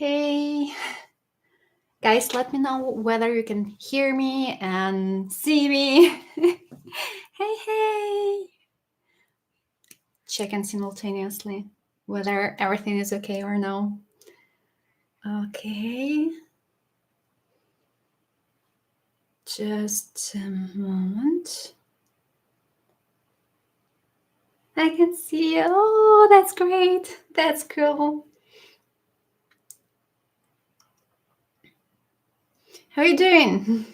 Hey, guys, let me know whether you can hear me and see me. Hey. Checking simultaneously whether everything is okay or no. Okay. Just a moment. I can see you. Oh, that's great. That's cool. How are you doing?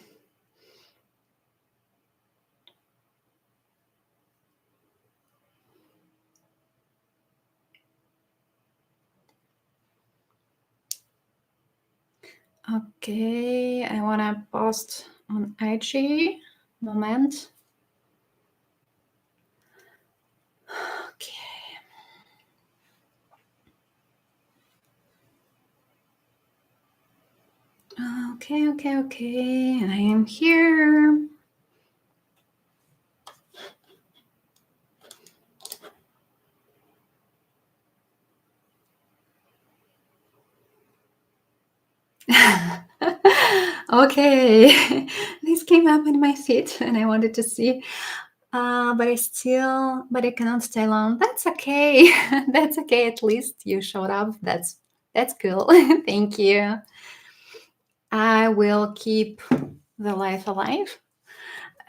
Okay, I want to post on IG. Moment. Okay. Okay. I am here. Okay. This came up in my feed and I wanted to see. But I cannot stay long. That's okay. That's okay. At least you showed up. That's cool. Thank you. I will keep the life alive,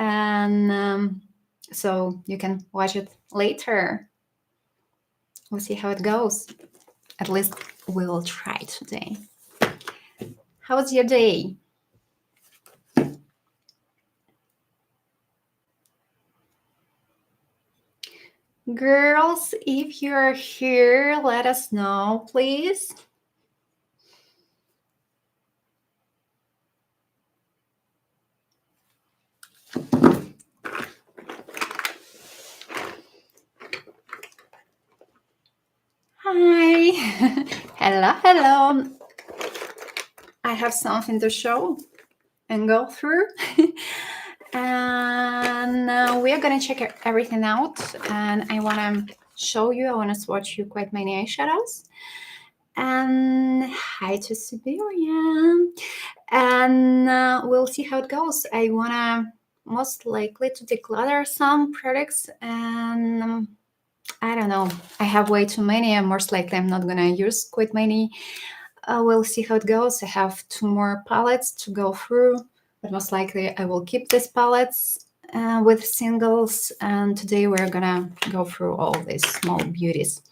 and so you can watch it later. We'll see how it goes. At least we will try today. How was your day? Girls, if you're here, let us know, please. Hi. Hello. I have something to show and go through. And we are going to check everything out. And I want to show you, I want to swatch you quite many eyeshadows. And hi to Siberia. And we'll see how it goes. I want to most likely to declutter some products, and I don't know, I have way too many, and most likely I'm not gonna use quite many. We'll see how it goes. I have 2 more palettes to go through, but most likely I will keep these palettes with singles, and today we're gonna go through all these small beauties.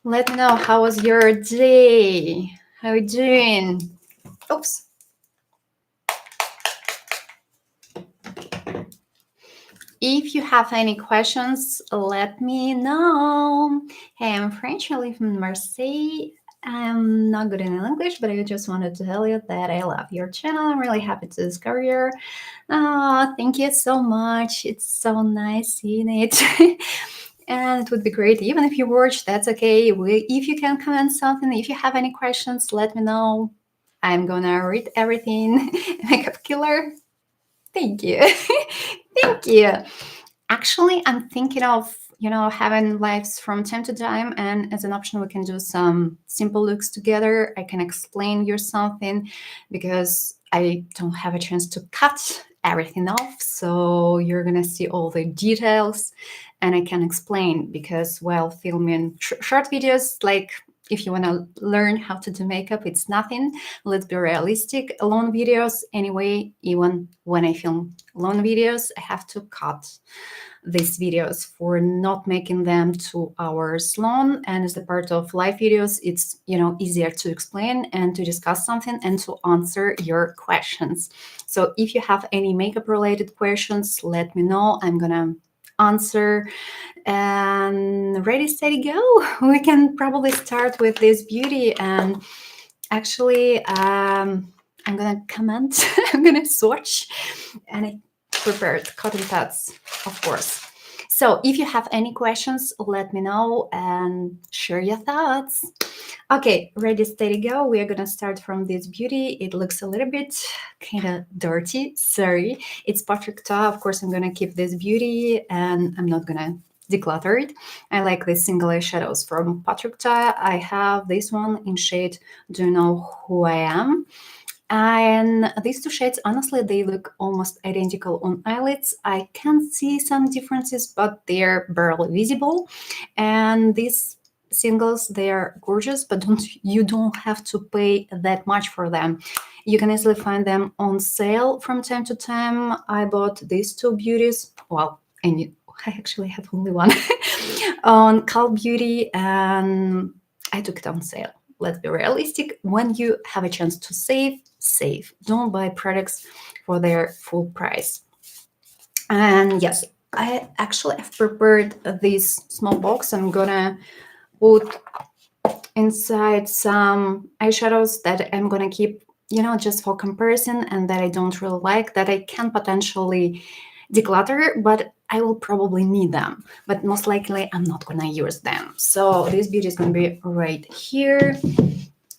Let me know, how was your day? How are you doing? Oops. If you have any questions, let me know. Hey, I'm French. I live in Marseille. I'm not good in English, but I just wanted to tell you that I love your channel. I'm really happy to discover you. Oh, thank you so much. It's so nice seeing it. And it would be great, even if you watch, that's okay. If you can comment something, if you have any questions, let me know. I'm gonna read everything. Makeup killer. Thank you. Thank you. Actually, I'm thinking of, having lives from time to time, and as an option, we can do some simple looks together. I can explain you something because I don't have a chance to cut everything off. So you're going to see all the details, and I can explain because while filming short videos, like if you want to learn how to do makeup, it's nothing. Let's be realistic. Long videos, anyway, even when I film long videos, I have to cut these videos for not making them 2 hours long. And as a part of live videos, it's easier to explain and to discuss something and to answer your questions. So if you have any makeup related questions, let me know. I'm gonna answer. And ready, steady, go. We can probably start with this beauty. And actually, I'm gonna comment. I'm gonna swatch, and I prepared cotton pads, of course. So if you have any questions, let me know and share your thoughts. Okay, ready, steady, go. We are gonna start from this beauty. It looks a little bit kind of dirty. Sorry, it's Patrick Ta. Of course, I'm gonna keep this beauty, and I'm not gonna decluttered. I like these single eyeshadows from Patrick Ta. I have this one in shade Do You Know Who I Am? And these two shades, honestly, they look almost identical on eyelids. I can see some differences, but they're barely visible. And these singles, they are gorgeous, but you don't have to pay that much for them. You can easily find them on sale from time to time. I bought these two beauties. Well, I actually have only one on Call Beauty, and I took it on sale. Let's be realistic. When you have a chance to save. Don't buy products for their full price. And yes, I actually have prepared this small box. I'm gonna put inside some eyeshadows that I'm gonna keep, just for comparison, and that I don't really like, that I can potentially declutter, but I will probably need them. But most likely I'm not gonna use them. So this beauty is gonna be right here.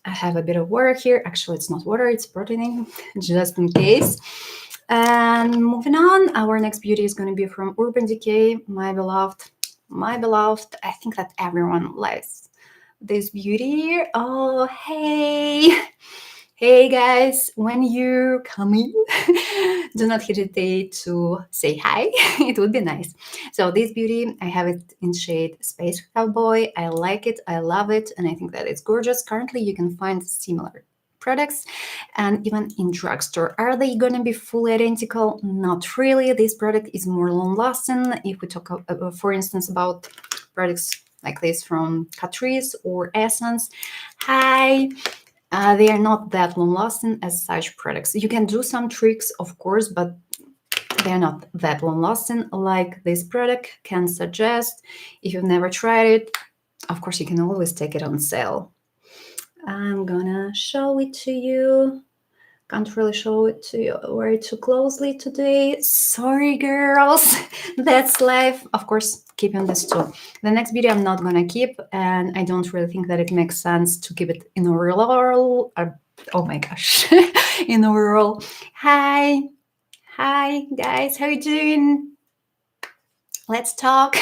I have a bit of water here. Actually, it's not water, it's protein, just in case. And moving on, our next beauty is going to be from Urban Decay, my beloved. My beloved. I think that everyone likes this beauty. Oh, hey. Hey guys, when you come in, do not hesitate to say hi. It would be nice. So this beauty, I have it in shade Space Cowboy. I like it, I love it, and I think that it's gorgeous. Currently, you can find similar products and even in drugstore. Are they gonna be fully identical? Not really. This product is more long-lasting. If we talk, for instance, about products like this from Catrice or Essence, hi. They are not that long-lasting as such products. You can do some tricks, of course, but they're not that long-lasting like this product can suggest. If you've never tried it, of course, you can always take it on sale. I'm gonna show it to you. Can't really show it to you very too closely today. Sorry, girls. That's life. Of course, keeping this too. The next video I'm not gonna keep, and I don't really think that it makes sense to keep it in a roll. Oh my gosh, in a roll. Hi, guys. How you doing? Let's talk.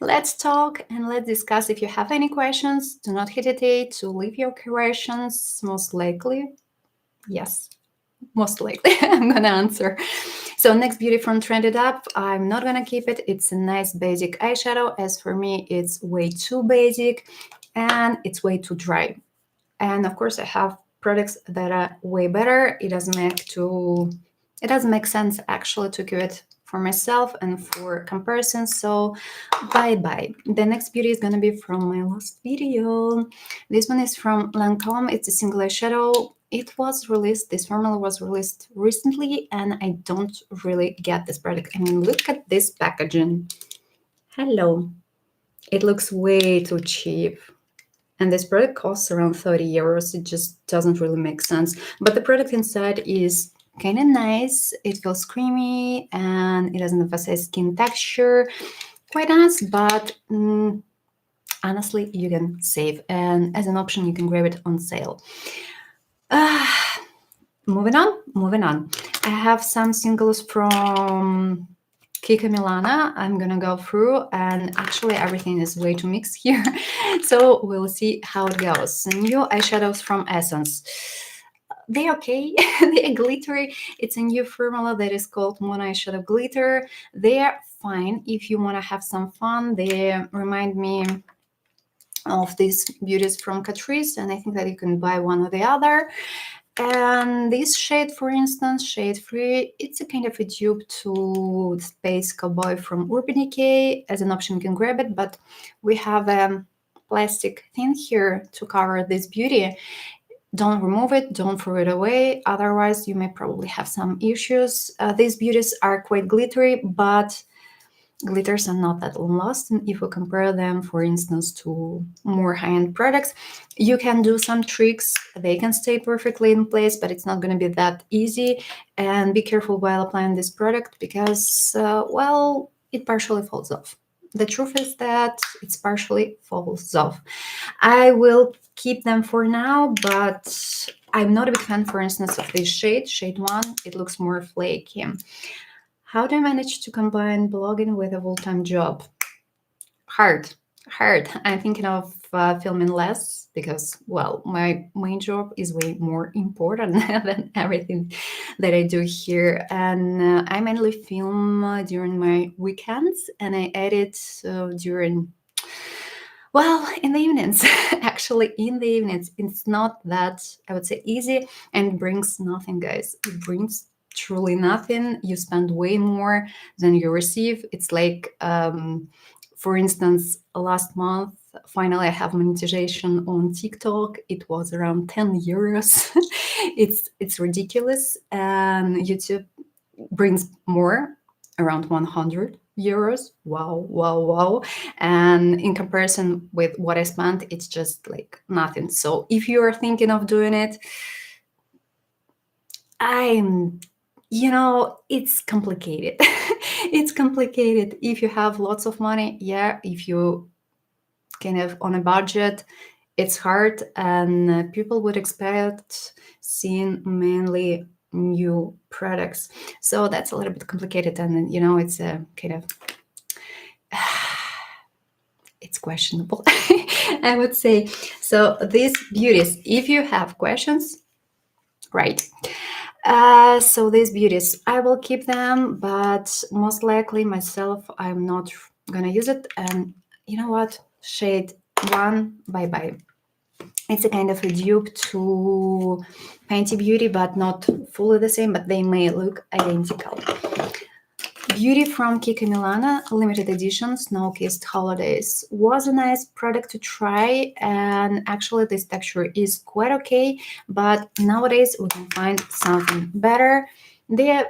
Let's talk and let's discuss. If you have any questions, do not hesitate to leave your questions. Most likely, yes. Most likely I'm gonna answer. So next beauty from Trended Up, I'm not gonna keep it. It's a nice basic eyeshadow. As for me, it's way too basic and it's way too dry. And of course I have products that are way better. It doesn't make sense actually to keep it for myself and for comparison. So bye. The next beauty is gonna be from my last video. This one is from Lancome. It's a single eyeshadow. This formula was released recently, and I don't really get this product. I mean, look at this packaging. Hello. It looks way too cheap. And this product costs around 30 euros. It just doesn't really make sense. But the product inside is kind of nice. It feels creamy and it doesn't emphasize skin texture. Quite nice, but honestly, you can save. And as an option, you can grab it on sale. Moving on. I have some singles from Kika Milana. I'm gonna go through, and actually everything is way too mixed here. So we'll see how it goes. New eyeshadows from Essence. They're okay. They're glittery. It's a new formula that is called Mono Eyeshadow Glitter. They're fine if you want to have some fun. They remind me of these beauties from Catrice, and I think that you can buy one or the other. And this shade, for instance, shade 3, it's a kind of a dupe to Space Cowboy from Urban Decay. As an option, you can grab it, but we have a plastic thing here to cover this beauty. Don't remove it, don't throw it away, otherwise you may probably have some issues. These beauties are quite glittery, but glitters are not that long-lasting. If we compare them, for instance, to more high-end products, you can do some tricks. They can stay perfectly in place, but it's not going to be that easy. And be careful while applying this product because, well, it partially falls off. The truth is that it's partially falls off. I will keep them for now, but I'm not a big fan, for instance, of this shade 1. It looks more flaky. How do I manage to combine blogging with a full-time job? hard. I'm thinking of filming less because, well, my main job is way more important than everything that I do here. And I mainly film during my weekends, and I edit during, well, in the evenings. Actually, in the evenings. It's not that, I would say, easy, and brings nothing, guys. It brings truly nothing. You spend way more than you receive. It's like, for instance, last month, finally I have monetization on TikTok. It was around 10 euros. It's ridiculous. And YouTube brings more, around 100 euros. Wow, wow, wow. And in comparison with what I spent, it's just like nothing. So if you are thinking of doing it, I'm, it's complicated. It's complicated. If you have lots of money, yeah. If you kind of on a budget, it's hard, and people would expect seeing mainly new products. So that's a little bit complicated, and it's a kind of it's questionable. I would say. So these beauties, if you have questions, right. So these beauties, I will keep them, but most likely myself, I'm not gonna use it. And you know what? Shade 1, bye bye. It's a kind of a dupe to Fenty Beauty, but not fully the same, but they may look identical. Beauty from Kika Milana, limited edition, Snow-Kissed Holidays, was a nice product to try, and actually this texture is quite okay, but nowadays we can find something better. They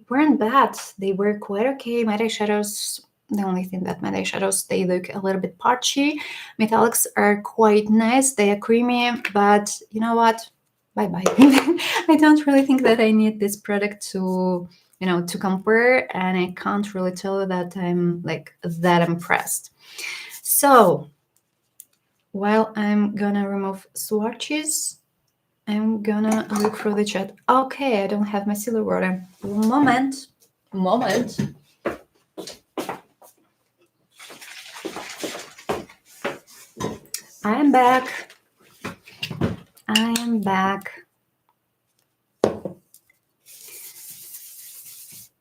weren't bad. They were quite okay. Matte eyeshadows, the only thing that matte eyeshadows, they look a little bit patchy. Metallics are quite nice. They are creamy, but you know what? Bye-bye. I don't really think that I need this product to compare, and I can't really tell you that I'm like that impressed. So while I'm gonna remove swatches, I'm gonna look through the chat. Okay, I don't have my silver water. Moment. I am back.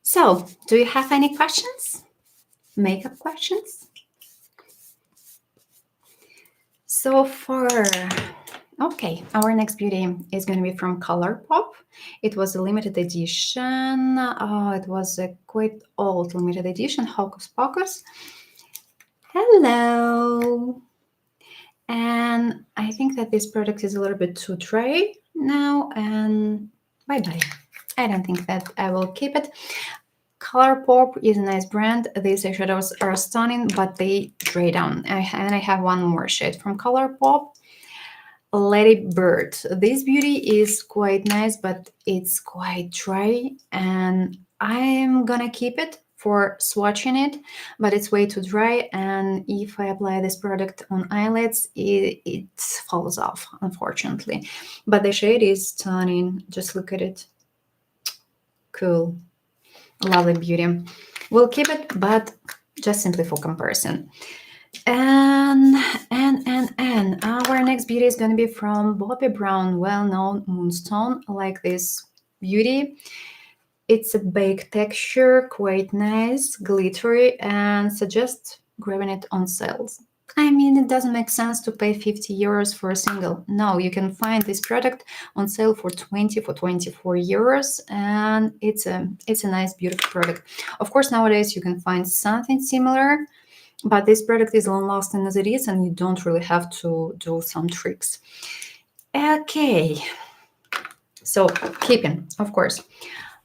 So, do you have any questions? Makeup questions? So far, okay, our next beauty is going to be from Colourpop. It was a limited edition. It was a quite old limited edition, Hocus Pocus. Hello. And I think that this product is a little bit too dry now, and bye-bye. I don't think that I will keep it. Colourpop is a nice brand. These eyeshadows are stunning, but they dry down. And I have one more shade from Colourpop, Lady Bird. This beauty is quite nice, but it's quite dry, and I'm gonna keep it for swatching it, but it's way too dry, and if I apply this product on eyelids, it falls off, unfortunately. But the shade is stunning. Just look at it. Cool. Lovely beauty. We'll keep it, but just simply for comparison. And our next beauty is going to be from Bobbi Brown, well-known Moonstone. I like this beauty. It's a baked texture, quite nice, glittery, and suggest grabbing it on sales. I mean, it doesn't make sense to pay 50 euros for a single. No, you can find this product on sale for 24 euros, and it's a nice, beautiful product. Of course, nowadays you can find something similar, but this product is long-lasting as it is, and you don't really have to do some tricks. Okay, so keeping, of course.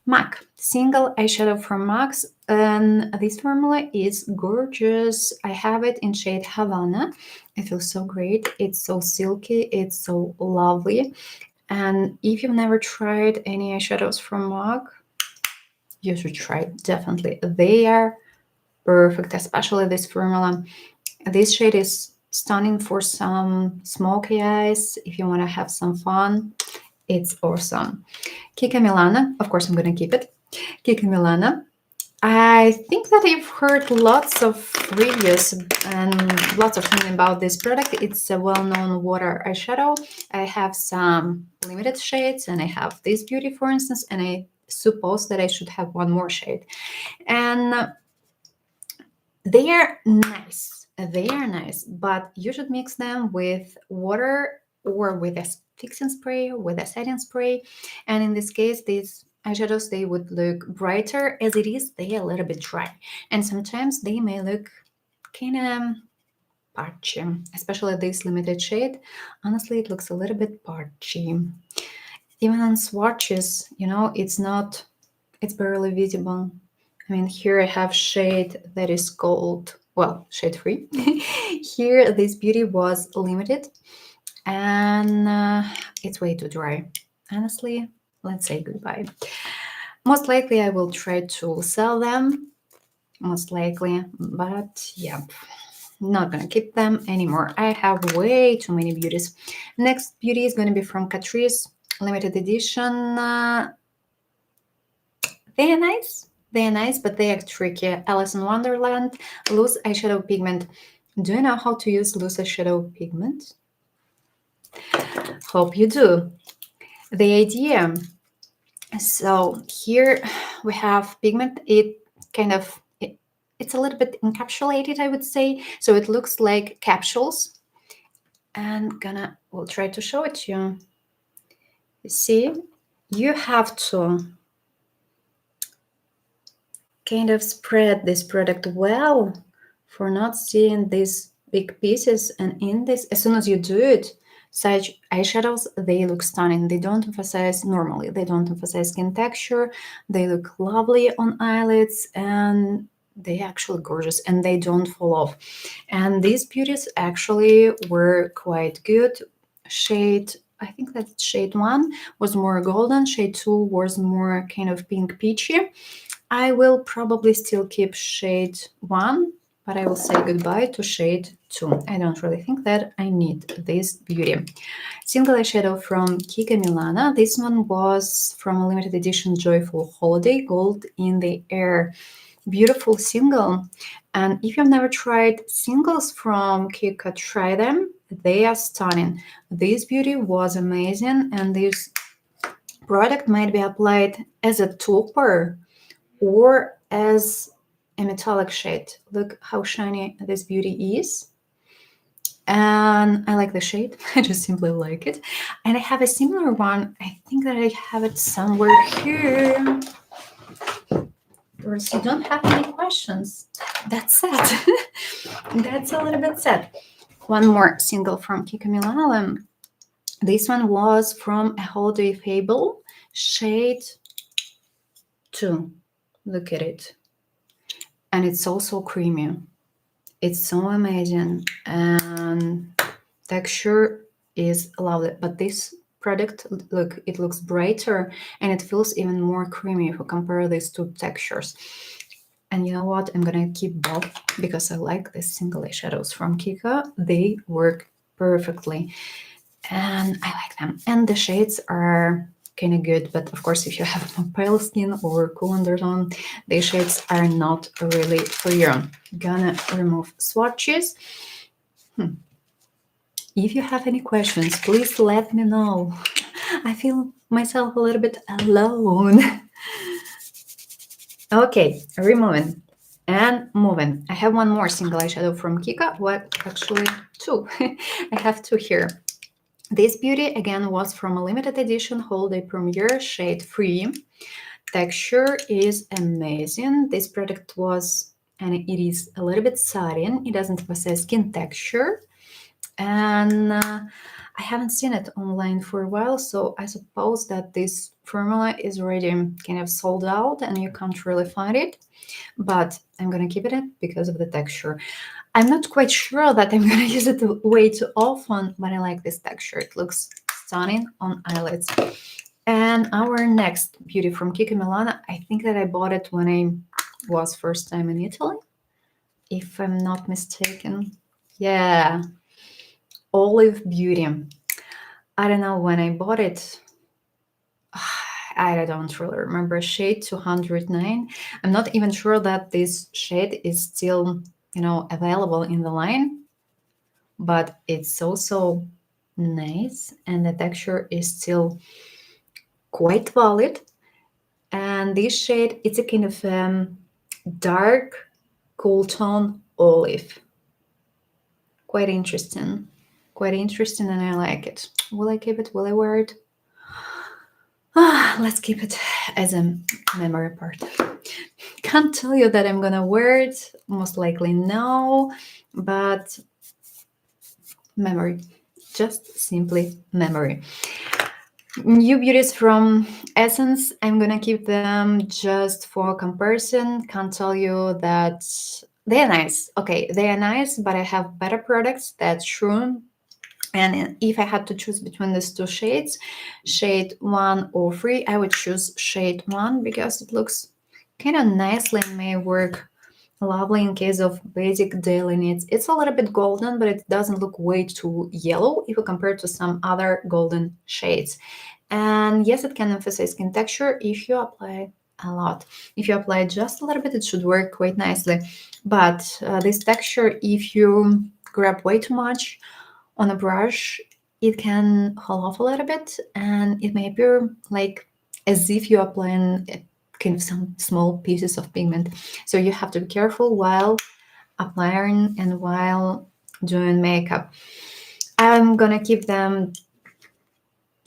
MAC, single eyeshadow from MAC, and this formula is gorgeous. I have it in shade Havana. It feels so great. It's so silky. It's so lovely. And if you've never tried any eyeshadows from MAC, you should try it, definitely. They are perfect, especially this formula. This shade is stunning for some smoky eyes. If you want to have some fun, it's awesome. Kika Milana, of course I'm going to keep it. Kika Milana, I think that I've heard lots of reviews and lots of things about this product. It's a well-known water eyeshadow. I have some limited shades and I have this beauty, for instance, and I suppose that I should have one more shade. And they are nice. They are nice, but you should mix them with water or with a fixing spray, with a setting spray. And in this case, these eyeshadows, they would look brighter. As it is, they are a little bit dry. And sometimes they may look kind of patchy, especially this limited shade. Honestly, it looks a little bit patchy. Even on swatches, it's barely visible. I mean, here I have shade that is called, well, shade free. Here, this beauty was limited and it's way too dry. Honestly, let's say goodbye. Most likely I will try to sell them, most likely, but yeah, not gonna keep them anymore. I have way too many beauties. Next beauty is gonna be from Catrice, limited edition. They are nice. They are nice, but they are tricky. Alice in Wonderland, loose eyeshadow pigment. Do you know how to use loose eyeshadow pigment? Hope you do. The idea. So here we have pigment. It's a little bit encapsulated, I would say. So it looks like capsules. And we'll try to show it to you. You see, you have to kind of spread this product well for not seeing these big pieces. And in this, as soon as you do it, such eyeshadows, they look stunning. They don't emphasize normally. They don't emphasize skin texture. They look lovely on eyelids and they actually gorgeous and they don't fall off. And these beauties actually were quite good. I think that shade 1 was more golden. Shade 2 was more kind of pink peachy. I will probably still keep shade 1, but I will say goodbye to shade 2. I don't really think that I need this beauty. Single eyeshadow from Kika Milana. This one was from a limited edition Joyful Holiday, Gold in the Air. Beautiful single. And if you've never tried singles from Kika, try them. They are stunning. This beauty was amazing, and this product might be applied as a topper or as a metallic shade. Look how shiny this beauty is. And I like the shade. I just simply like it. And I have a similar one. I think that I have it somewhere here. Or you don't have any questions. That's sad. That's a little bit sad. One more single from Kika Milana. This one was from A Holiday Fable, shade 2. Look at it. And it's also creamy. It's so amazing. And texture is lovely. But this product, look, it looks brighter and it feels even more creamy if you compare these two textures. And you know what? I'm gonna keep both because I like these single eyeshadows from Kika. They work perfectly and I like them. And the shades are kind of good, but of course, if you have a pale skin or cool undertone, these shades are not really for you. Gonna remove swatches. If you have any questions, please let me know. I feel myself a little bit alone. Okay, removing and moving. I have one more single eyeshadow from Kika. What? Actually, two. I have two here. This beauty, again, was from a limited edition Holiday Premiere, shade 3. Texture is amazing. This product was, and it is a little bit satin. It doesn't possess skin texture. And I haven't seen it online for a while, so I suppose that this formula is already kind of sold out and you can't really find it. But I'm gonna keep it because of the texture. I'm not quite sure that I'm gonna use it way too often, but I like this texture. It looks stunning on eyelids. And our next beauty from Kika Milana, I think that I bought it when I was first time in Italy, if I'm not mistaken. Yeah, Olive Beauty. I don't know when I bought it. I don't really remember, shade 209. I'm not even sure that this shade is still, available in the line, but it's so nice and the texture is still quite valid. And this shade, it's a kind of dark cool tone olive. Quite interesting. Quite interesting, and I like it. Will I keep it? Will I wear it? Let's keep it as a memory part. Can't tell you that I'm gonna wear it. Most likely no, but memory. Just simply memory. New beauties from Essence. I'm gonna keep them just for comparison. Can't tell you that they're nice. Okay, they are nice, but I have better products, that's true. And if I had to choose between these two shades, shade 1 or 3, I would choose shade 1 because it looks kind of nicely and may work lovely in case of basic daily needs. It's a little bit golden, but it doesn't look way too yellow if you compare it to some other golden shades. And yes, it can emphasize skin texture if you apply a lot. If you apply just a little bit, it should work quite nicely. But this texture, if you grab way too much on a brush, it can fall off a little bit and it may appear like as if you're applying kind of some small pieces of pigment. So you have to be careful while applying and while doing makeup. I'm gonna keep them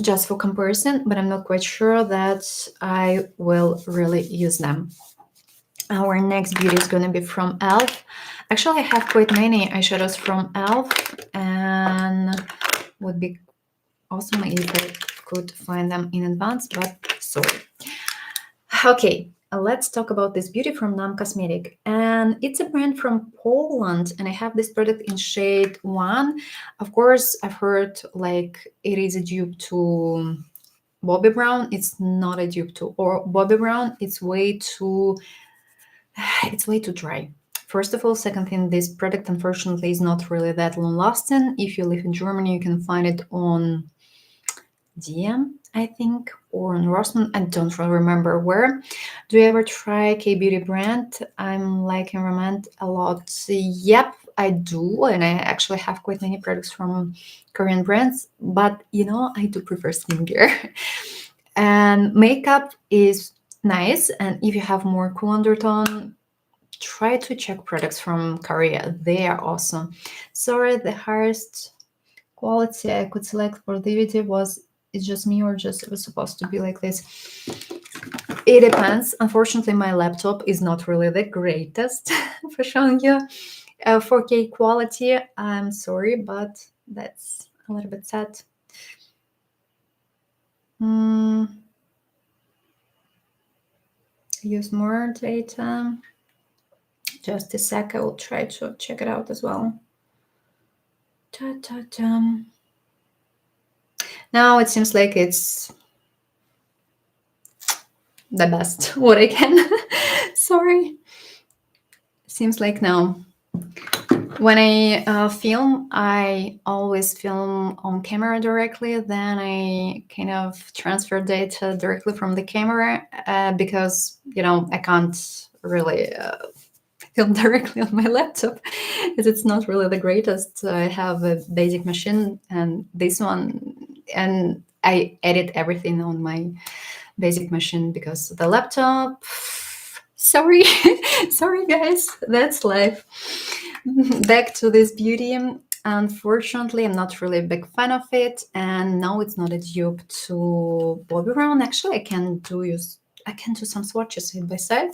just for comparison, but I'm not quite sure that I will really use them. Our next beauty is gonna be from e.l.f. Actually, I have quite many eyeshadows from e.l.f. and would be awesome if I could find them in advance, but sorry. Okay, let's talk about this beauty from Nam Cosmetic. And it's a brand from Poland, and I have this product in shade 1. Of course, I've heard like it is a dupe to Bobbi Brown. It's not a dupe to or Bobbi Brown. It's way too dry. First of all, second thing, this product unfortunately is not really that long lasting. If you live in Germany, you can find it on DM, I think, or on Rossmann. I don't really remember where. Do you ever try K-beauty brand? I'm liking Romand a lot. Yep, I do, and I actually have quite many products from Korean brands, but I do prefer skincare. And makeup is nice, and if you have more cool undertone, try to check products from Korea. They are awesome. Sorry, the highest quality I could select for the video was it's just me or just it was supposed to be like this. It depends. Unfortunately, my laptop is not really the greatest for showing you 4K quality. I'm sorry, but that's a little bit sad. Use more data. Just a sec, I will try to check it out as well. Now it seems like it's the best what I can. Sorry. Seems like no. When I film, I always film on camera directly. Then I kind of transfer data directly from the camera because, I can't really film directly on my laptop because it's not really the greatest. I have a basic machine and this one, and I edit everything on my basic machine because the laptop, sorry, sorry guys, that's life. Back to this beauty. Unfortunately, I'm not really a big fan of it, and no, it's not a dupe to Bobbi Brown. Actually, I can do some swatches side by side.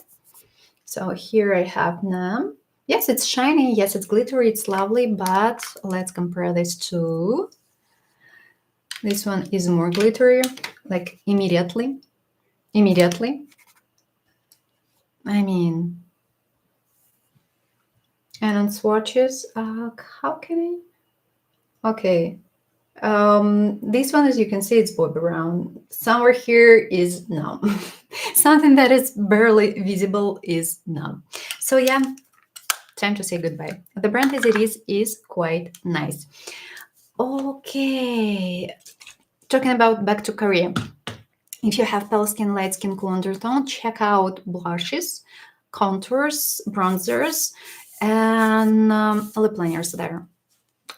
So here I have Nam. Yes, it's shiny. Yes, it's glittery. It's lovely, but let's compare this to this one. Is more glittery, like immediately. I mean, and on swatches, how can I? Okay. This one, as you can see, it's Bobbi Brown. Somewhere here is no. Something that is barely visible is no. So yeah, time to say goodbye. The brand as it is quite nice. Okay. Talking about back to Korea. If you have pale skin, light skin, cool undertone, check out blushes, contours, bronzers, and lip liners there.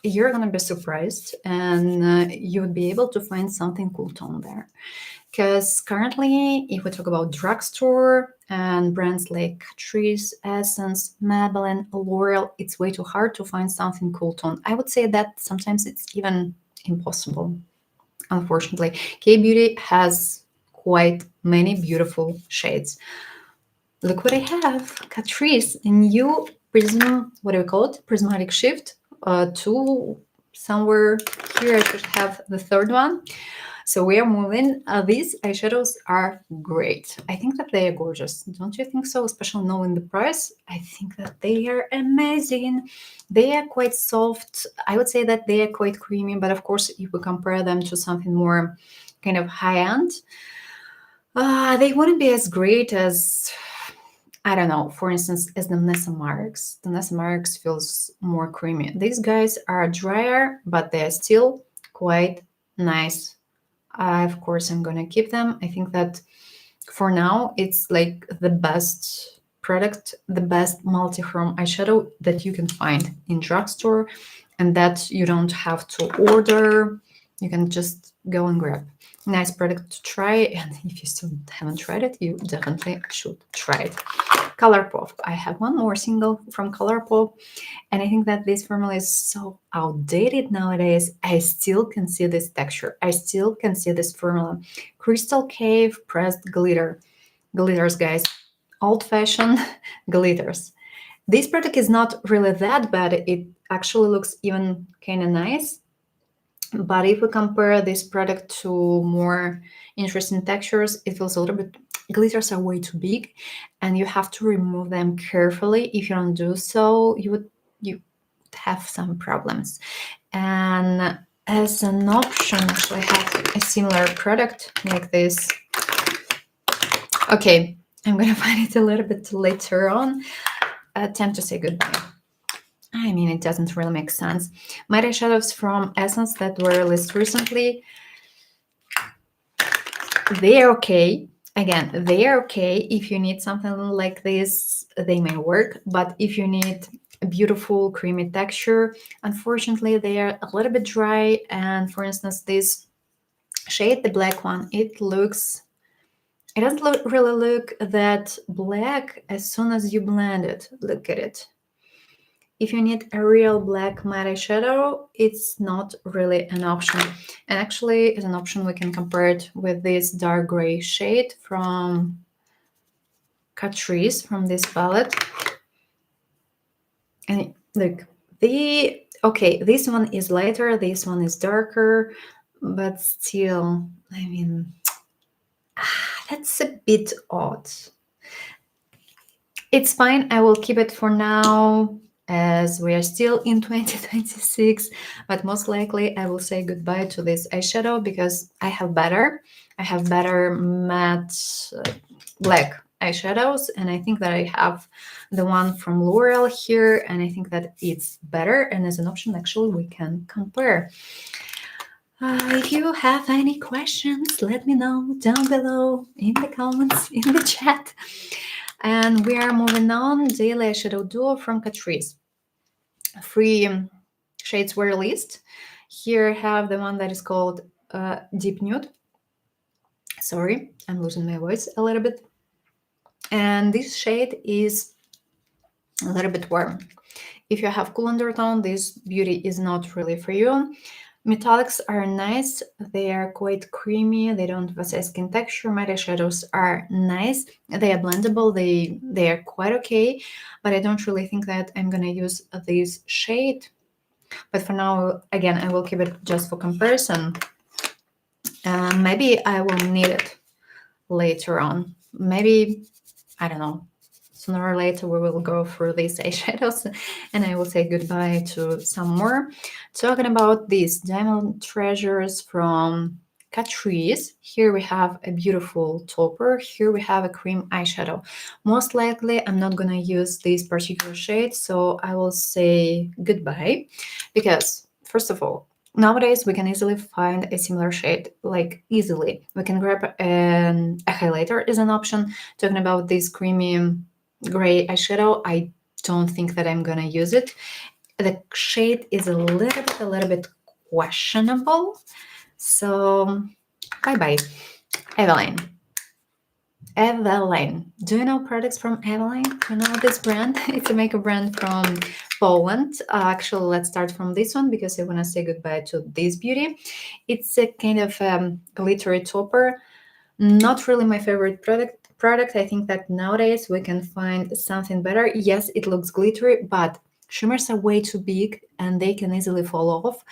You're gonna be surprised, and you would be able to find something cool tone there. Because currently, if we talk about drugstore and brands like Catrice, Essence, Maybelline, L'Oreal, it's way too hard to find something cool tone. I would say that sometimes it's even impossible, unfortunately. K-Beauty has quite many beautiful shades. Look what I have. Catrice, a new prism, what do we call it? Prismatic shift. To somewhere here I should have the third one. So we are moving. These eyeshadows are great. I think that they are gorgeous. Don't you think so? Especially knowing the price, I think that they are amazing. They are quite soft. I would say that they are quite creamy, but of course, if we compare them to something more kind of high end, they wouldn't be as great as, I don't know, for instance, as the Nessa Marks. The Nessa Marks feels more creamy. These guys are drier, but they're still quite nice. Of course, I'm gonna keep them. I think that for now, it's like the best product, the best multi-chrome eyeshadow that you can find in drugstore, and that you don't have to order. You can just go and grab. Nice product to try, and if you still haven't tried it, you definitely should try it. Colourpop. I have one more single from Colourpop, and I think that this formula is so outdated nowadays. I still can see this texture. I still can see this formula. Crystal Cave pressed glitter. Glitters, guys. Old-fashioned glitters. This product is not really that bad. It actually looks even kind of nice. But if we compare this product to more interesting textures, it feels a little bit, glitters are way too big and you have to remove them carefully. If you don't do so, you would have some problems. And as an option, so I have a similar product like this. Okay, I'm gonna find it a little bit later on. Time to say goodbye. I mean, it doesn't really make sense. My eyeshadows from Essence that were released recently, they are okay. Again, they are okay. If you need something like this, they may work. But if you need a beautiful creamy texture, unfortunately, they are a little bit dry. And for instance, this shade, the black one, it doesn't really look that black as soon as you blend it. Look at it. If you need a real black matte eyeshadow, it's not really an option. And actually, as an option, we can compare it with this dark gray shade from Catrice, from this palette. And look, this one is lighter, this one is darker, but still, I mean, that's a bit odd. It's fine, I will keep it for now, as we are still in 2026, but most likely I will say goodbye to this eyeshadow because I have better matte black eyeshadows, and I think that I have the one from L'Oreal here, and I think that it's better, and as an option actually we can compare. If you have any questions, let me know down below in the comments, in the chat. And we are moving on. Daily Eyeshadow Duo from Catrice. 3 shades were released. Here I have the one that is called Deep Nude. Sorry, I'm losing my voice a little bit. And this shade is a little bit warm. If you have cool undertone, this beauty is not really for you. Metallics are nice. They are quite creamy. They don't have a skin texture. My eyeshadows are nice. They are blendable. They are quite okay. But I don't really think that I'm gonna use this shade. But for now, again, I will keep it just for comparison. Maybe I will need it later on. Maybe, I don't know. Sooner or later, we will go through these eyeshadows and I will say goodbye to some more. Talking about these Diamond Treasures from Catrice. Here we have a beautiful topper. Here we have a cream eyeshadow. Most likely, I'm not going to use this particular shade, so I will say goodbye because, first of all, Nowadays, we can easily find a similar shade, like easily. We can grab a highlighter as an option. Talking about this creamy gray eyeshadow, I don't think that I'm gonna use it. The shade is a little bit questionable. So, bye-bye. Eveline. Eveline. Do you know products from Eveline? Do you know this brand? It's a makeup brand from Poland. Actually, let's start from this one because I want to say goodbye to this beauty. It's a kind of glittery topper. Not really my favorite product. I think that nowadays we can find something better. Yes, it looks glittery, but shimmers are way too big and they can easily fall off.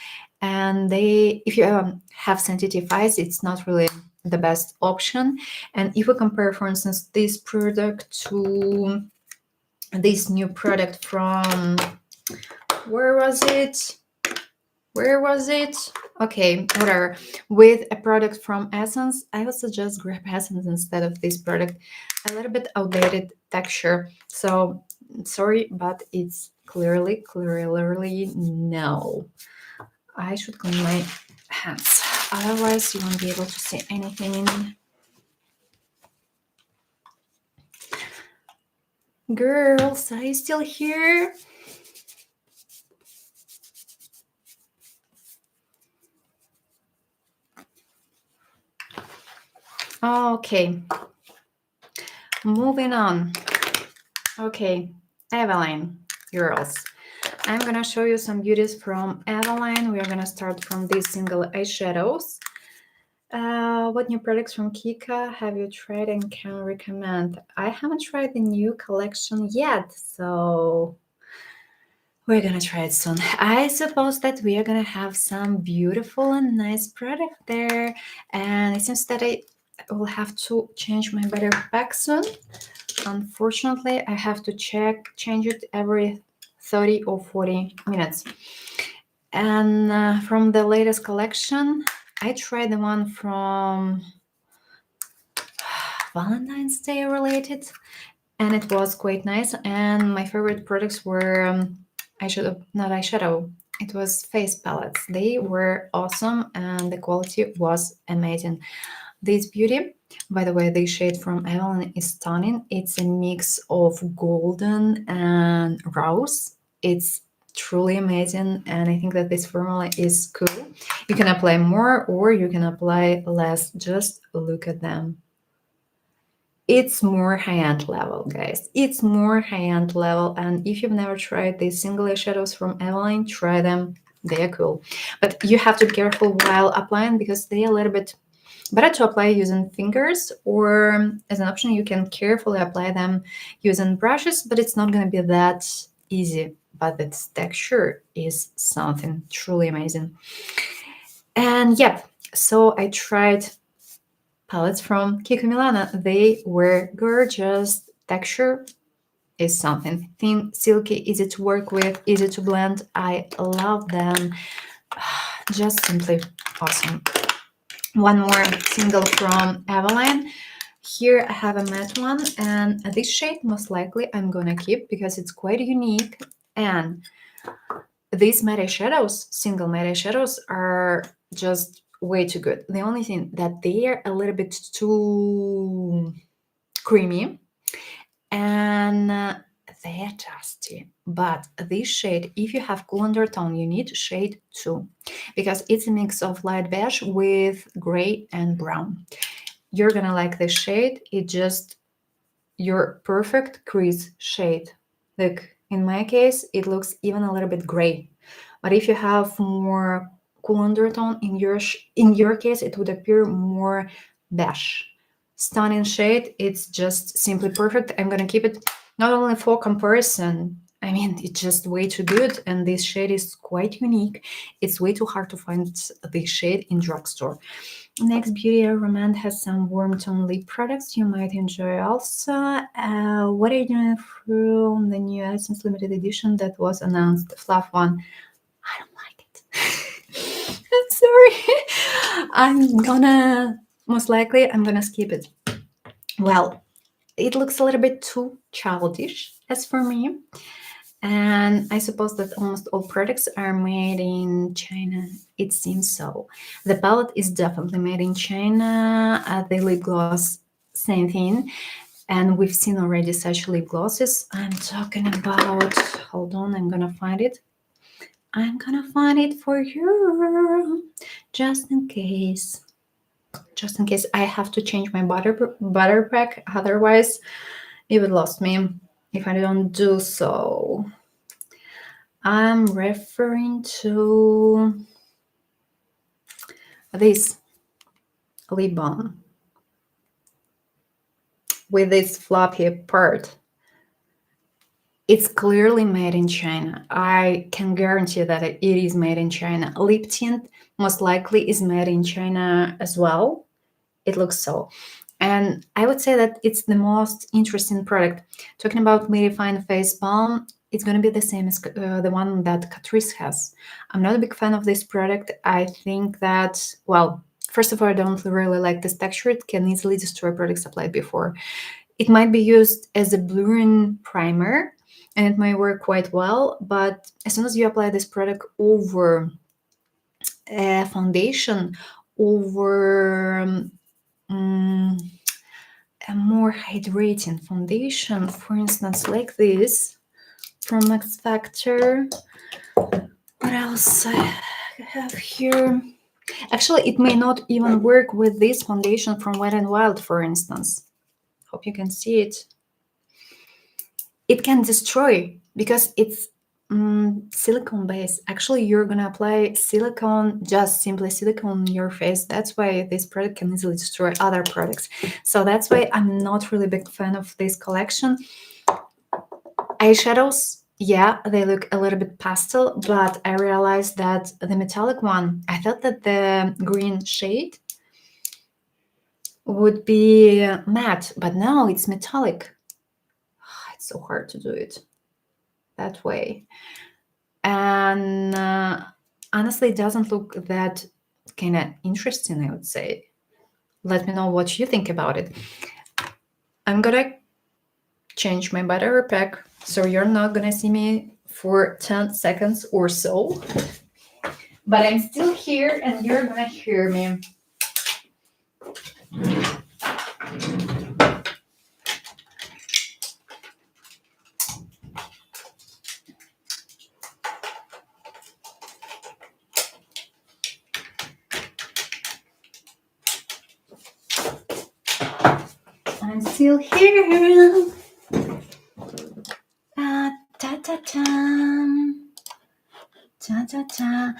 And if you have sensitive eyes, it's not really the best option. And if we compare, for instance, this product to this new product from, where was it? Okay, whatever. With a product from Essence, I would suggest grab Essence instead of this product. A little bit outdated texture. So sorry, but it's clearly no. I should clean my hands. Otherwise, you won't be able to see anything in. Girls, are you still here? Okay. Moving on. Okay, Eveline, girls. I'm gonna show you some beauties from Eveline. We are gonna start from these single eyeshadows. What new products from Kika have you tried and can recommend? I haven't tried the new collection yet, so we're gonna try it soon. I suppose that we are gonna have some beautiful and nice product there, and it seems that I will have to change my butter pack soon. Unfortunately, I have to change it every 30 or 40 minutes. And from the latest collection, I tried the one from Valentine's Day related, and it was quite nice. And my favorite products were eyeshadow. It was face palettes. They were awesome, and the quality was amazing. This beauty, by the way, the shade from Evelyn is stunning. It's a mix of golden and rose. It's truly amazing, and I think that this formula is cool. You can apply more or you can apply less. Just look at them. It's more high-end level, guys. It's more high-end level, and if you've never tried these single eyeshadows from Evelyn, try them. They are cool. But you have to be careful while applying because they are a little bit better to apply using fingers, or as an option, you can carefully apply them using brushes, but it's not going to be that easy. But its texture is something truly amazing. And yep, so I tried palettes from Kiko Milana. They were gorgeous. Texture is something. Thin, silky, easy to work with, easy to blend. I love them. Just simply awesome. One more single from Eveline. Here I have a matte one, and this shade most likely I'm gonna keep because it's quite unique. And these matte eyeshadows, single matte eyeshadows, are just way too good. The only thing that they are a little bit too creamy, and they're dusty. But this shade, if you have cool undertone, you need shade 2 because it's a mix of light beige with gray and brown. You're gonna like this shade. It just your perfect crease shade. Like in my case, it looks even a little bit gray. But if you have more cool undertone in your case, it would appear more beige. Stunning shade. It's just simply perfect. I'm gonna keep it not only for comparison. I mean, it's just way too good, and this shade is quite unique. It's way too hard to find this shade in drugstore. Next, Beauty Romand has some warm tone lip products you might enjoy also. What are you doing from the new Essence limited edition that was announced, the fluff one? I don't like it. I'm sorry. Most likely, I'm gonna skip it. Well, it looks a little bit too childish as for me. And I suppose that almost all products are made in China. It seems so. The palette is definitely made in China. The lip gloss, same thing. And we've seen already such lip glosses. I'm talking about, hold on, I'm gonna find it. I'm gonna find it for you, just in case. Just in case I have to change my butter pack, otherwise it would lost me if I don't do so. I'm referring to this lip balm with this floppy part. It's clearly made in China. I can guarantee that it is made in China. Lip tint most likely is made in China as well. It looks so. And I would say that it's the most interesting product. Talking about mattifying face balm, it's going to be the same as the one that Catrice has. I'm not a big fan of this product. I think that, well, first of all, I don't really like this texture. It can easily destroy products applied before. It might be used as a blurring primer, and it might work quite well, but as soon as you apply this product over a foundation, over a more hydrating foundation, for instance, like this from Max Factor. What else I have here? Actually, it may not even work with this foundation from Wet n Wild, for instance. Hope you can see it. It can destroy because it's silicone base. Actually, you're gonna apply silicone, just simply silicone on your face. That's why this product can easily destroy other products. So that's why I'm not really big fan of this collection. Eyeshadows, yeah, they look a little bit pastel, but I realized that the metallic one, I thought that the green shade would be matte, but no, it's metallic. It's so hard to do it that way. And honestly, it doesn't look that kind of interesting, I would say. Let me know what you think about it. I'm gonna change my butter pack, so you're not gonna see me for 10 seconds or so. But I'm still here and you're gonna hear me. I'm still here. Ta-ta-ta.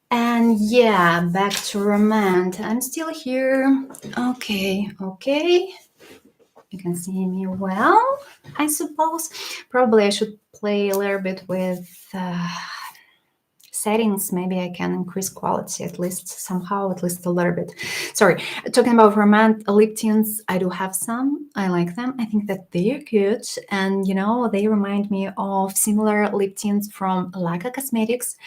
And yeah, back to Romand. I'm still here. Okay. You can see me well, I suppose. Probably I should play a little bit with settings. Maybe I can increase quality at least somehow, at least a little bit. Sorry, talking about Romand lip tints, I do have some. I like them. I think that they are good. And, you know, they remind me of similar lip tints from Laga Cosmetics.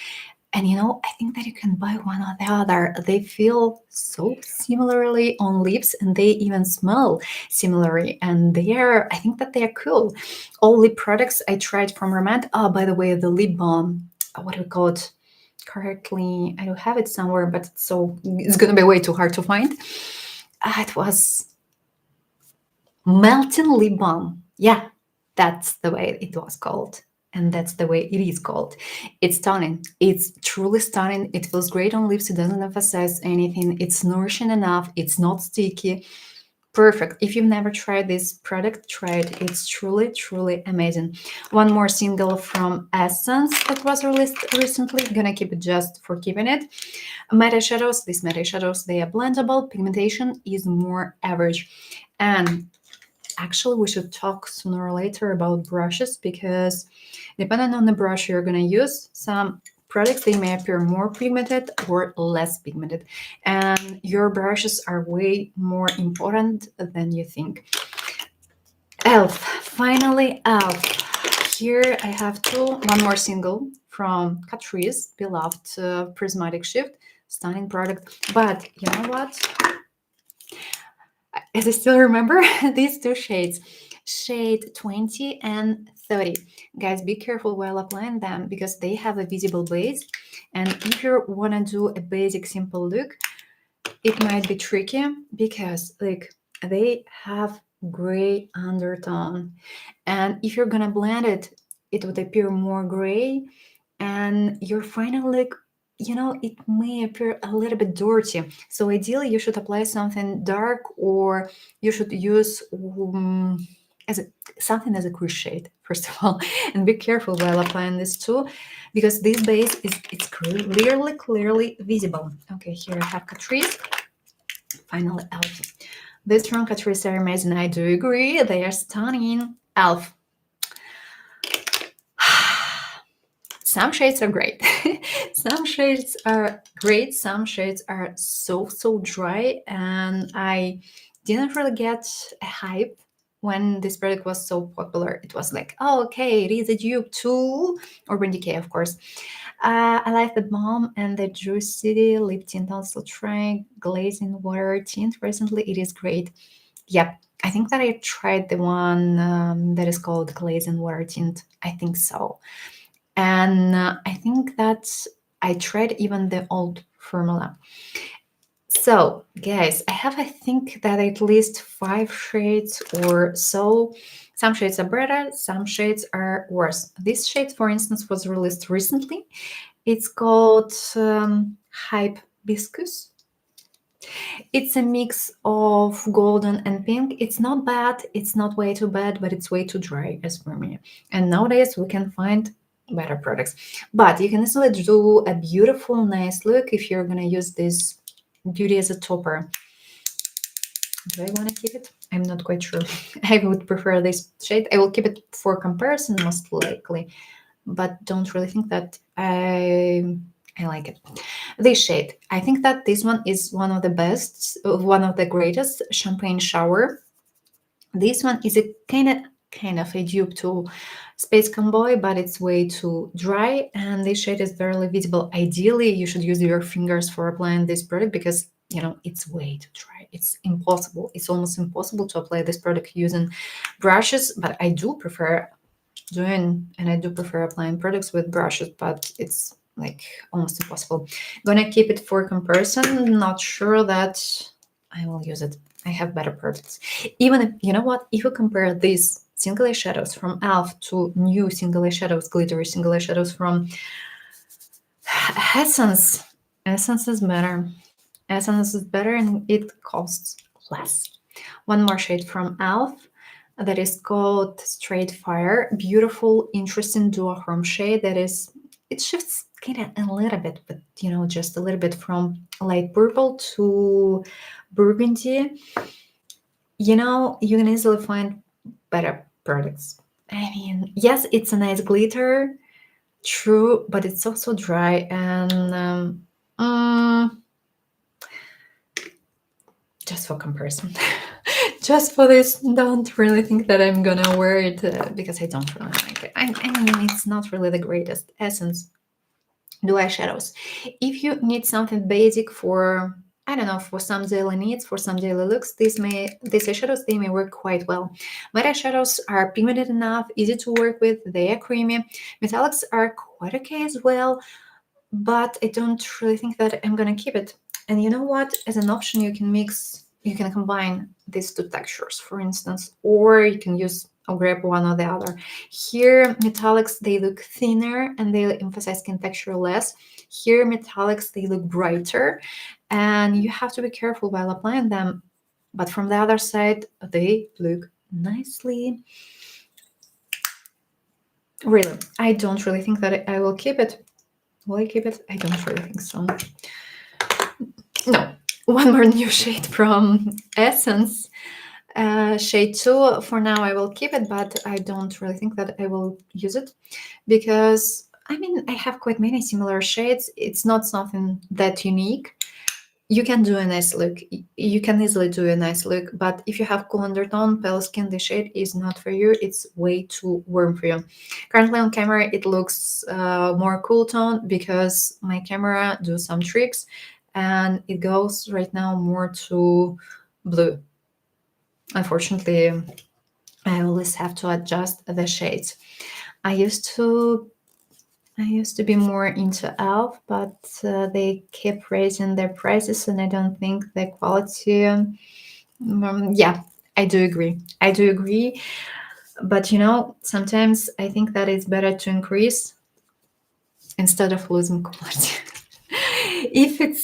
And you know, I think that you can buy one or the other. They feel so similarly on lips and they even smell similarly. And I think that they are cool. All lip products I tried from Romand. Oh, by the way, the lip balm, what do we call it correctly? I don't have it somewhere, but it's going to be way too hard to find. It was melting lip balm. Yeah, that's the way it was called. And that's the way it is called. It's stunning. It's truly stunning. It feels great on lips. It doesn't emphasize anything. It's nourishing enough. It's not sticky. Perfect. If you've never tried this product, try it. It's truly, truly amazing. One more single from Essence that was released recently. Gonna keep it just for keeping it. Matte shadows. These matte shadows, they are blendable. Pigmentation is more average. And actually, we should talk sooner or later about brushes because depending on the brush you're going to use, some products, they may appear more pigmented or less pigmented. And your brushes are way more important than you think. e.l.f. Finally, e.l.f. Here I have one more single from Catrice, beloved Prismatic Shift. Stunning product. But you know what? As I still remember these two shades. shade 20 and 30. Guys, be careful while applying them because they have a visible base. And if you want to do a basic simple look, it might be tricky because like they have gray undertone. And if you're gonna blend it, it would appear more gray, and your final look, it may appear a little bit dirty. So ideally you should apply something dark, or you should use as a something as a crease shade first of all. And be careful while applying this too, because this base it's clearly visible. Okay, here I have Catrice. Finally, Elf. This from Catrice are amazing. I do agree, they are stunning. Elf. Some shades are great. Some shades are great. Some shades are so dry, and I didn't really get a hype when this product was so popular. It was like, oh, okay, it is a dupe to Urban Decay, of course. I like the Balm and the Juicy lip tint. Also trying glazing water tint recently. It is great. Yep, I think that I tried the one that is called glazing water tint. I think so. And I think that I tried even the old formula. So, guys, I think that at least 5 shades or so. Some shades are better, some shades are worse. This shade, for instance, was released recently. It's called Hibiscus. It's a mix of golden and pink. It's not bad, it's not way too bad, but it's way too dry as for me. And nowadays we can find better products. But you can easily do a beautiful, nice look if you're gonna use this beauty as a topper. Do I want to keep it? I'm not quite sure. I would prefer this shade. I will keep it for comparison most likely, but don't really think that I like it. This shade, I think that this one is one of the best, one of the greatest, Champagne Shower. This one is a kind of a dupe to Space Convoy, but it's way too dry, and this shade is barely visible. Ideally, you should use your fingers for applying this product because it's way too dry. It's impossible. It's almost impossible to apply this product using brushes, but I do prefer applying products with brushes, but it's like almost impossible. Gonna keep it for comparison. Not sure that I will use it. I have better products. Even if, if you compare these single eyeshadows from e.l.f. to new single eyeshadows, glittery single eyeshadows from Essence is better. Essence is better and it costs less. One more shade from e.l.f. that is called Straight Fire. Beautiful, interesting duochrome shade it shifts kind of a little bit, but just a little bit from light purple to burgundy. You can easily find better products. I mean, yes, it's a nice glitter, true, but it's also dry and just for comparison. Just for this, don't really think that I'm gonna wear it because I don't really like it. I mean, it's not really the greatest. Essence do eyeshadows. If you need something basic for, I don't know, for some daily needs, for some daily looks, these eyeshadows, they may work quite well. Matte eyeshadows are pigmented enough, easy to work with, they are creamy. Metallics are quite okay as well, but I don't really think that I'm gonna keep it. And you know what? As an option, you can combine these two textures, for instance, or you can use or grab one or the other. Here, metallics, they look thinner and they emphasize skin texture less. Here, metallics, they look brighter and you have to be careful while applying them. But from the other side, they look nicely. Really, I don't really think that I will keep it. Will I keep it? I don't really think so. No. One more new shade from Essence. Shade 2. For now, I will keep it, but I don't really think that I will use it because, I mean, I have quite many similar shades. It's not something that unique. You can do a nice look. You can easily do a nice look, but if you have cool undertone, pale skin, the shade is not for you. It's way too warm for you. Currently on camera, it looks more cool tone because my camera do some tricks and it goes right now more to blue. Unfortunately, I always have to adjust the shades. I used to be more into e.l.f., but they keep raising their prices, and I don't think the quality. Yeah, I do agree. I do agree. But sometimes I think that it's better to increase instead of losing quality. If it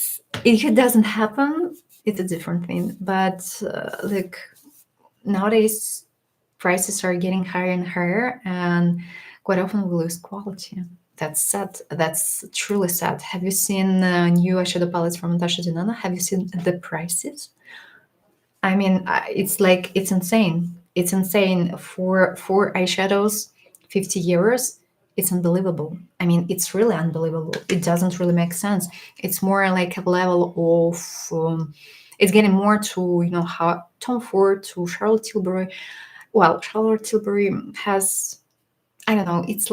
doesn't happen, it's a different thing. But like nowadays, prices are getting higher and higher, and quite often we lose quality. That's sad. That's truly sad. Have you seen new eyeshadow palettes from Natasha Denona? Have you seen the prices? I mean, it's insane. It's insane for four eyeshadows, 50 euros. It's unbelievable. I mean, it's really unbelievable. It doesn't really make sense. It's more like a level of. It's getting more to how Tom Ford to Charlotte Tilbury. Well, Charlotte Tilbury has, I don't know. It's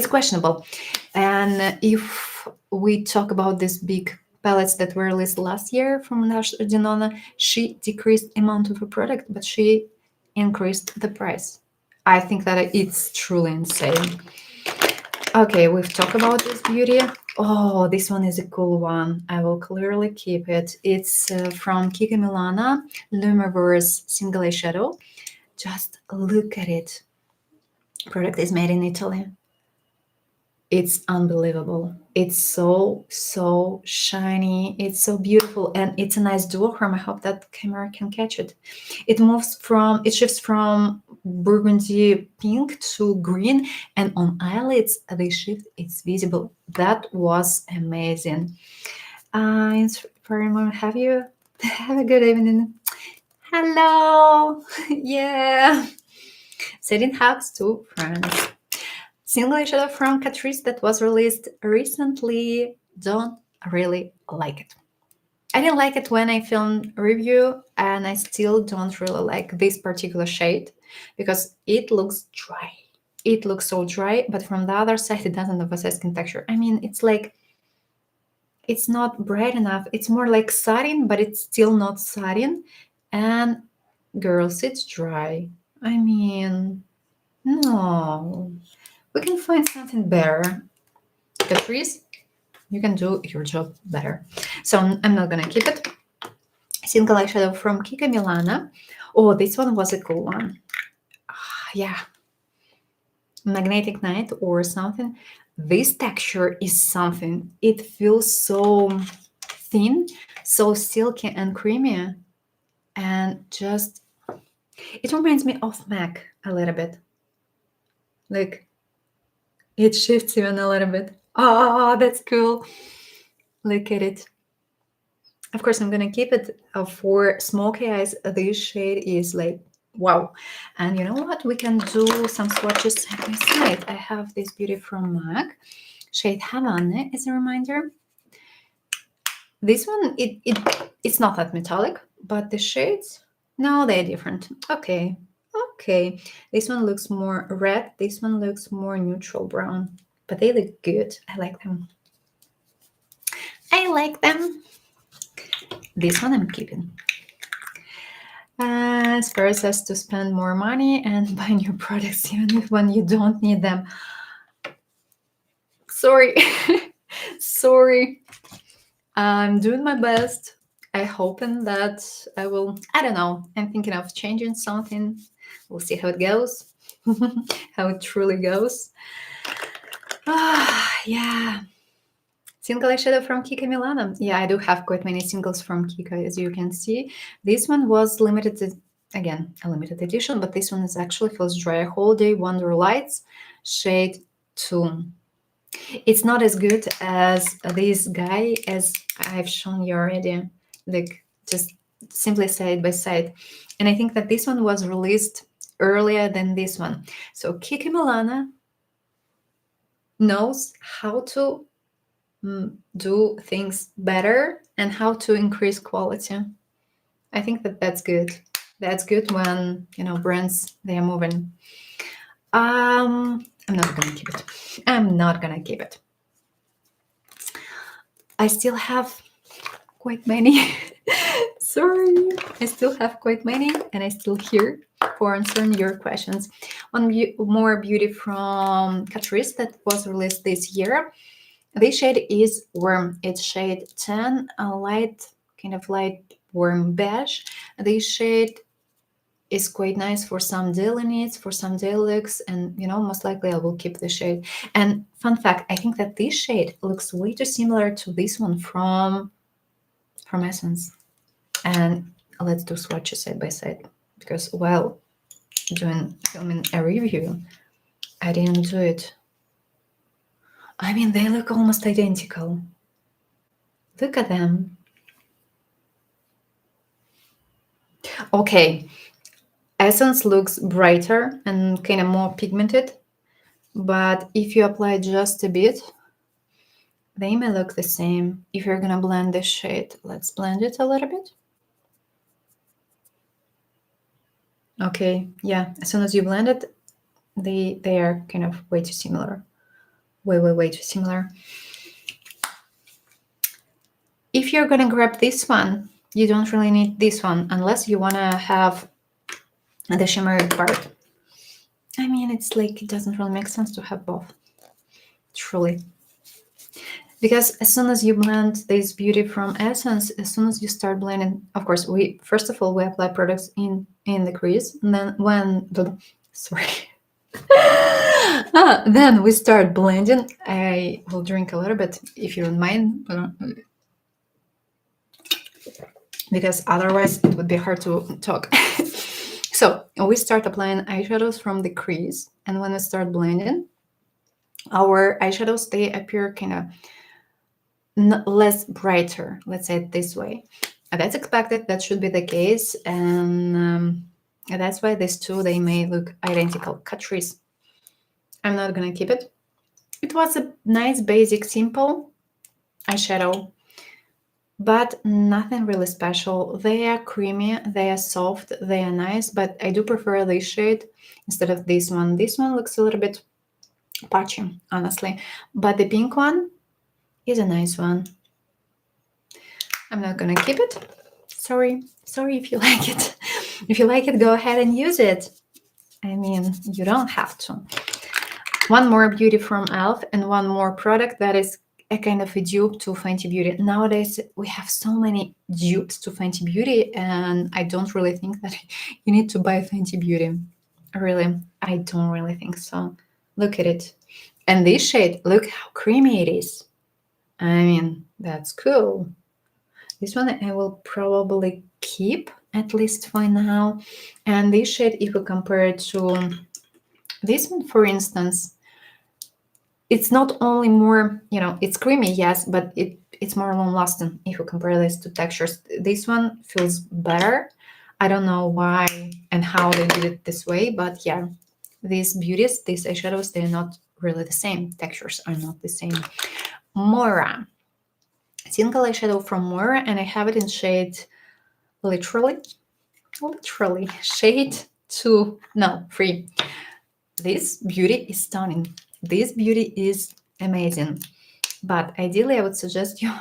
questionable. And if we talk about these big palettes that were released last year from Nash Denona, she decreased amount of a product, but she increased the price. I think that it's truly insane. Okay, we've talked about this beauty. Oh, this one is a cool one. I will clearly keep it. It's from Kika Milana, Lumiverse Single Eyeshadow. Just look at it. Product is made in Italy. It's unbelievable. It's so shiny. It's so beautiful, and it's a nice duochrome. I hope that camera can catch it. It shifts from burgundy pink to green, and on eyelids they shift. It's visible. That was amazing. Inspiring. Have you have a good evening? Hello. Yeah. Sending hugs to friends. Single eyeshadow from Catrice that was released recently. Don't really like it. I didn't like it when I filmed a review, and I still don't really like this particular shade because it looks dry. It looks so dry, but from the other side, it doesn't have a skin texture. I mean, it's not bright enough. It's more like satin, but it's still not satin. And girls, it's dry. I mean, no. We can find something better. Catrice, you can do your job better. So I'm not gonna keep it. Single eyeshadow from Kika Milana. Oh, this one was a cool one. Yeah. Magnetic Night or something. This texture is something. It feels so thin, so silky and creamy. And just, it reminds me of MAC a little bit. Like, it shifts even a little bit. Oh, that's cool. Look at it. Of course, I'm gonna keep it for smoky eyes. This shade is like, wow. And you know what? We can do some swatches side by side. I have this beauty from MAC, shade Havana as a reminder. This one, it's not that metallic, but the shades, no, they're different. Okay. This one looks more red. This one looks more neutral brown, but they look good. I like them. This one I'm keeping. As first as to spend more money and buy new products even when you don't need them. Sorry. Sorry. I'm doing my best. I hoping that I will, I don't know, I'm thinking of changing something. We'll see how it goes. How it truly goes. Yeah. Single eyeshadow from Kika Milana. Yeah, I do have quite many singles from Kika, as you can see. This one was limited, again, a limited edition, but this one is actually feels dry. Holiday Wonder Lights, shade 2. It's not as good as this guy, as I've shown you already, like just simply side by side. And I think that this one was released earlier than this one. So Kika Milana knows how to do things better and how to increase quality. I think that that's good. That's good when brands, they are moving. I'm not gonna keep it. I'm not gonna keep it. I still have quite many. Sorry, I still have quite many, and I still here for answering your questions. One more beauty from Catrice that was released this year. This shade is Warm. It's shade 10, a light, kind of light warm beige. This shade is quite nice for some daily needs, for some daily looks, and most likely I will keep the shade. And fun fact, I think that this shade looks way too similar to this one from Essence. And let's do swatches side by side, because while filming a review, I didn't do it. I mean, they look almost identical. Look at them. Okay, Essence looks brighter and kind of more pigmented, but if you apply just a bit, they may look the same. If you're gonna blend this shade, let's blend it a little bit. Okay, yeah, as soon as you blend it, they are kind of way too similar. Way too similar. If you're gonna grab this one, you don't really need this one unless you wanna have the shimmery part. I mean, it's like it doesn't really make sense to have both, truly. Because as soon as you blend this beauty from Essence, as soon as you start blending, of course, first of all we apply products in the crease, and then then we start blending. I will drink a little bit if you don't mind, because otherwise it would be hard to talk. So we start applying eyeshadows from the crease, and when we start blending, our eyeshadows, they appear kind of less brighter, let's say it this way. That's expected, that should be the case, and that's why these two, they may look identical. Catrice, I'm not gonna keep it. It was a nice, basic, simple eyeshadow, but nothing really special. They are creamy, they are soft, they are nice, but I do prefer this shade instead of this one. This one looks a little bit patchy, honestly, but the pink one is a nice one. I'm not gonna keep it. Sorry if you like it. If you like it, go ahead and use it. I mean, you don't have to. One more beauty from e.l.f. and one more product that is a kind of a dupe to Fenty Beauty. Nowadays, we have so many dupes to Fenty Beauty, and I don't really think that you need to buy Fenty Beauty. Really, I don't really think so. Look at it. And this shade, look how creamy it is. I mean, that's cool. This one I will probably keep, at least for now. And this shade, if you compare it to this one, for instance, it's not only more, it's creamy, yes, but it's more long-lasting if you compare this to textures. This one feels better. I don't know why and how they did it this way, but yeah, these beauties, these eyeshadows, they're not really the same. Textures are not the same. Moira. Single eyeshadow from Moira, and I have it in shade literally shade 3. This beauty is stunning. This beauty is amazing, but ideally I would suggest you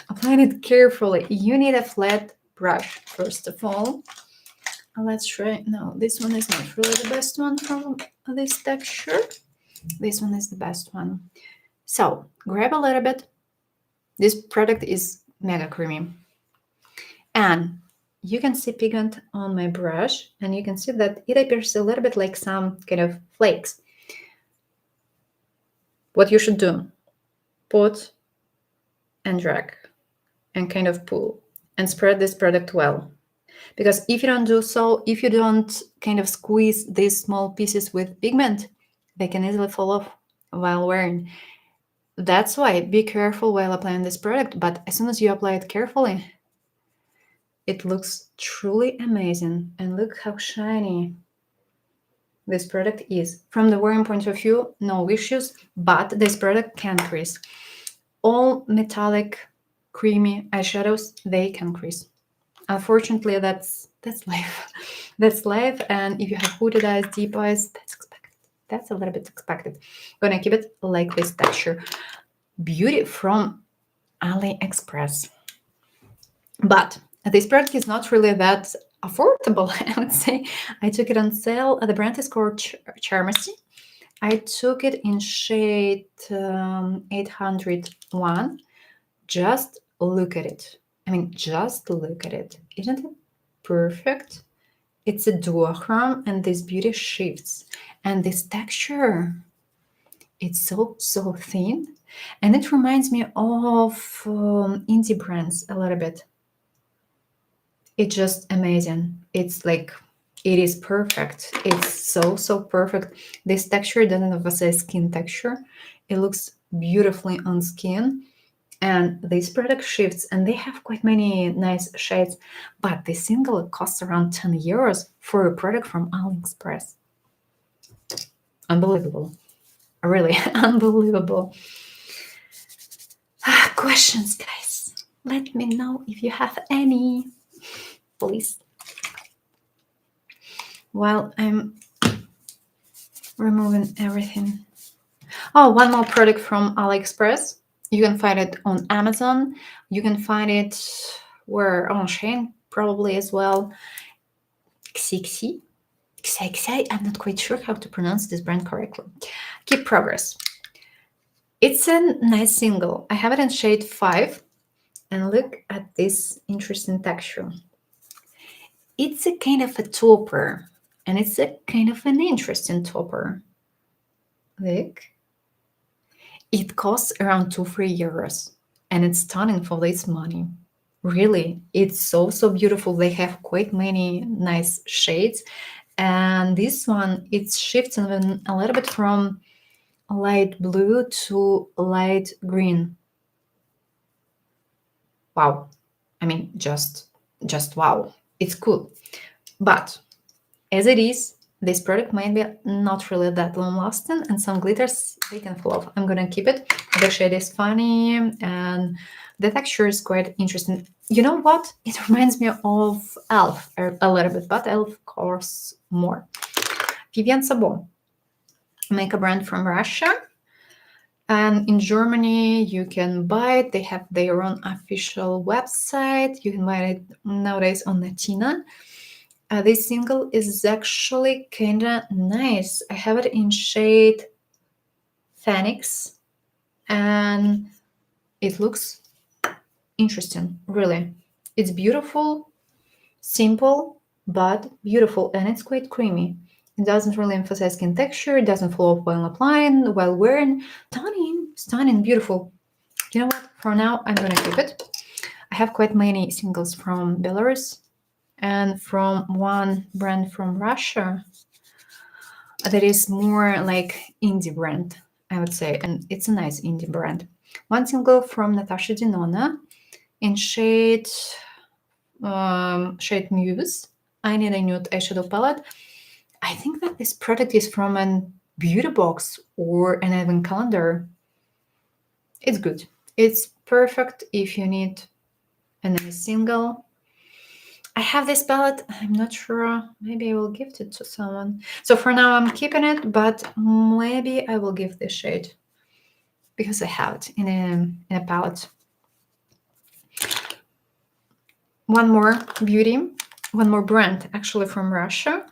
apply it carefully. You need a flat brush, first of all. Let's try. No, this one is not really the best one from this texture. This one is the best one. So grab a little bit. This product is mega creamy, and you can see pigment on my brush, and you can see that it appears a little bit like some kind of flakes. What you should do, put and drag and kind of pull and spread this product well. Because if you don't do so, if you don't kind of squeeze these small pieces with pigment, they can easily fall off while wearing. That's why be careful while applying this product, but as soon as you apply it carefully, it looks truly amazing. And look how shiny this product is. From the wearing point of view, no issues, but this product can crease. All metallic, creamy eyeshadows, they can crease. Unfortunately, that's life. That's life, and if you have hooded eyes, deep eyes, that's expected. That's a little bit expected. Gonna keep it like this texture. Beauty from AliExpress. But this product is not really that affordable, I would say. I took it on sale. The brand is called Charmacy. I took it in shade 801. Just look at it. I mean, just look at it. Isn't it perfect? It's a duochrome and this beauty shifts. And this texture, it's so thin. And it reminds me of indie brands a little bit. It's just amazing. It's like, it is perfect. It's so perfect. This texture doesn't have a skin texture. It looks beautifully on skin. And this product shifts, and they have quite many nice shades, but the single costs around 10 euros for a product from AliExpress. Unbelievable. Really unbelievable. Questions, guys. Let me know if you have any, please. While I'm removing everything. Oh, one more product from AliExpress. You can find it on Amazon. You can find it where on Shein probably as well. Xixi. I'm not quite sure how to pronounce this brand correctly. Keep Progress. It's a nice single. I have it in shade 5. And look at this interesting texture. It's a kind of a topper. And it's a kind of an interesting topper. Look. It costs around 2-3 euros. And it's stunning for this money. Really, it's so beautiful. They have quite many nice shades. And this one, it shifts even a little bit from light blue to light green. Wow. I mean, just wow. It's cool. But as it is, this product might be not really that long lasting, and some glitters, they can fall off. I'm gonna keep it. The shade is funny and the texture is quite interesting. You know what? It reminds me of Elf a little bit, but Elf costs more. Vivian Sabon, makeup brand from Russia. And in Germany, you can buy it. They have their own official website. You can buy it nowadays on Latina. This single is actually kind of nice. I have it in shade Phoenix, and it looks interesting, really. It's beautiful, simple, but beautiful, and it's quite creamy. It doesn't really emphasize skin texture. It doesn't fall off while applying, while wearing. Stunning, beautiful. You know what? For now, I'm gonna keep it. I have quite many singles from Belarus and from one brand from Russia that is more like indie brand, I would say, and it's a nice indie brand. One single from Natasha Denona in shade Muse. I Need a Nude eyeshadow palette. I think that this product is from a beauty box or an advent calendar. It's good. It's perfect if you need a nice single. I have this palette. I'm not sure. Maybe I will gift it to someone. So for now, I'm keeping it, but maybe I will give this shade because I have it in a palette. One more beauty, one more brand, actually from Russia,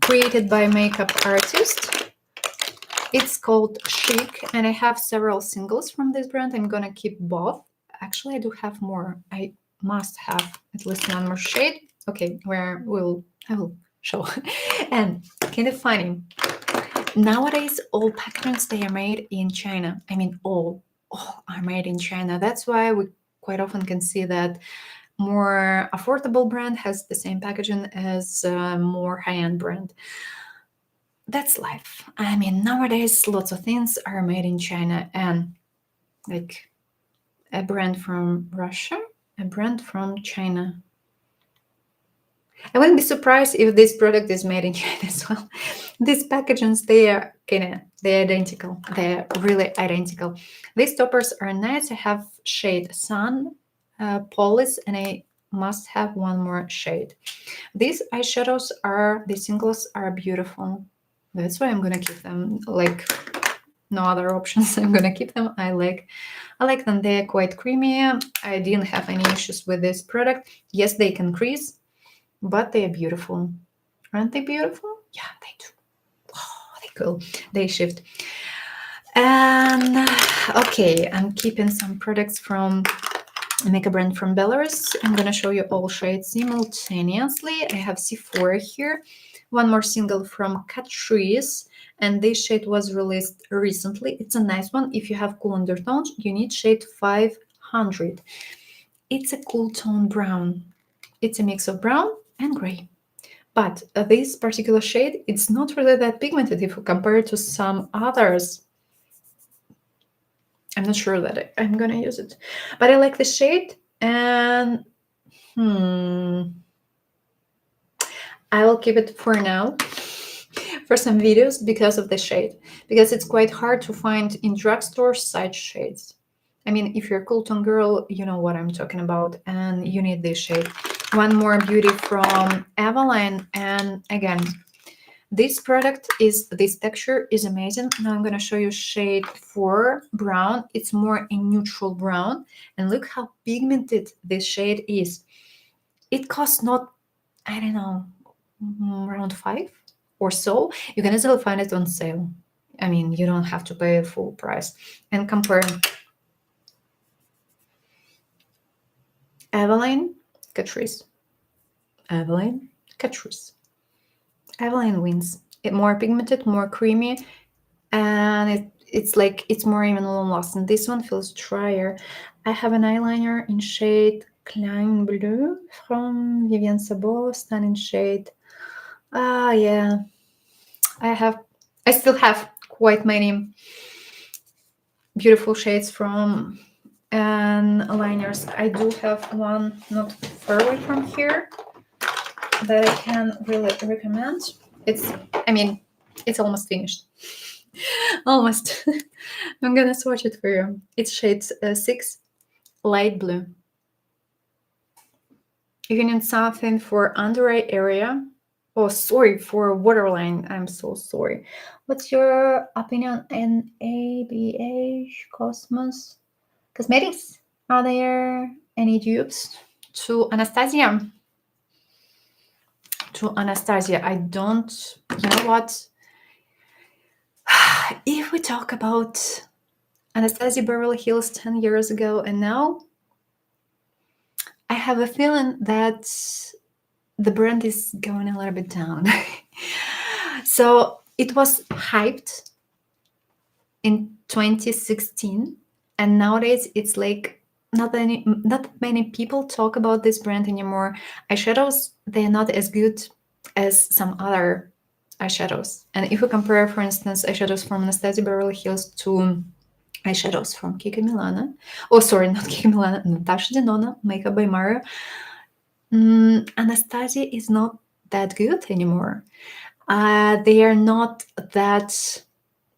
created by a makeup artist. It's called Chic, and I have several singles from this brand. I'm gonna keep both. Actually, I do have more. I must have at least one more shade. Okay, I will show. And kind of funny. Nowadays, all patterns, they are made in China. I mean, all are made in China. That's why we quite often can see that more affordable brand has the same packaging as a more high-end brand. That's life. I mean, nowadays, lots of things are made in China, and like a brand from Russia, a brand from China. I wouldn't be surprised if this product is made in China as well. These packagings, they're identical. They're really identical. These toppers are nice. I have shade Sun, Polish, and I must have one more shade. These eyeshadows the singles are beautiful. That's why I'm gonna keep them. Like, no other options. I'm gonna keep them. I like them. They're quite creamy. I didn't have any issues with this product. Yes, they can crease, but they are beautiful. Aren't they beautiful? Yeah, they do. Oh, they cool. They shift. And okay, I'm keeping some products from a makeup brand from Belarus. I'm gonna show you all shades simultaneously. I have Sephora here. One more single from Catrice, and this shade was released recently. It's a nice one. If you have cool undertones, you need shade 500. It's a cool tone brown. It's a mix of brown and gray. But this particular shade, it's not really that pigmented if you compare it to some others. I'm not sure that I'm gonna use it, but I like the shade, and I will keep it for now for some videos because of the shade, because it's quite hard to find in drugstores such shades. I mean, if you're a cool tone girl, you know what I'm talking about, and you need this shade. One more beauty from Eveline, and again, this texture is amazing. Now I'm going to show you shade 4 brown. It's more a neutral brown, and look how pigmented this shade is. It costs not, I don't know, around 5 or so. You can easily find it on sale. I mean, you don't have to pay a full price. And compare Eveline, Catrice. Eveline, Catrice. Eveline wins. It more pigmented, more creamy, and it's like it's more even long lasting. This one feels drier. I have an eyeliner in shade Klein Bleu from Vivienne Sabot, stunning shade. Yeah, I still have quite many beautiful shades from liners. I do have one not far away from here that I can really recommend. It's almost finished. Almost. I'm gonna swatch it for you. It's shade 6, light blue. You need something for under eye area. Oh, sorry, for waterline. I'm so sorry. What's your opinion on ABH Cosmos Cosmetics? Are there any dupes to Anastasia? I don't. You know what? If we talk about Anastasia Beverly Hills 10 years ago and now, I have a feeling that the brand is going a little bit down. So it was hyped in 2016, and nowadays it's like not many people talk about this brand anymore. Eyeshadows, they're not as good as some other eyeshadows. And if we compare, for instance, eyeshadows from Anastasia Beverly Hills to eyeshadows from Kiko Milano, not Kiko Milano, Natasha Denona, Makeup by Mario, Anastasia is not that good anymore. They are not that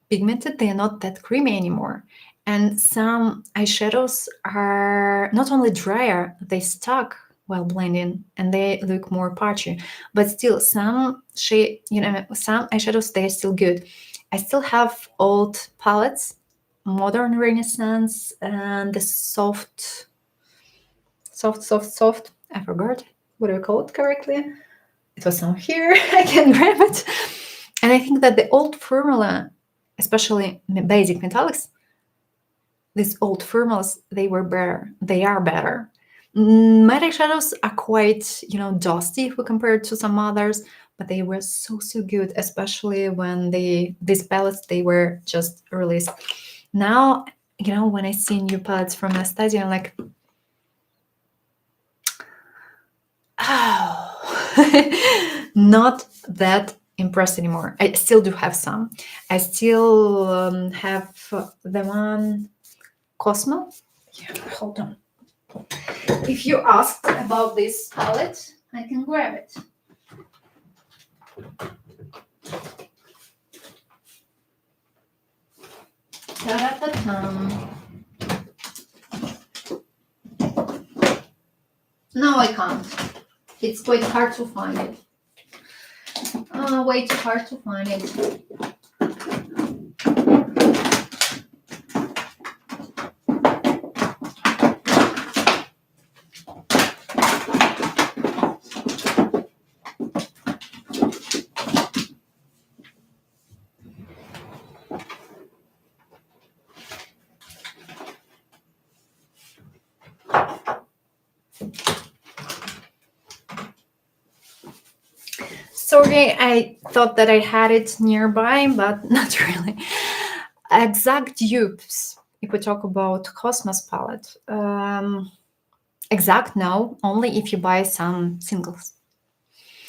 pigmented, they are not that creamy anymore. And some eyeshadows are not only drier, they stuck while blending and they look more patchy. But still, some eyeshadows, they're still good. I still have old palettes, Modern Renaissance, and the soft. I forgot what do you call it correctly. It was on here. I can grab it. And I think that the old formula, especially basic metallics, these old formulas, they were better. They are better. Matte eyeshadows are quite, dusty if we compare it to some others, but they were so good, especially when these palettes, they were just released. Now, when I see new palettes from Anastasia, I'm like, oh, not that impressed anymore. I still do have some. I still have the one Cosmo. Yeah, hold on. If you asked about this palette, I can grab it. Ta-da-ta-tum. No, I can't. It's quite hard to find it. Way too hard to find it. Sorry, I thought that I had it nearby, but not really. Exact dupes. If we talk about Cosmos palette, exact no, only if you buy some singles.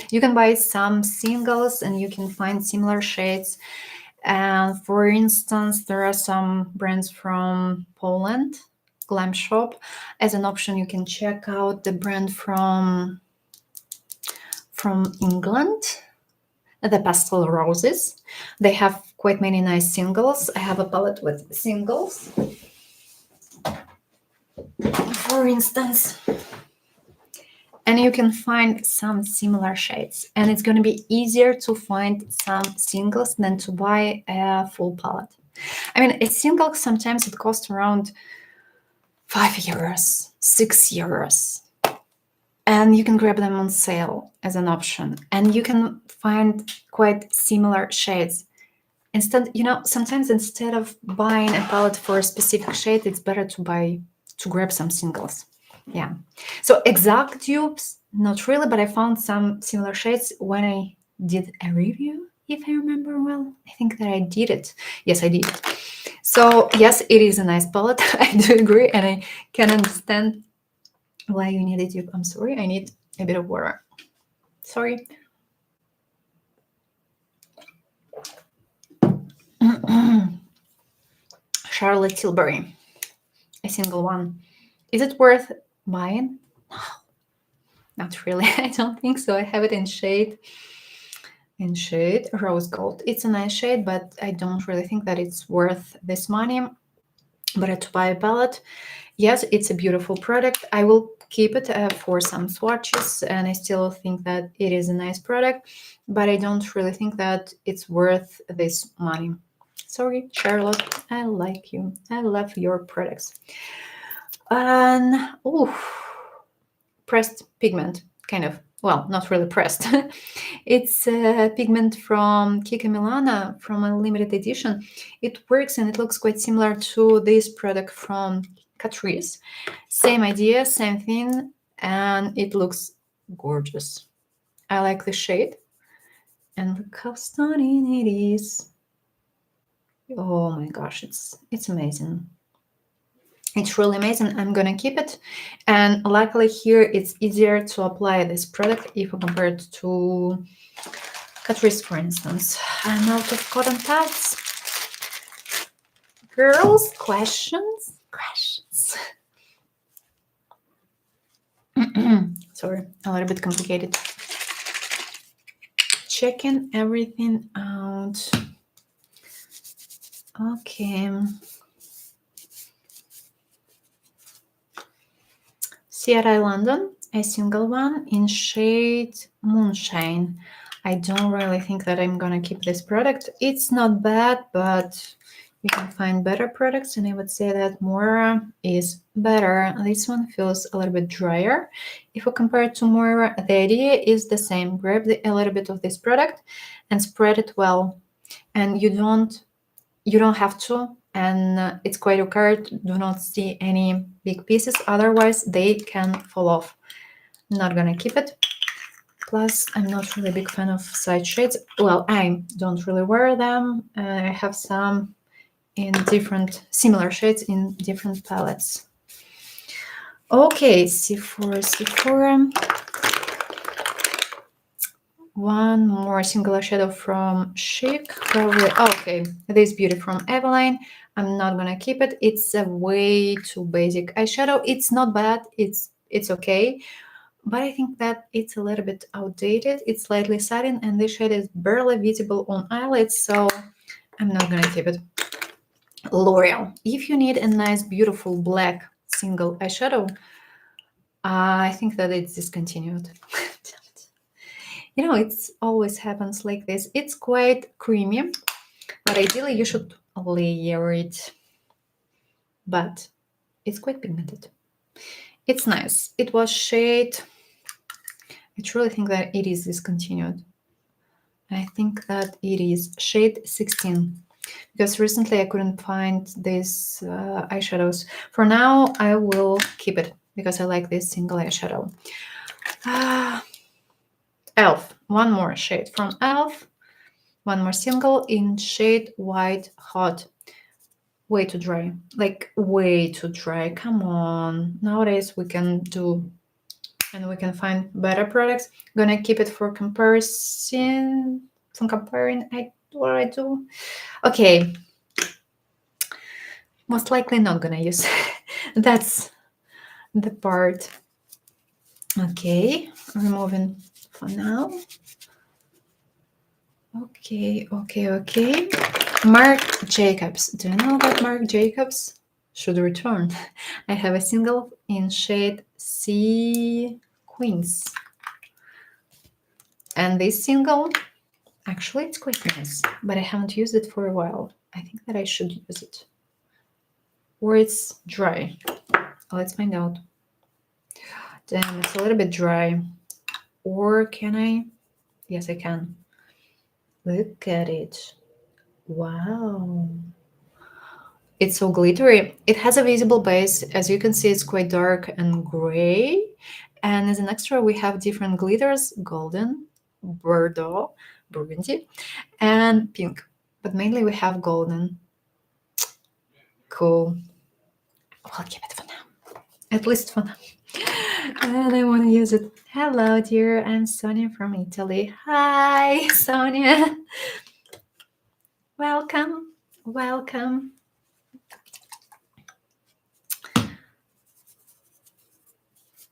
You can buy some singles and you can find similar shades. And for instance, there are some brands from Poland, Glam Shop. As an option, you can check out the brand from England, the Pastel Roses. They have quite many nice singles. I have a palette with singles, for instance. And you can find some similar shades. And it's going to be easier to find some singles than to buy a full palette. I mean, a single sometimes it costs around €5, €6. And you can grab them on sale as an option. And you can find quite similar shades. Instead, sometimes instead of buying a palette for a specific shade, it's better to grab some singles. Yeah. So exact dupes, not really, but I found some similar shades when I did a review, if I remember well. I think that I did it. Yes, I did. So yes, it is a nice palette. I do agree, and I can understand why you need a dupe. I'm sorry, I need a bit of water. Sorry. Charlotte Tilbury, a single one. Is it worth buying? No, not really. I don't think so. I have it in shade rose gold. It's a nice shade, but I don't really think that it's worth this money. But to buy a palette, yes, it's a beautiful product. I will keep it for some swatches, and I still think that it is a nice product, but I don't really think that it's worth this money. Sorry, Charlotte, I like you. I love your products. And pressed pigment, kind of. Well, not really pressed. It's a pigment from Kika Milana from a limited edition. It works and it looks quite similar to this product from Catrice. Same idea, same thing, and it looks gorgeous. I like the shade. And look how stunning it is. Oh my gosh, it's amazing. It's really amazing. I'm gonna keep it, and luckily here it's easier to apply this product if you compare it to Catrice, for instance. I'm out of cotton pads. Girls, questions. Sorry, a little bit complicated. Checking everything out. Okay. Sierra London, a single one in shade Moonshine. I don't really think that I'm gonna keep this product. It's not bad, but you can find better products, and I would say that Moira is better. This one feels a little bit drier. If we compare it to Moira, the idea is the same. Grab a little bit of this product and spread it well. And you don't have to, and it's quite okay. Do not see any big pieces, otherwise they can fall off. I'm not gonna keep it. Plus, I'm not really a big fan of side shades. Well, I don't really wear them. I have some in different similar shades in different palettes. Okay, Sephora. One more single eyeshadow from Chic, probably. Okay, this beauty from Eveline. I'm not gonna keep it. It's a way too basic eyeshadow. It's not bad. It's okay, but I think that it's a little bit outdated. It's slightly satin, and this shade is barely visible on eyelids, so I'm not gonna keep it. L'Oreal. If you need a nice, beautiful black single eyeshadow, I think that it's discontinued. It always happens like this. It's quite creamy, but ideally you should layer it. But it's quite pigmented. It's nice. It was shade. I truly think that it is discontinued. I think that it is shade 16, because recently I couldn't find these eyeshadows. For now, I will keep it because I like this single eyeshadow. Elf. one more shade from e.l.f. One more single in shade White Hot. Way too dry. Like, way too dry. Come on. Nowadays we can do and we can find better products. Gonna keep it for comparison. Some comparing what I do. Okay. Most likely not gonna use. That's the part. Okay, removing for now. Okay. Marc Jacobs. Do you know that Marc Jacobs should return? I have a single in shade C Queens. And this single, actually it's quite nice, but I haven't used it for a while. I think that I should use it. Or it's dry. Let's find out. Damn, it's a little bit dry. Or can I? Yes, I can. Look at it. Wow. It's so glittery. It has a visible base. As you can see, it's quite dark and gray. And as an extra, we have different glitters: golden, Bordeaux, burgundy, and pink. But mainly we have golden. Cool. We'll keep it for now. At least for now. And I want to use it. Hello, dear. I'm Sonia from Italy. Hi, Sonia. Welcome. Welcome.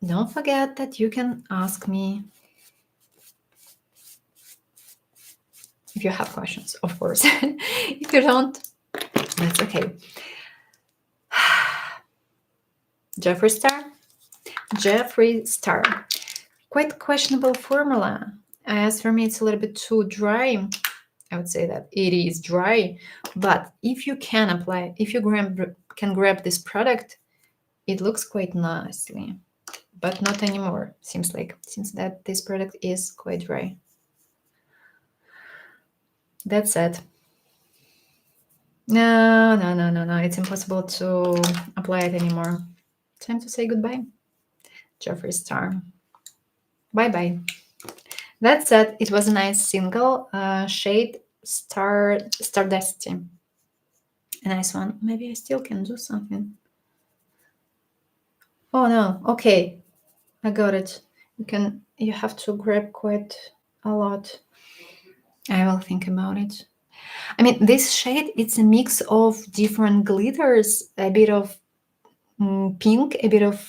Don't forget that you can ask me if you have questions, of course. If you don't, that's okay. Jeffree Star. Quite questionable formula. As for me, it's a little bit too dry. I would say that it is dry. But if you can apply, if you can grab this product, it looks quite nicely. But not anymore, seems like, since that this product is quite dry. That's it. No, it's impossible to apply it anymore. Time to say goodbye. Jeffree Star. Bye. That's it. It was a nice single shade Stardusty. A nice one. Maybe I still can do something. Oh no, okay. I got it. You have to grab quite a lot. I will think about it. I mean, this shade, it's a mix of different glitters, a bit of pink, a bit of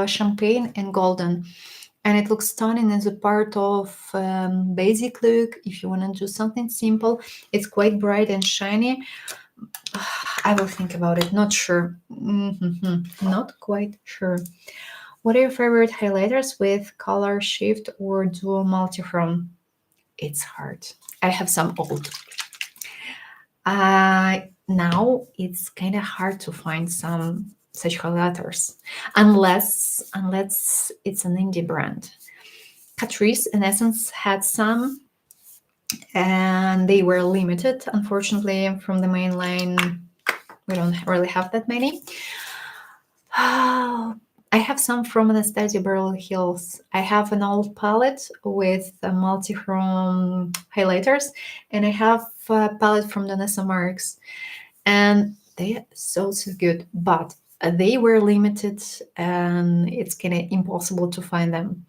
champagne and golden. And it looks stunning as a part of basic look. If you want to do something simple, it's quite bright and shiny. I will think about it. Not sure. Not quite sure. What are your favorite highlighters with color shift or dual multichrome? It's hard. I have some old. Now it's kind of hard to find some such highlighters unless it's an indie brand. Catrice in Essence had some, and they were limited. Unfortunately, from the main line, we don't really have that many. I have some from Anastasia Beverly Hills. I have an old palette with multi-chrome highlighters, and I have a palette from Vanessa Marks, and they are so good, but they were limited, and it's kind of impossible to find them.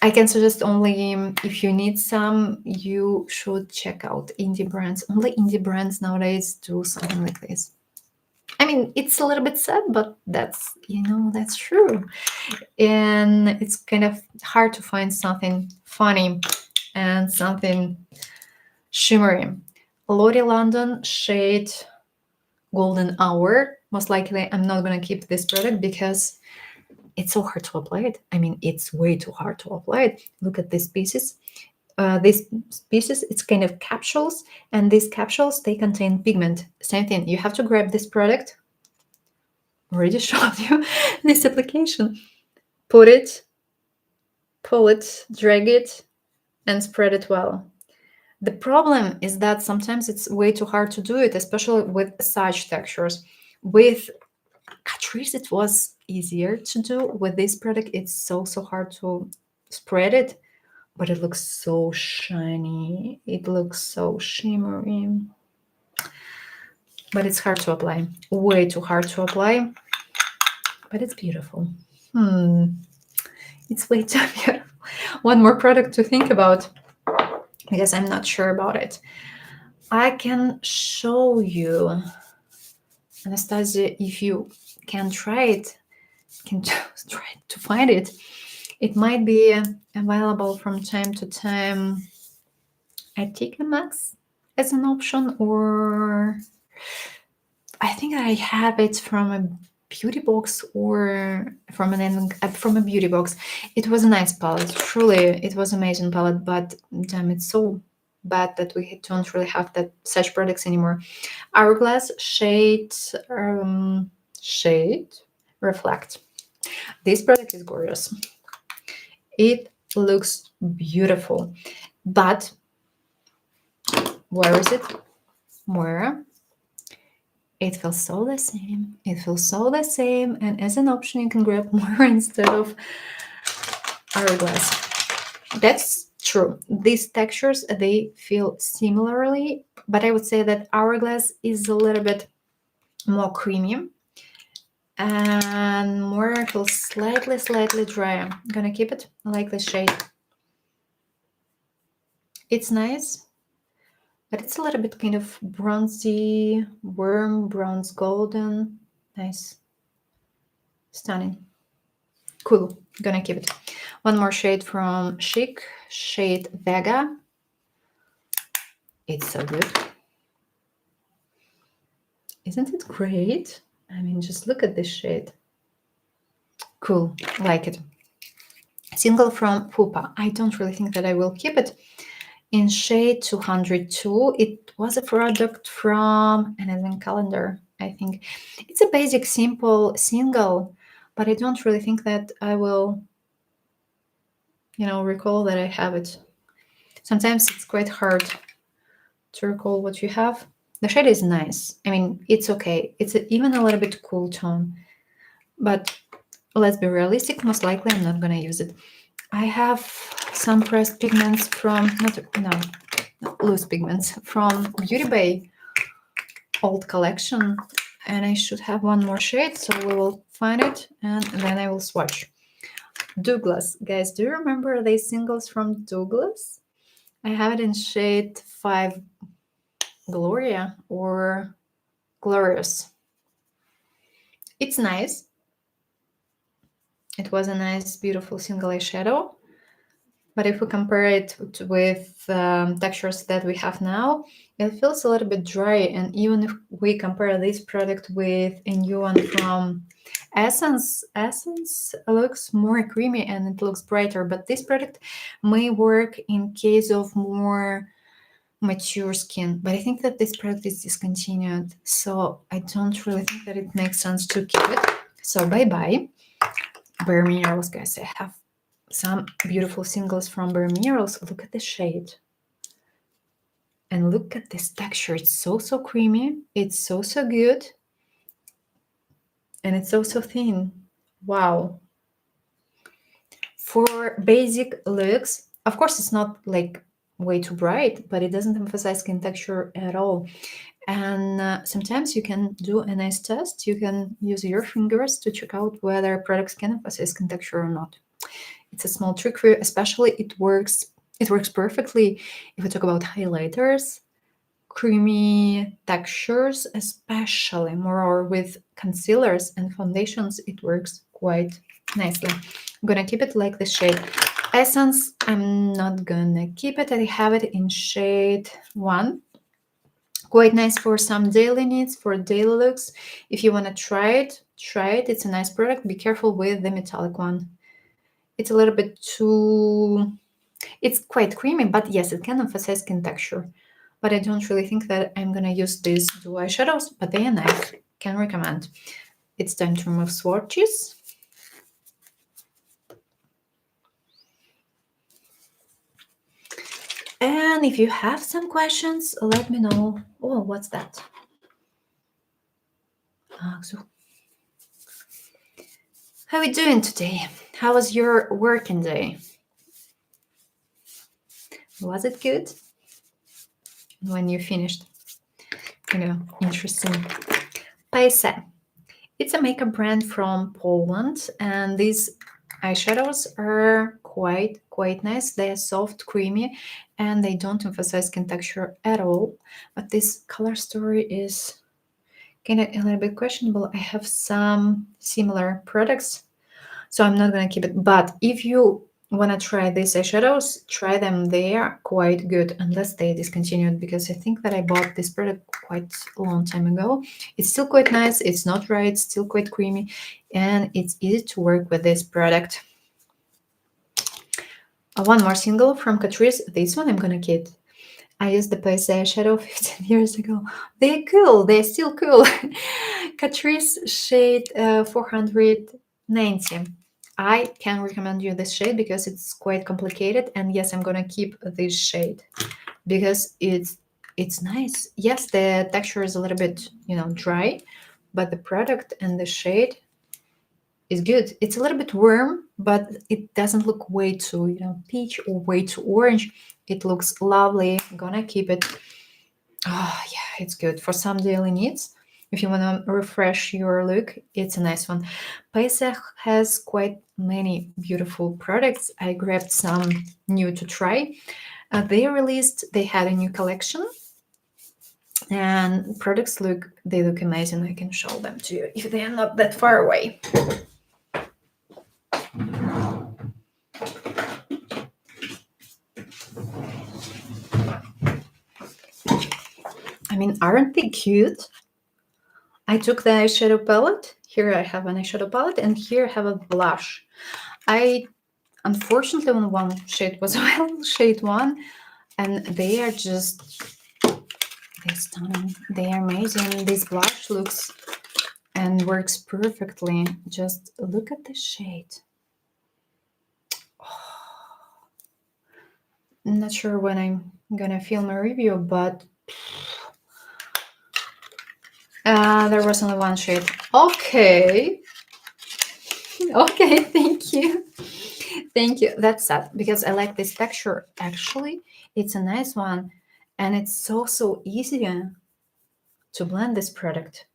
I can suggest only if you need some, you should check out indie brands. Only indie brands nowadays do something like this. I mean, it's a little bit sad, but that's true. And it's kind of hard to find something funny and something shimmery. Lottie London shade Golden Hour. Most likely, I'm not going to keep this product because it's so hard to apply it. I mean, it's way too hard to apply it. Look at these pieces. It's kind of capsules, and these capsules, they contain pigment. Same thing, you have to grab this product. Already showed you this application. Put it, pull it, drag it, and spread it well. The problem is that sometimes it's way too hard to do it, especially with such textures. With Catrice, it was easier to do. With this product, it's so hard to spread it. but it looks so shiny. It looks so shimmery. But it's hard to apply. Way too hard to apply. But it's beautiful. It's way too beautiful. One more product to think about because I'm not sure about it. I can show you, Anastasia, if you can try it, can just try to find it. It might be available from time to time at TK Maxx as an option, or I think I have it from a beauty box or from a beauty box. It was a nice palette. Truly, it was amazing palette, but damn, it's so bad that we don't really have such products anymore. Hourglass shade Reflect. This product is gorgeous. It looks beautiful, but where is it? Where? It feels so the same. It feels so the same. And as an option, you can grab more instead of Hourglass. That's true. These textures, they feel similarly, but I would say that Hourglass is a little bit more creamy and more feels slightly drier. I'm gonna keep it like this shade. It's nice, but it's a little bit kind of bronzy, warm, bronze golden. Nice. Stunning. Cool. Gonna keep it. One more shade from Chic, shade Vega. It's so good. Isn't it great? I mean, just look at this shade. Cool. Like it. Single from Pupa. I don't really think that I will keep it. In shade 202, it was a product from an advent calendar, I think. It's a basic, simple single, but I don't really think that I will, recall that I have it. Sometimes it's quite hard to recall what you have. The shade is nice. I mean, it's okay. It's even a little bit cool tone, but let's be realistic. Most likely, I'm not gonna use it. I have some pressed pigments from loose pigments from Beauty Bay old collection, and I should have one more shade, so we will find it and then I will swatch. Douglas, guys, do you remember these singles from Douglas? I have it in shade 5 Gloria or Glorious. It's nice. It was a nice, beautiful single eyeshadow. But if we compare it with textures that we have now, it feels a little bit dry. And even if we compare this product with a new one from Essence looks more creamy and it looks brighter. But this product may work in case of more mature skin. But I think that this product is discontinued. So I don't really think that it makes sense to keep it. So bye-bye. Bare Minerals, guys. I have some beautiful singles from Bare Minerals. Look at the shade. And look at this texture. It's so creamy. It's so good. And it's so thin. Wow. For basic looks, of course, it's not like way too bright, but it doesn't emphasize skin texture at all. And sometimes you can do a nice test. You can use your fingers to check out whether products can emphasize skin texture or not. It's a small trick for you, especially it works perfectly if we talk about highlighters, creamy textures, especially more with concealers and foundations. It works quite nicely. I'm gonna keep it like this shade. Essence, I'm not gonna keep it. I have it in shade 1. Quite nice for some daily needs, for daily looks. If you want to try it. It's a nice product. Be careful with the metallic one. It's a little bit too... It's quite creamy, but yes, it can emphasize skin texture. But I don't really think that I'm going to use these two eyeshadows, but they are nice. Can recommend. It's time to remove swatches. And if you have some questions, let me know. Oh, what's that? How are you doing today? How was your working day? Was it good when you finished? Interesting. Paise. It's a makeup brand from Poland, and these eyeshadows are quite nice. They are soft, creamy, and they don't emphasize skin texture at all. But this color story is kind of a little bit questionable. I have some similar products, so I'm not gonna keep it. But if you want to try these eyeshadows, try them. They are quite good, unless they discontinued, because I think that I bought this product quite a long time ago. It's still quite nice. It's not dry. It's still quite creamy, and it's easy to work with this product. One more single from Catrice. This one I'm gonna keep. I used the Paise eyeshadow 15 years ago. They're cool. They're still cool. Catrice shade 490. I can recommend you this shade because it's quite complicated. And yes, I'm gonna keep this shade because it's nice. Yes, the texture is a little bit dry, but the product and the shade is good. It's a little bit warm, but it doesn't look way too peach or way too orange. It looks lovely. I'm gonna keep it. Oh yeah, it's good for some daily needs. If you want to refresh your look, it's a nice one. Paise has quite many beautiful products. I grabbed some new to try. They had a new collection, and products look amazing. I can show them to you if they are not that far away. I mean, aren't they cute? I took the eyeshadow palette. Here I have an eyeshadow palette, and here I have a blush. I unfortunately on one shade was shade 1, and they are they're stunning. They are amazing. This blush looks and works perfectly. Just look at the shade. I'm not sure when I'm gonna film my review, but there was only one shade. Okay. Okay, thank you. Thank you. That's sad because I like this texture. Actually, it's a nice one, and it's so easy to blend this product.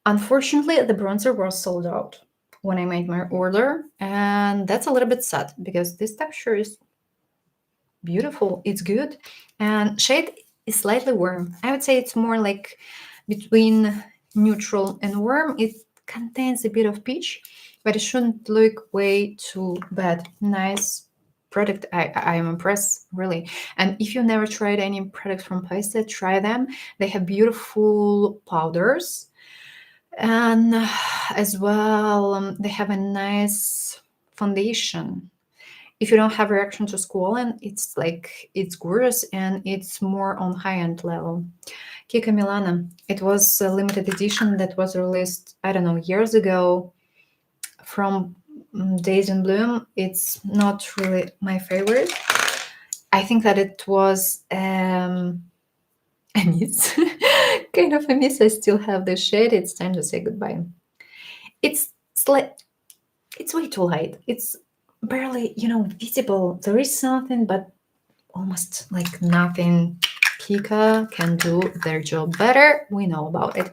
Unfortunately, the bronzer was sold out when I made my order, and that's a little bit sad because this texture is beautiful. It's good, and shade is slightly warm. I would say it's more like between neutral and warm. It contains a bit of peach, but it shouldn't look way too bad. Nice product. I am impressed, really. And if you never tried any products from Paise, try them. They have beautiful powders, and as well they have a nice foundation. If you don't have a reaction to squalene, it's gorgeous, and it's more on high-end level. Kika Milana. It was a limited edition that was released, I don't know, years ago from Days in Bloom. It's not really my favorite. I think that it was a miss. Kind of a miss. I still have the shade. It's time to say goodbye. It's way too light. It's barely, visible. There is something, but almost like nothing. Kika can do their job better. We know about it.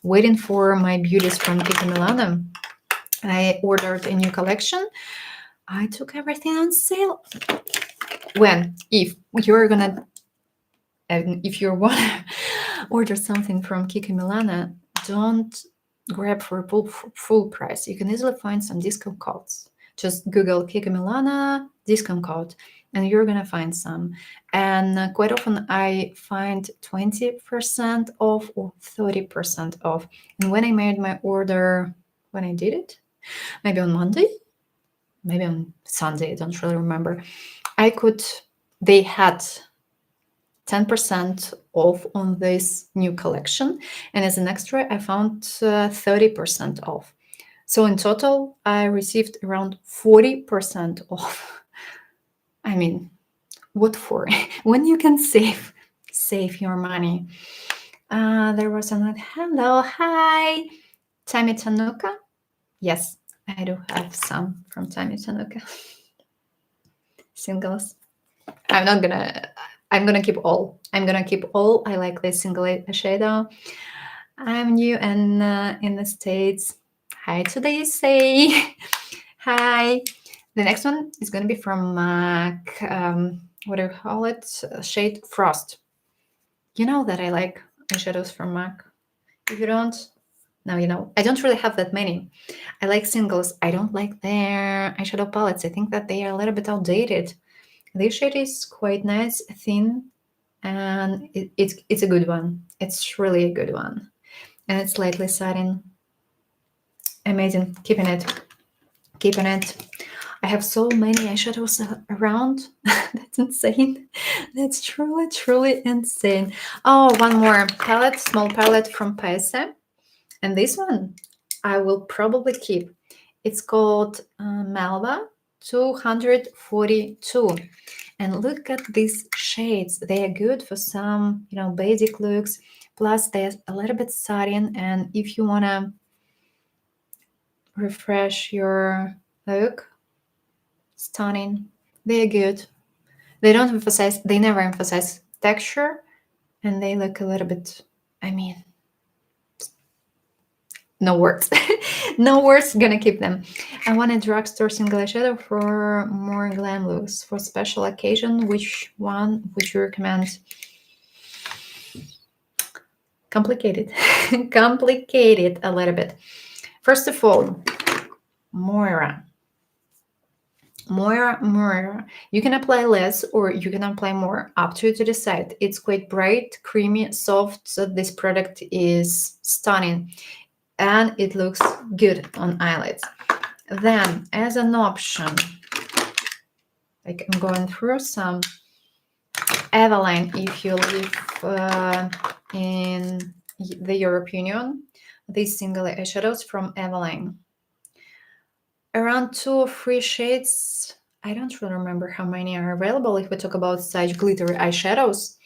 Waiting for my beauties from Kika Milano. I ordered a new collection. I took everything on sale. If you want to order something from Kika Milano, don't grab for full price. You can easily find some discount codes. Just Google Kika Milano discount code, and you're gonna find some. And quite often I find 20% off or 30% off. And when I made my order, when I did it, maybe on Monday, maybe on Sunday, I don't really remember. They had 10% off on this new collection, and as an extra I found 30% off. So in total I received around 40% off. I mean, what for? When you can save your money. There was another hello, hi, Tammy Tanuka. Yes, I do have some from Tammy Tanuka. Singles. I'm gonna keep all. I like this single eyeshadow. I'm new and in the States. Hi to say. Hi. The next one is gonna be from MAC. What do you call it? Shade Frost. You know that I like eyeshadows from MAC. If you don't, now you know. I don't really have that many. I like singles. I don't like their eyeshadow palettes. I think that they are a little bit outdated. This shade is quite nice, thin, and it's a good one. It's really a good one. And it's slightly satin. Amazing. Keeping it. I have so many eyeshadows around. That's insane. That's truly insane. Oh, one more palette, small palette from Paese. And this one I will probably keep. It's called Malva 242. And look at these shades. They are good for some, basic looks. Plus, they're a little bit satin. And if you want to refresh your look, stunning. They're good. They never emphasize texture. And they look a little bit, no words. No words, gonna keep them. I want a drugstore single eyeshadow for more glam looks. For special occasion, which one would you recommend? Complicated. Complicated a little bit. First of all, Moira. You can apply less or you can apply more, up to you to decide. It's quite bright, creamy, soft, so this product is stunning and it looks good on eyelids. Then, as an option, like I'm going through some Eveline. If you live in the European Union, these single eyeshadows from Eveline. Around 2 or 3 shades. I don't really remember how many are available if we talk about such glittery eyeshadows.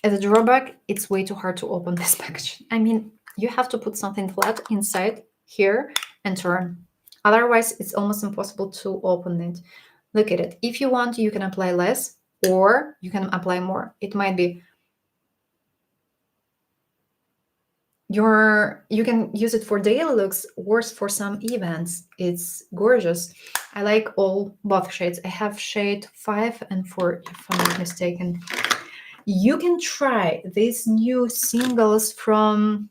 As a drawback, it's way too hard to open this package. You have to put something flat inside here and turn. Otherwise, it's almost impossible to open it. Look at it. If you want, you can apply less or you can apply more. It might be you can use it for daily looks or for some events. It's gorgeous. I like both shades. I have shade 5 and 4, if I'm not mistaken. You can try these new singles from,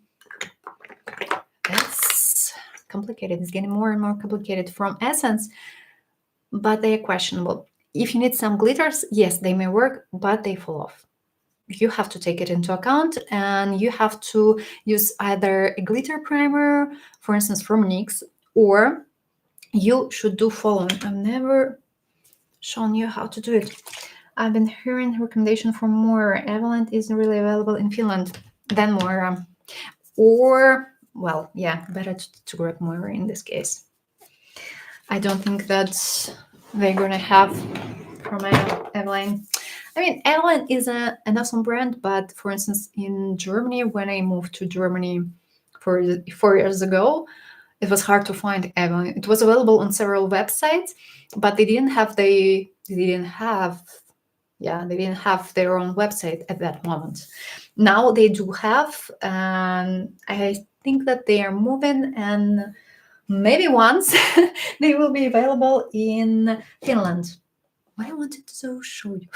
it's complicated. It's getting more and more complicated, from Essence, but they are questionable. If you need some glitters, yes, they may work, but they fall off. You have to take it into account, and you have to use either a glitter primer, for instance, from NYX, or you should do following. I've never shown you how to do it. I've been hearing recommendation for Moira. Eveline isn't really available in Finland. Then Moira. Or, well, yeah, better to grab Moira in this case. I don't think that they're going to have from Eveline. Eveline is an awesome brand, but for instance, in Germany, when I moved to Germany 4 years ago, it was hard to find Eveline. It was available on several websites, but they didn't have their own website at that moment. Now they do have, and I think that they are moving, and maybe once they will be available in Finland. What I wanted to show you.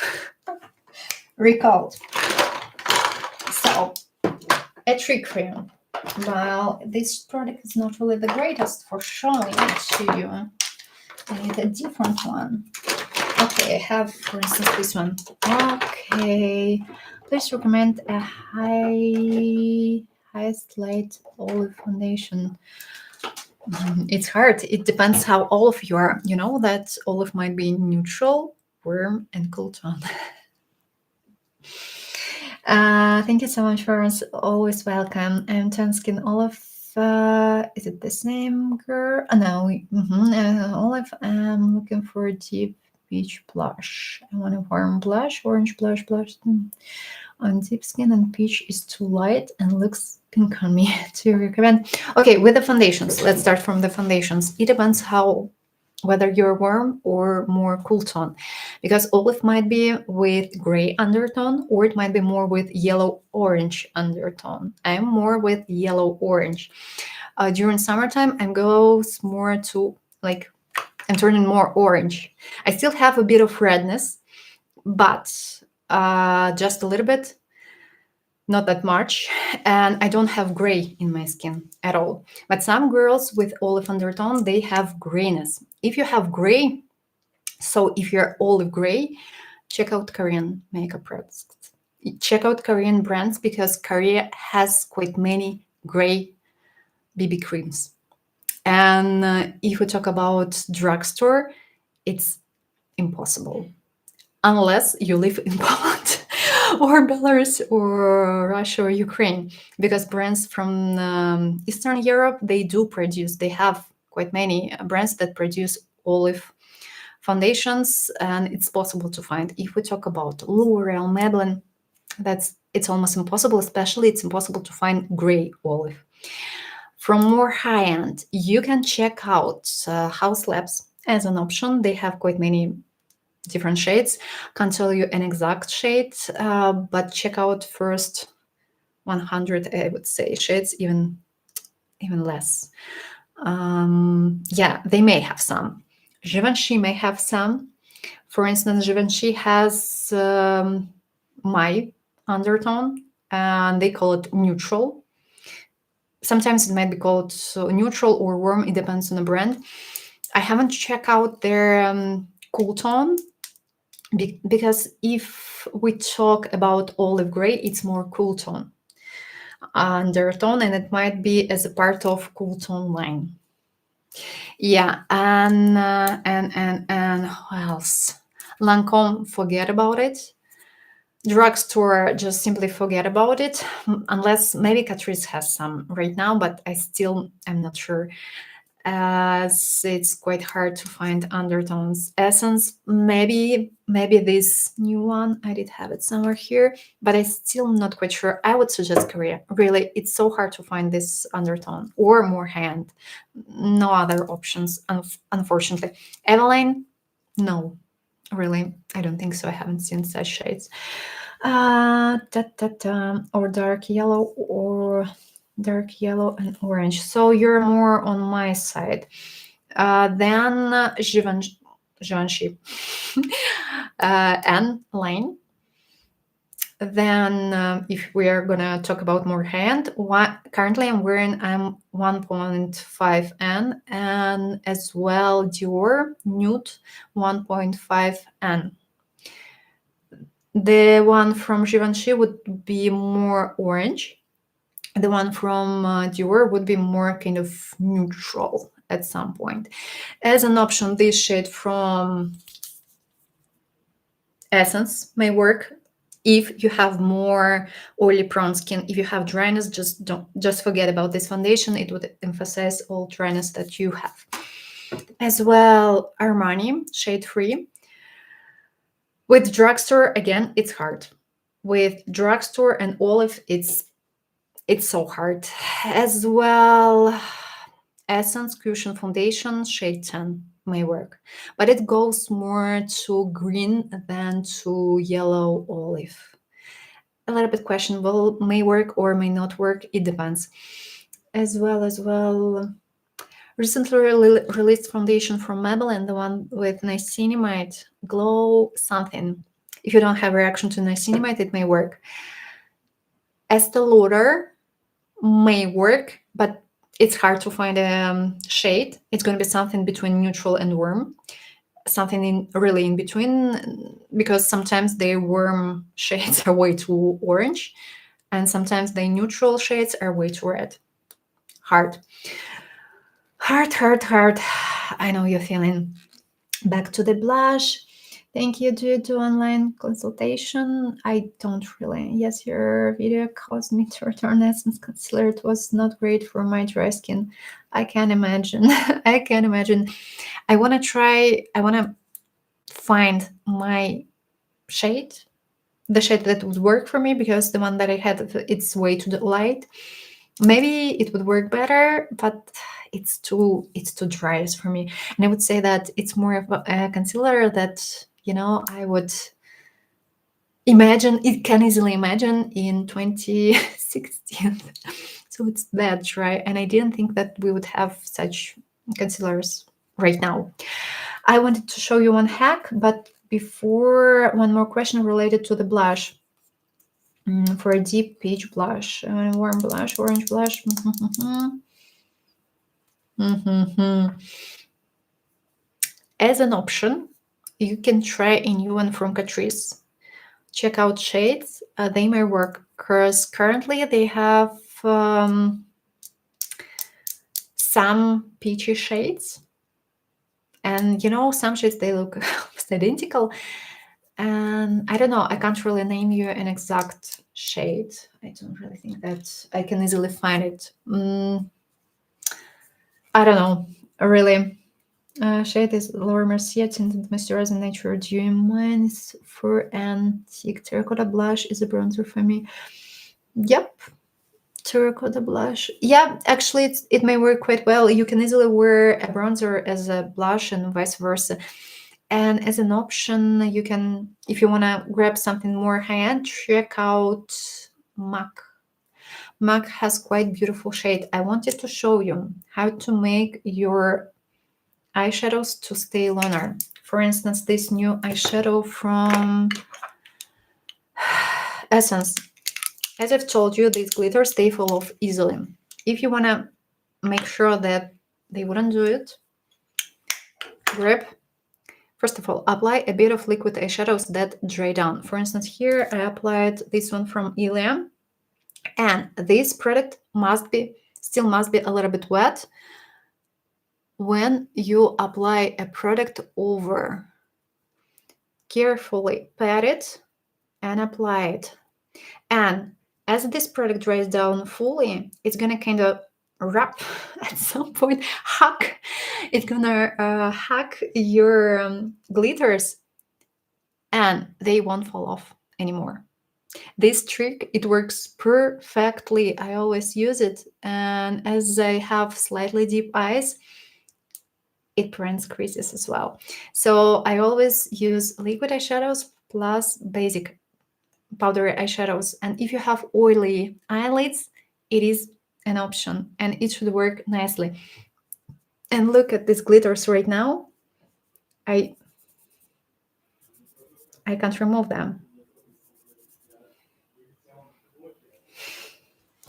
Recalled. So, a trick cream. Well, this product is not really the greatest for showing it to you. I need a different one. Okay, I have, for instance, this one. Okay, please recommend a highest light olive foundation. It's hard. It depends how olive you are. You know that olive might be neutral, warm, and cool tone. Thank you so much for always welcome. I'm Tan Skin Olive. Is it the same girl? No. Olive. I'm looking for a deep peach blush. I want a warm blush, orange blush. On deep skin, and peach is too light and looks pink on me. To recommend. Okay, with the foundations. Let's start from the foundations. It depends how whether you're warm or more cool tone, because olive might be with gray undertone or it might be more with yellow orange undertone. I'm more with yellow orange. During summertime, I'm goes more to like I'm turning more orange. I still have a bit of redness, but just a little bit, not that much, and I don't have gray in my skin at all. But some girls with olive undertone, they have grayness. If you have gray, so if you're olive gray, check out Korean makeup products. Check out Korean brands because Korea has quite many gray BB creams. And if we talk about drugstore, it's impossible unless you live in Poland or Belarus or Russia or Ukraine, because brands from Eastern Europe, they have quite many brands that produce olive foundations, and it's possible to find. If we talk about L'Oreal, Maybelline, it's almost impossible, especially it's impossible to find gray olive. From more high end, you can check out House Labs as an option. They have quite many different shades. Can't tell you an exact shade, but check out first 100, I would say, shades, even less. Yeah, they may have some. Givenchy may have some. For instance, Givenchy has my undertone, and they call it neutral. Sometimes it might be called neutral or warm. It depends on the brand. I haven't checked out their cool tone because if we talk about olive gray, it's more cool tone undertone, and it might be as a part of cool tone line. Yeah, and what else? Lancome, forget about it. Drugstore, just simply forget about it, unless maybe Catrice has some right now, but I'm not sure, as it's quite hard to find undertones. Essence, maybe this new one, I did have it somewhere here, but I still not quite sure. I would suggest Korea. Really, it's so hard to find this undertone or more hand. No other options, unfortunately. Eveline, no, really, I don't think so. I haven't seen such shades. Or dark yellow and orange. So you're more on my side. Then Givenchy and line. Then if we are gonna talk about more hand, currently I'm wearing 1.5 N, and as well Dior Nude 1.5 N. The one from Givenchy would be more orange. The one from Dior would be more kind of neutral at some point. As an option, this shade from Essence may work if you have more oily prone skin. If you have dryness, just forget about this foundation. It would emphasize all dryness that you have. As well, Armani shade 3. With drugstore, again, it's hard. With drugstore and olive, it's so hard. As well, Essence Cushion Foundation shade 10 may work, but it goes more to green than to yellow olive. A little bit questionable, may work or may not work, it depends. As well, recently released foundation from Maybelline, the one with niacinamide, Glow something. If you don't have a reaction to niacinamide, it may work. Estee Lauder may work, but it's hard to find a shade. It's going to be something between neutral and warm, something really in between, because sometimes the warm shades are way too orange, and sometimes the neutral shades are way too red. Hard. I know you're feeling. Back to the blush. Thank you due to online consultation. I don't really. Yes, your video caused me to return Essence Concealer. It was not great for my dry skin. I can imagine. I can imagine. I want to find my shade, the shade that would work for me, because the one that I had, it's way too light. Maybe it would work better, but it's too dry for me. And I would say that it's more of a concealer that, I would imagine, it can easily imagine in 2016. So it's that dry, and I didn't think that we would have such concealers right now. I wanted to show you one hack, but before, one more question related to the blush. For a deep peach blush, warm blush, orange blush. As an option, you can try a new one from Catrice. Check out shades. They may work because currently they have some peachy shades. And some shades, they look identical. And I don't know, I can't really name you an exact shade. I don't really think that I can easily find it. I don't know, really. Shade is Laura Mercier Tinted Moisturizing Nature Dewy. Mine is for Antique. Terracotta Blush is a bronzer for me. Yep, terracotta blush. Yeah, actually, it may work quite well. You can easily wear a bronzer as a blush and vice versa. And as an option, you can, if you want to grab something more high-end, check out MAC. MAC has quite beautiful shade. I wanted to show you how to make your eyeshadows to stay longer. For instance, this new eyeshadow from Essence. As I've told you, these glitters, they fall off easily. If you want to make sure that they wouldn't do it, grab, first of all, apply a bit of liquid eyeshadows that dry down. For instance, here I applied this one from Ilia, and this product still must be a little bit wet when you apply a product over. Carefully pat it and apply it. And as this product dries down fully, it's gonna kind of wrap at some point, hack. It's gonna hack your glitters, and they won't fall off anymore. This trick, it works perfectly. I always use it, and as I have slightly deep eyes, it prevents creases as well. So I always use liquid eyeshadows plus basic powdery eyeshadows. And if you have oily eyelids, it is an option and it should work nicely. And look at these glitters right now. I can't remove them.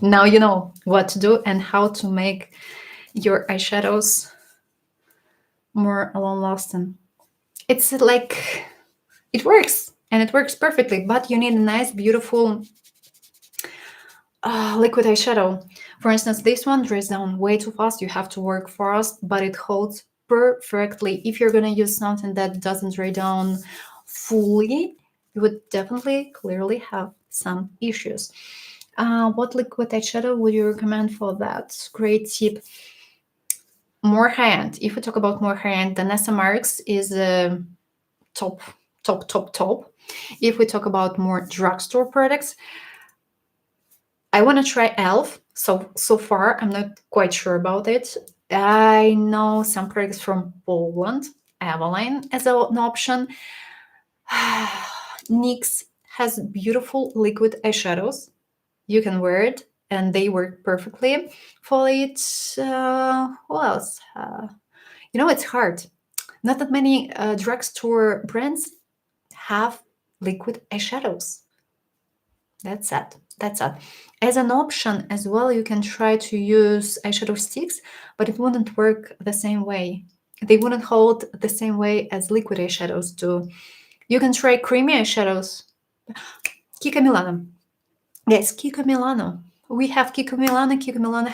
Now you know what to do and how to make your eyeshadows more long-lasting. It's like, it works, and it works perfectly, but you need a nice, beautiful liquid eyeshadow. For instance, this one dries down way too fast. You have to work fast, but it holds perfectly. If you're gonna use something that doesn't dry down fully, you would definitely clearly have some issues. What liquid eyeshadow would you recommend for that? Great tip. More high-end. If we talk about more high-end, then SMRX is top. If we talk about more drugstore products, I want to try ELF. So far, I'm not quite sure about it. I know some products from Poland, Eveline as an option. NYX has beautiful liquid eyeshadows. You can wear it, and they work perfectly for it. What else? It's hard. Not that many drugstore brands have liquid eyeshadows. That's it. As an option as well, you can try to use eyeshadow sticks, but it wouldn't work the same way. They wouldn't hold the same way as liquid eyeshadows do. You can try creamy eyeshadows. Kiko Milano. Yes, Kiko Milano. We have Kiko Milano. Kiko Milano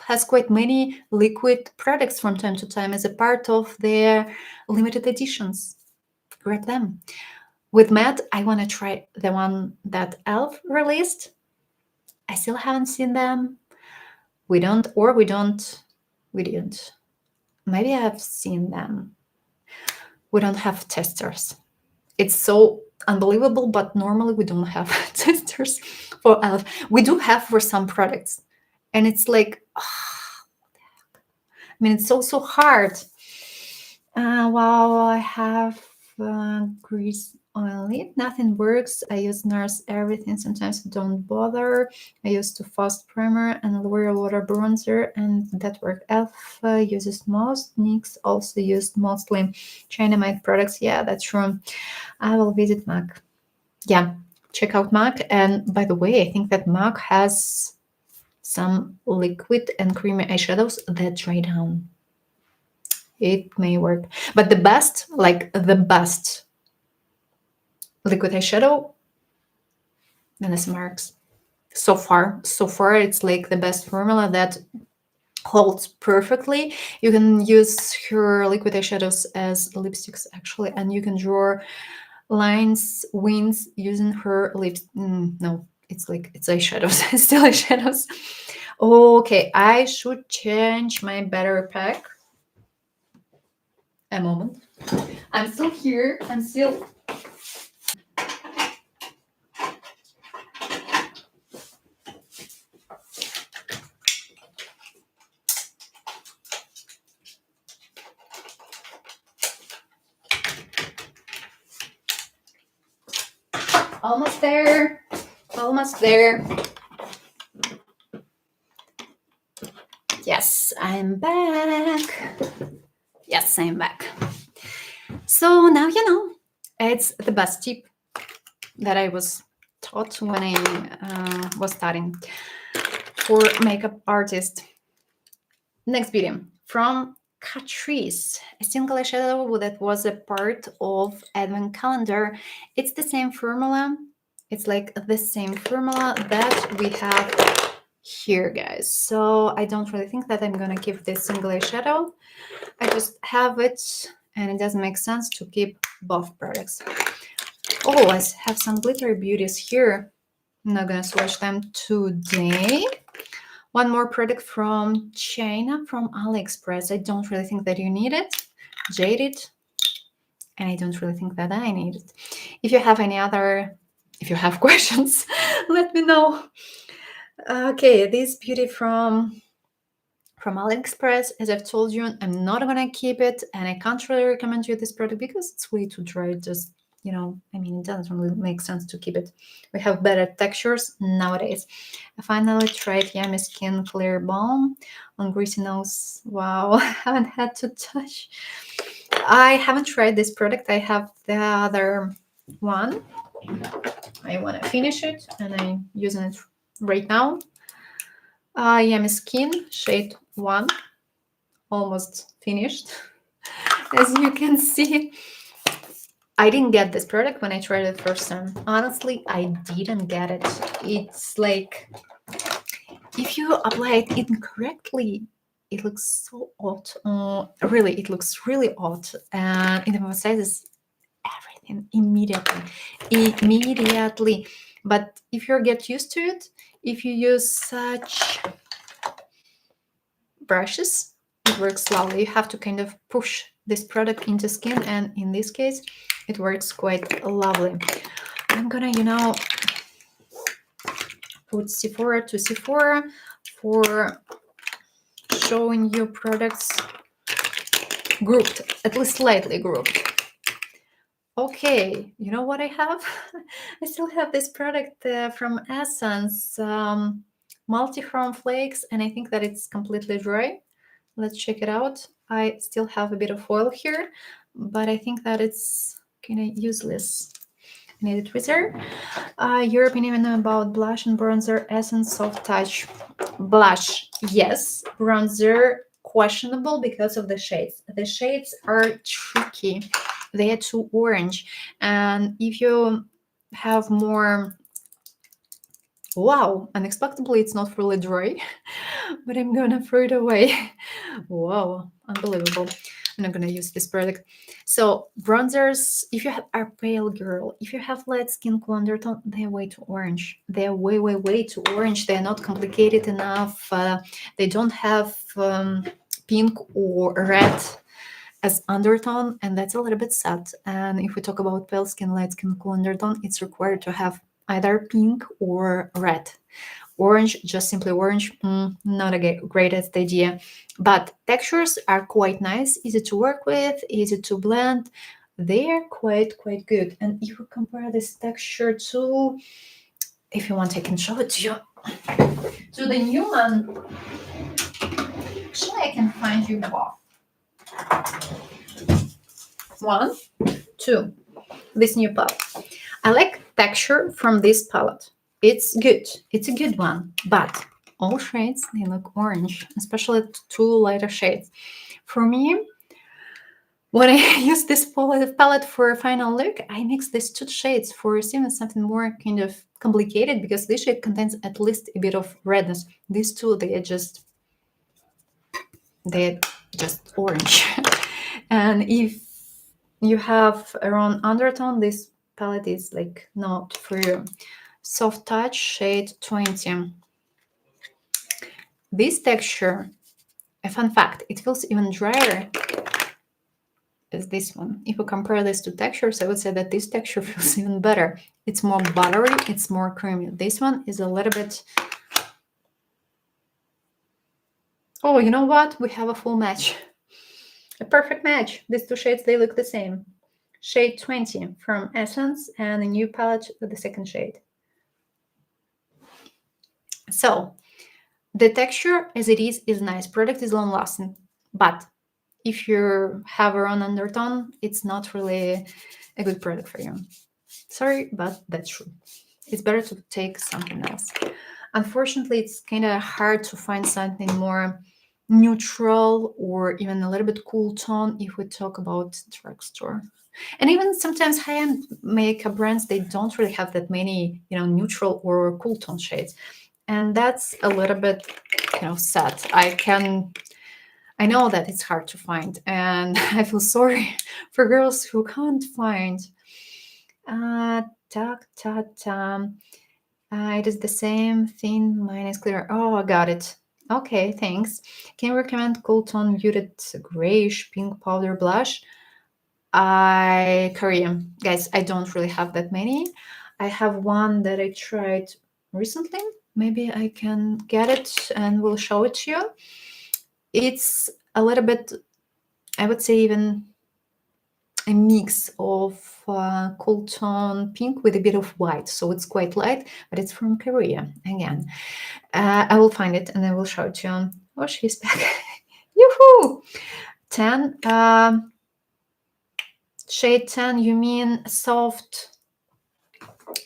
has quite many liquid products from time to time as a part of their limited editions. Grab them. With matte, I want to try the one that ELF released. I still haven't seen them. We didn't. Maybe I've seen them. We don't have testers. It's so unbelievable, but normally we don't have testers for ELF. We do have for some products. And it's like, I mean, it's so hard. Well, I have grease on it. Nothing works. I use NARS everything. Sometimes I don't bother. I used to fast primer and L'Oreal water bronzer, and that worked. Elf uses most. NYX also used mostly China made products. Yeah, that's true. I will visit MAC. Yeah, check out MAC. And by the way, I think that MAC has some liquid and creamy eyeshadows that dry down. It may work. But the best, like the best liquid eyeshadow, Vanessa Marks. So far, it's like the best formula that holds perfectly. You can use her liquid eyeshadows as lipsticks actually, and you can draw lines, wings using her lips. No, it's eyeshadows. It's still eyeshadows. Okay, I should change my battery pack. A moment. I'm still here. I'm still. Almost there. Almost there. Yes, I'm back. Yes, I'm back. So now you know. It's the best tip that I was taught when I was studying for makeup artist. Next video from Catrice, a single eyeshadow that was a part of Advent calendar. It's the same formula. It's like the same formula that we have here, guys. So I don't really think that I'm gonna keep this single eyeshadow. I just have it, and it doesn't make sense to keep both products. Oh, I have some glittery beauties here. I'm not gonna swatch them today. One more product from China, from AliExpress. I don't really think that you need it. Jaded. And I don't really think that I need it. If you have questions, let me know. Okay, this beauty from AliExpress. As I've told you, I'm not gonna keep it, and I can't really recommend you this product because it's way too dry. Just, I mean, it doesn't really make sense to keep it. We have better textures nowadays. I finally tried Yummy Skin Clear Balm on greasy nose. Wow, I haven't had to touch. I haven't tried this product. I have the other one. I want to finish it, and I'm using it right now. Yummy Skin, shade 1. Almost finished. As you can see, I didn't get this product when I tried it first time. Honestly, I didn't get it. It's like, if you apply it incorrectly, it looks so odd. Really, it looks really odd, and it emphasizes everything immediately. But if you get used to it, if you use such brushes, it works lovely. You have to kind of push this product into skin, and in this case it works quite lovely. I'm gonna put Sephora to Sephora for showing you products grouped, at least slightly grouped. Okay, you know what I have? I still have this product from Essence, Multi-Chrome Flakes, and I think that it's completely dry. Let's check it out. I still have a bit of oil here, but I think that it's kind of useless. I need a tweezer. Your opinion about blush and bronzer, Essence Soft Touch. Blush, yes. Bronzer, questionable because of the shades. The shades are tricky. They are too orange. And if you have more... Wow, unexpectedly, it's not fully dry, but I'm gonna throw it away. Wow, unbelievable. I'm not gonna use this product. So bronzers, if you are pale girl, if you have light skin, cool undertone, they're way too orange. They're way too orange. They're not complicated enough. They don't have pink or red as undertone, and that's a little bit sad. And if we talk about pale skin, light skin, cool undertone, it's required to have either pink or red. Orange, just simply orange, not a greatest idea. But textures are quite nice, easy to work with, easy to blend. They are quite good. And if you compare this texture to, if you want, I can show it to you, to the new one. Actually, I can find you both. 1, 2. This new palette. I like texture from this palette. It's good. It's a good one. But all shades, they look orange, especially 2 lighter shades. For me, when I use this palette for a final look, I mix these 2 shades for receiving something more kind of complicated, because this shade contains at least a bit of redness. These 2, they're just orange. And if you have around undertone, this palette is like not for you. Soft Touch shade 20. This texture, a fun fact, it feels even drier as this one. If you compare these 2 textures, I would say that this texture feels even better. It's more buttery, it's more creamy. This one is a little bit... Oh, you know what? We have a full match. A perfect match. These 2 shades, they look the same. Shade 20 from Essence, and a new palette with the second shade. So, the texture as it is nice. Product is long lasting. But if you have a wrong undertone, it's not really a good product for you. Sorry, but that's true. It's better to take something else. Unfortunately, it's kind of hard to find something more neutral or even a little bit cool tone if we talk about drugstore. And even sometimes high-end makeup brands, they don't really have that many, neutral or cool tone shades. And that's a little bit, sad. I know that it's hard to find, and I feel sorry for girls who can't find. It is the same thing. Mine is clear. Oh, I got it. Okay, thanks. Can you recommend cool tone muted grayish pink powder blush? Korean. Guys, I don't really have that many. I have one that I tried recently. Maybe I can get it and we'll show it to you. It's a little bit, I would say, even a mix of cool tone pink with a bit of white. So it's quite light, but it's from Korea again. I will find it and I will show it to you. Oh, she's back. Yoo-hoo! 10. Shade 10, you mean Soft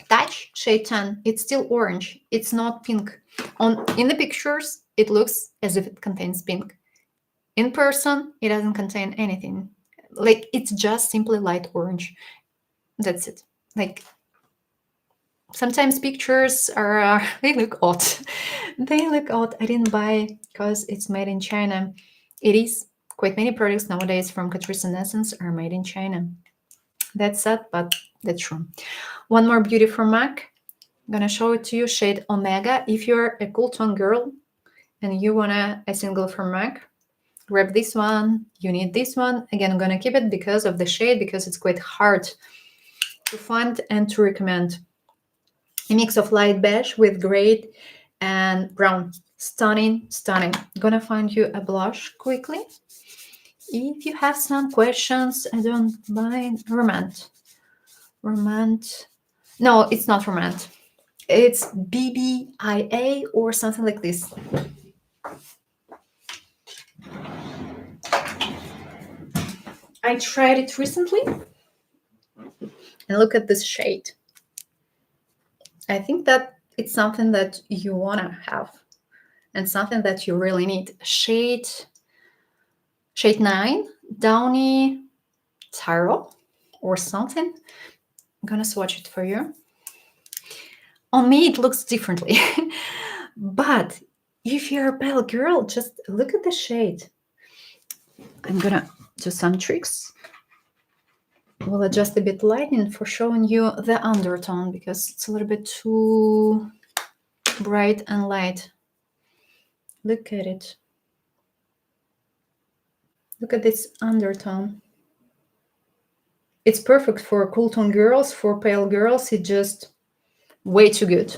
Touch? Shade 10. It's still orange. It's not pink. In the pictures, it looks as if it contains pink. In person, it doesn't contain anything. Like, it's just simply light orange. That's it. Like, sometimes pictures are, they look odd. They look odd. I didn't buy because it's made in China. It is. Quite many products nowadays from Catrice and Essence are made in China. That's sad, but that's true. One more beauty from MAC. I'm gonna show it to you, shade Omega. If you're a cool tone girl and you want a single from MAC, grab this one. You need this one. Again, I'm gonna keep it because of the shade, because it's quite hard to find and to recommend. A mix of light beige with gray and brown. Stunning, stunning. I'm gonna find you a blush quickly. If you have some questions, I don't mind. Romant. No, it's not Romant. It's BBIA or something like this. I tried it recently. And look at this shade. I think that it's something that you want to have and something that you really need. Shade 9, Downy Taro or something. I'm going to swatch it for you. On me, it looks differently. But if you're a pale girl, just look at the shade. I'm going to do some tricks. We'll adjust a bit lighting for showing you the undertone, because it's a little bit too bright and light. Look at it. Look at this undertone. It's perfect for cool tone girls, for pale girls. It's just way too good.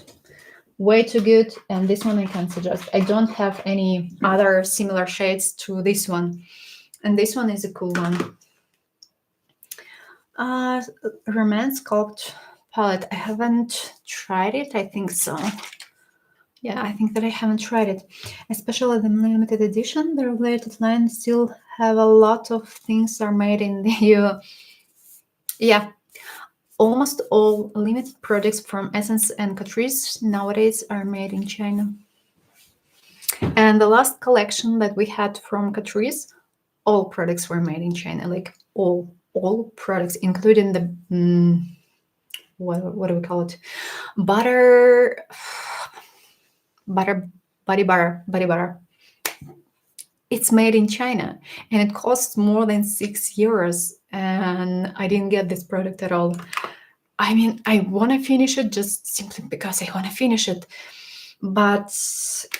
way too good, and this one I can suggest. I don't have any other similar shades to this one, and this one is a cool one. Romance Sculpt palette. I haven't tried it. I think so. Yeah, I think that I haven't tried it. Especially the limited edition. The regulated line still have a lot of things are made in the EU. Yeah, almost all limited products from Essence and Catrice nowadays are made in China. And the last collection that we had from Catrice, all products were made in China, like all products, including the what do we call it? Butter, body butter. It's made in China, and it costs more than €6, and I didn't get this product at all. I mean, I want to finish it just simply because I want to finish it, but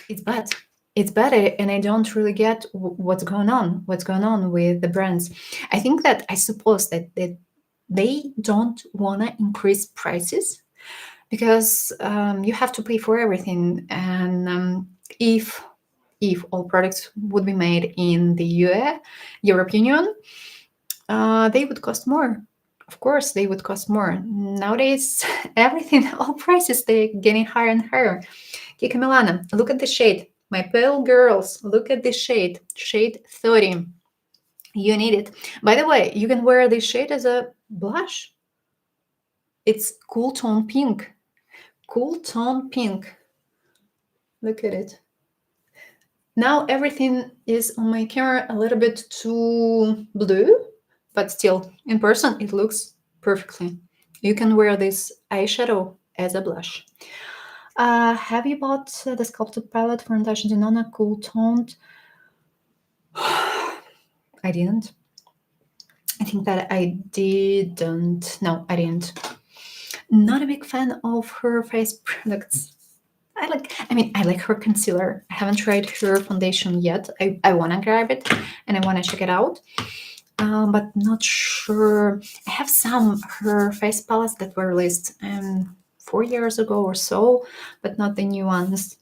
it's bad. It's bad, and I don't really get what's going on with the brands. I suppose that they don't want to increase prices because you have to pay for everything, and if all products would be made in the European Union, they would cost more. Of course, they would cost more. Nowadays, everything, all prices, they're getting higher and higher. Kika Milana, look at the shade. My pale girls, look at this shade. Shade 30. You need it. By the way, you can wear this shade as a blush. It's cool tone pink. Cool tone pink. Look at it. Now everything is on my camera a little bit too blue, but still, in person, it looks perfectly. You can wear this eyeshadow as a blush. Have you bought the sculpted palette from Natasha Denona, cool toned? I didn't. I think that I didn't. No, I didn't. Not a big fan of her face products. I like her concealer. I haven't tried her foundation yet. I want to grab it and I want to check it out. But not sure. I have some her face palettes that were released 4 years ago or so, but not the new ones.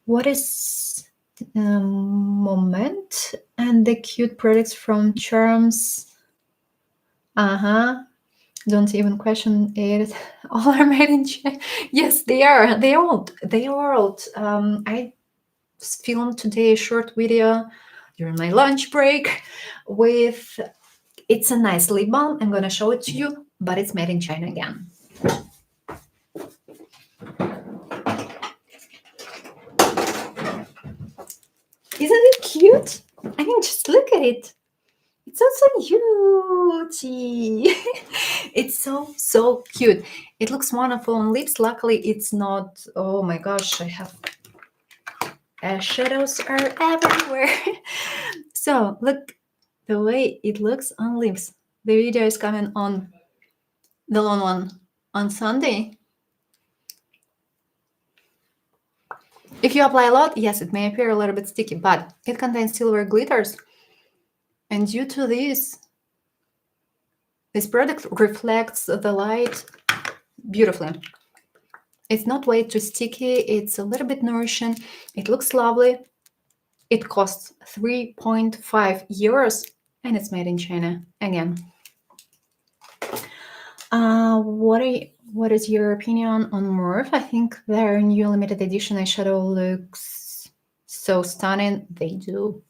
What is Moment and the cute products from Charms? Don't even question it. All are made in China. Yes, they are. They are old. I filmed today a short video during my lunch break with. It's a nice lip balm. I'm gonna show it to you, but it's made in China again. Isn't it cute? I mean, just look at it. It's so cute. It's so cute. It looks wonderful on lips. Luckily, it's not. Oh my gosh, I have shadows are everywhere. So look the way it looks on lips. The video is coming on the long one on Sunday. If you apply a lot, yes, it may appear a little bit sticky, but it contains silver glitters. And due to this product reflects the light beautifully. It's not way too sticky. It's a little bit nourishing. It looks lovely. It costs €3.5 and it's made in China again. What is your opinion on Morphe? I think their new limited edition eyeshadow looks so stunning. They do.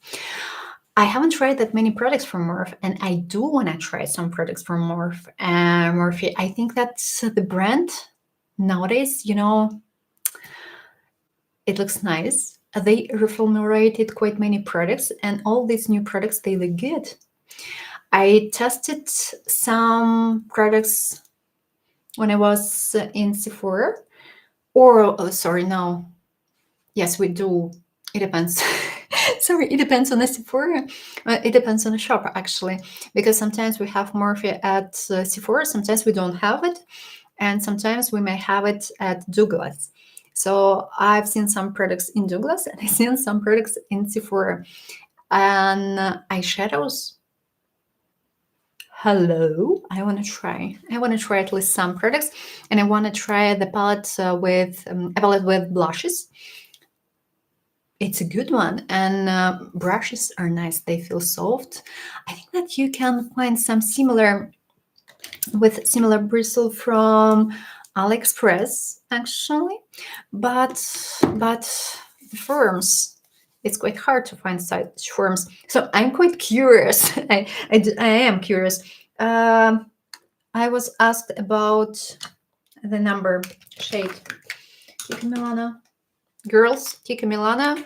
I haven't tried that many products from Morphe, and I do want to try some products from Morphe. Morphe, I think that's the brand nowadays, it looks nice. They reformulated quite many products, and all these new products, they look good. I tested some products when I was in Sephora. Yes, we do. It depends. Sorry, it depends on the Sephora. It depends on the shop, actually, because sometimes we have Morphe at Sephora, sometimes we don't have it, and sometimes we may have it at Douglas. So I've seen some products in Douglas, and I've seen some products in Sephora. And eyeshadows hello, I want to try. I want to try at least some products, and I want to try the palette with a palette with blushes. It's a good one, and brushes are nice. They feel soft. I think that you can find some similar with similar bristle from AliExpress actually, but the firms, it's quite hard to find such firms. So I'm quite curious. I am curious. I was asked about the number shade. Kika Milana, girls, Kika Milana,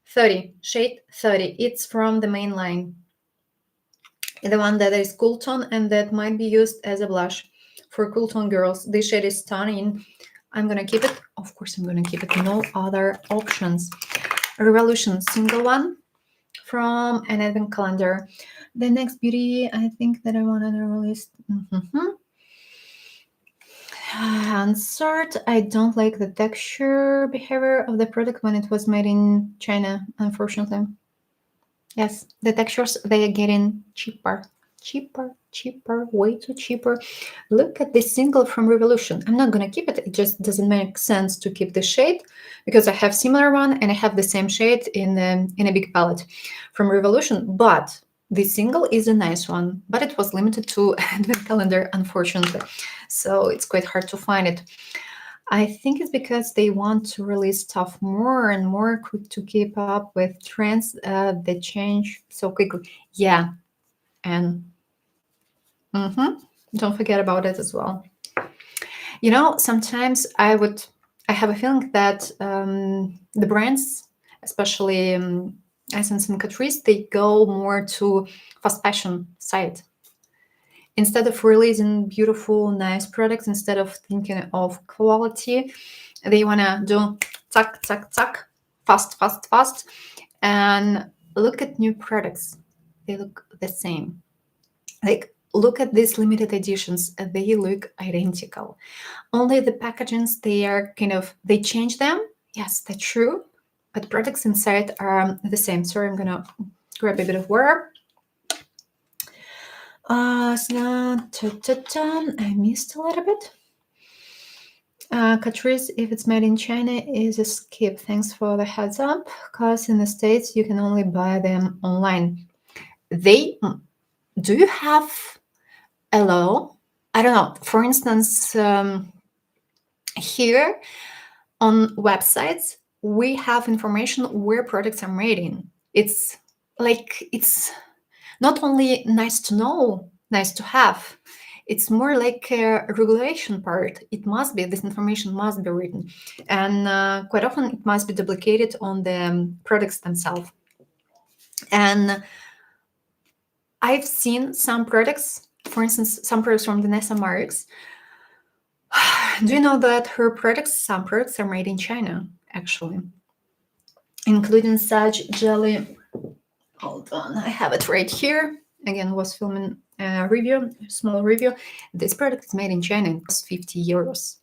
30, shade 30. It's from the main line. The one that is cool tone and that might be used as a blush for cool tone girls. This shade is stunning. I'm gonna keep it. Of course, I'm gonna keep it. No other options. Revolution, single one from an advent calendar. The next beauty, I think that I wanted to release. Answered. I don't like the texture behavior of the product when it was made in China, unfortunately. Yes, the textures, they are getting cheaper, way too cheaper. Look at this single from Revolution. I'm not gonna keep it. It just doesn't make sense to keep the shade because I have similar one and I have the same shade in a big palette from Revolution. But this single is a nice one, but it was limited to Advent calendar, unfortunately. So it's quite hard to find it. I think it's because they want to release stuff more and more to keep up with trends that change so quickly. Yeah, and don't forget about it as well. You know, sometimes I have a feeling that the brands, especially Essence and Catrice, they go more to fast fashion side. Instead of releasing beautiful, nice products, instead of thinking of quality, they want to do tuck, tuck, tuck, fast. And look at new products. They look the same. Like, look at these limited editions. They look identical. Only the packagings, they are they change them. Yes, that's true. But products inside are the same. Sorry, I'm going to grab a bit of water. I missed a little bit. Catrice, if it's made in China, is a skip. Thanks for the heads up, because in the States you can only buy them online. Do you have a law? I don't know. For instance, here on websites, we have information where products are made in. It's not only nice to know, nice to have. It's more like a regulation part. This information must be written. And quite often it must be duplicated on the products themselves. And I've seen some products, for instance, some products from Vanessa Marks. Do you know that some products are made in China, actually? Including such jelly. Hold on, I have it right here. Again, was filming a small review. This product is made in China. It costs 50 euros.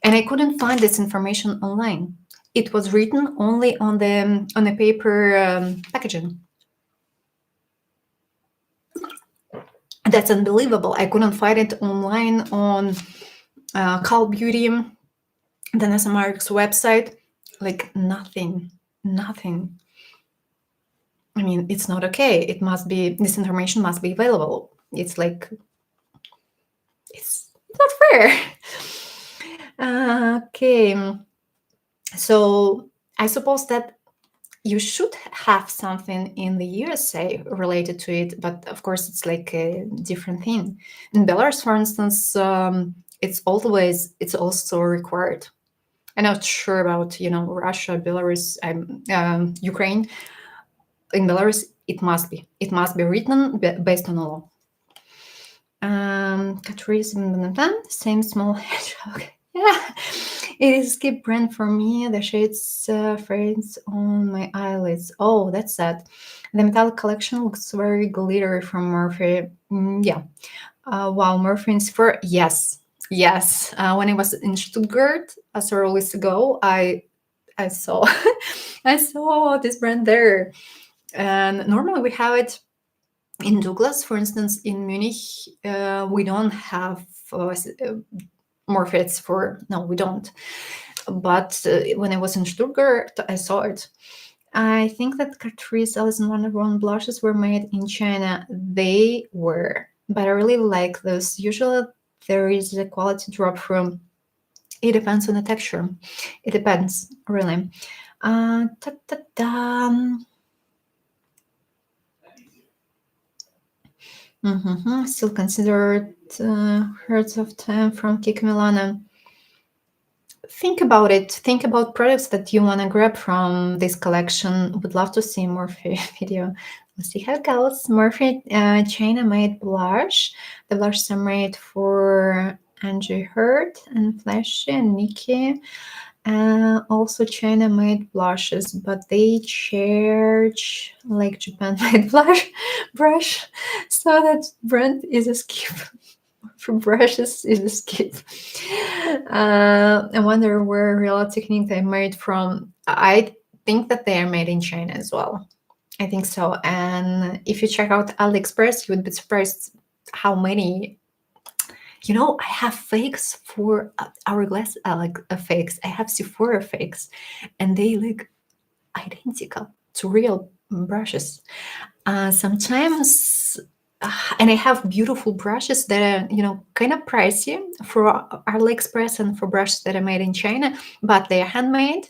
And I couldn't find this information online. It was written only on the paper packaging. That's unbelievable. I couldn't find it online on Cal Beauty, Vanessa Marks website. Like nothing. I mean, it's not okay. This information must be available. It's not fair. Okay. So I suppose that you should have something in the USA related to it, but of course it's like a different thing. In Belarus, for instance, it's also required. I'm not sure about Russia, Belarus, Ukraine. In Belarus, it must be written based on a law. Catrice, same small hedgehog. Yeah, it is a skip brand for me. The shades fades on my eyelids. Oh, that's sad. The metallic collection looks very glittery from Murphy. Yeah. Wow, Murphy in Sphere. Yes. When I was in Stuttgart several weeks ago, I saw I saw this brand there, and normally we have it In Douglas, for instance, in Munich, we don't have Morphe. No, we don't. But when I was in Stuttgart, I saw it. I think that Catrice Alice in Wonderland blushes were made in China. They were, but I really like those. Usually, there is a quality drop from. It depends on the texture. It depends, really. Ta-ta-da. Still considered Hearts of Time from Kiko Milano. Think about it. Think about products that you want to grab from this collection. Would love to see Morphe video. Let's see how it goes. Morphe China-made blush. The blushes are made for Angie Hurt and Flashy and Nikki. Also China-made blushes, but they charge like Japan-made brush. So that brand is a skip. For brushes is a skip. I wonder where real technique they made from. I think that they are made in China as well. I think so. And if you check out AliExpress, you would be surprised how many. I have fakes for Hourglass fakes. I have Sephora fakes, and they look identical to real brushes. Sometimes, and I have beautiful brushes that are, kind of pricey for AliExpress and for brushes that are made in China, but they are handmade,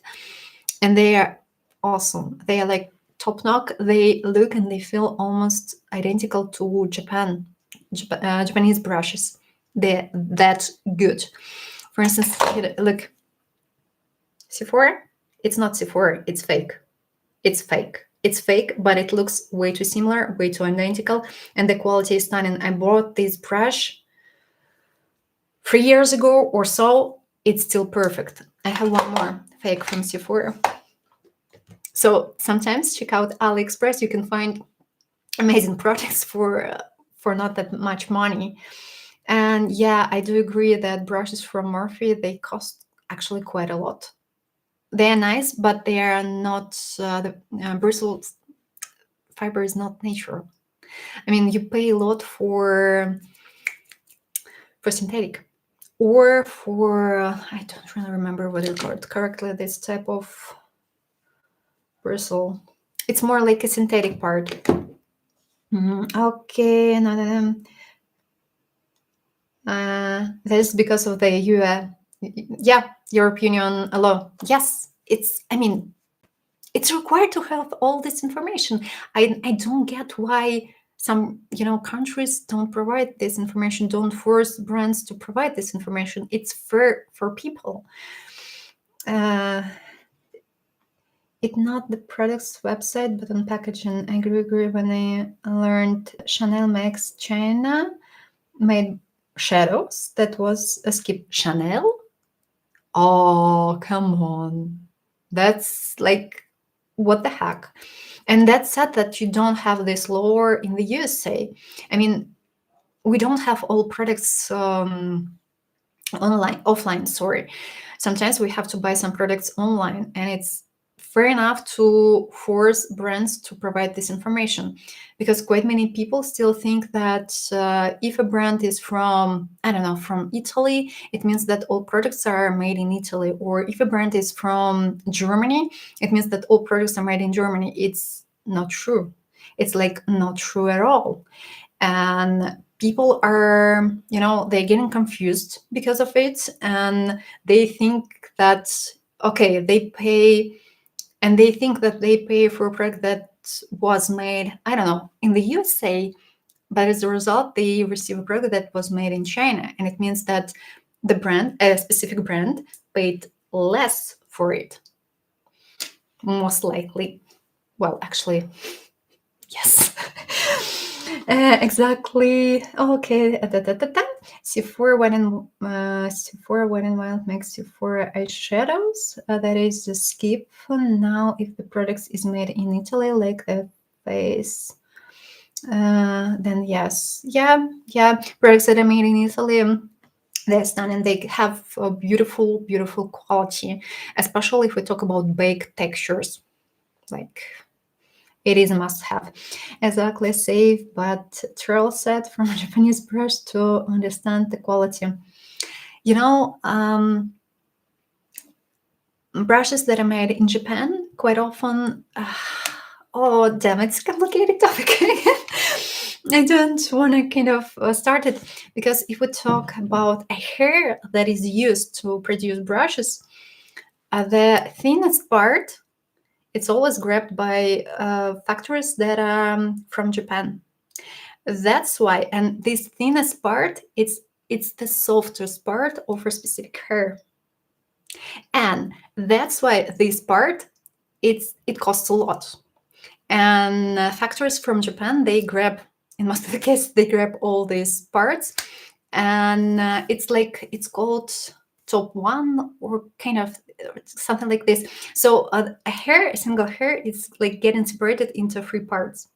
and they are awesome. They are like top notch. They look and they feel almost identical to Japanese brushes. They're that good. For instance, look, Sephora. It's not Sephora. It's fake. It's fake. It's fake, but it looks way too similar, way too identical, and the quality is stunning. I bought this brush 3 years ago or so. It's still perfect. I have one more fake from Sephora. So sometimes check out AliExpress. You can find amazing products for not that much money. And yeah, I do agree that brushes from Morphe, they cost actually quite a lot. They are nice, but they are not, the bristle fiber is not natural. I mean, you pay a lot for synthetic or for, I don't really remember what it's called correctly, this type of bristle. It's more like a synthetic part. Okay, another. That is because of the European Union law. Yes, it's required to have all this information. I don't get why some countries don't provide this information, don't force brands to provide this information. It's fair for people. It's not the product's website, but on packaging. I agree when I learned Chanel makes China made shadows. That was a skip. Chanel? Oh, come on. That's like, what the heck? And that's sad that you don't have this law in the USA. I mean, we don't have all products offline, sorry. Sometimes we have to buy some products online, and it's fair enough to force brands to provide this information, because quite many people still think that if a brand is from Italy, it means that all products are made in Italy, or if a brand is from Germany, it means that all products are made in Germany. It's not true. It's like not true at all. And people are, they're getting confused because of it, and they think that, okay, they pay for a product that was made, I don't know, in the USA, but as a result, they receive a product that was made in China, and it means that the brand, a specific brand, paid less for it, most likely. Well, actually, yes. Exactly. Okay. Sephora Wet and Wild makes Sephora eyeshadows. That is the skip. Now, if the product is made in Italy, like the face, then yes. Yeah. Products that are made in Italy, they're stunning. They have a beautiful, beautiful quality, especially if we talk about baked textures. Like, It is a must-have. Exactly, safe but trail set from a Japanese brush to understand the quality. You know, brushes that are made in Japan quite often. Oh, damn! It's a complicated topic. I don't want to kind of start it because if we talk about a hair that is used to produce brushes, the thinnest part it's always grabbed by factories that are from Japan. That's why, and this thinnest part, it's the softest part of a specific hair, and that's why this part it costs a lot. And factories from Japan they grab, in most of the cases, they grab all these parts, and it's called top one or kind of something like this. So a single hair is like getting separated into three parts.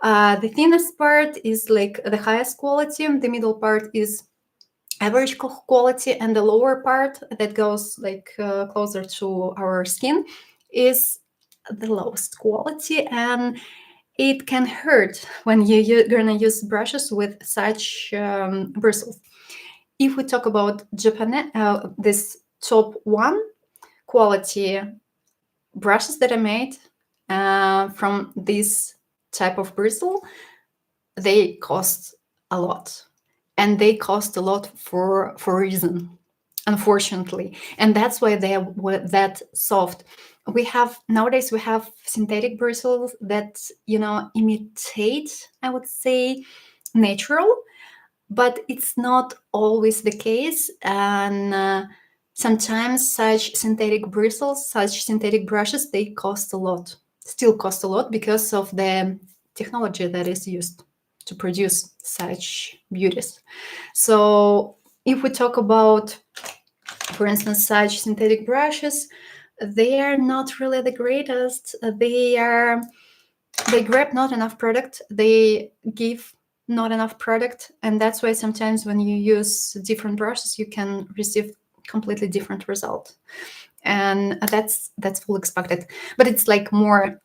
The thinnest part is like the highest quality, the middle part is average quality, and the lower part that goes like closer to our skin is the lowest quality, and it can hurt when you're gonna use brushes with such bristles. If we talk about Japan, this top one quality brushes that are made from this type of bristle, they cost a lot, and they cost a lot for a reason, unfortunately, and that's why they are that soft. We have synthetic bristles that imitate, I would say, natural, but it's not always the case, and sometimes such synthetic bristles, such synthetic brushes, they cost a lot, still cost a lot because of the technology that is used to produce such beauties. So if we talk about, for instance, such synthetic brushes, they are not really the greatest. They grab not enough product, they give not enough product, and that's why sometimes when you use different brushes you can receive completely different result, and that's full expected. But it's like more,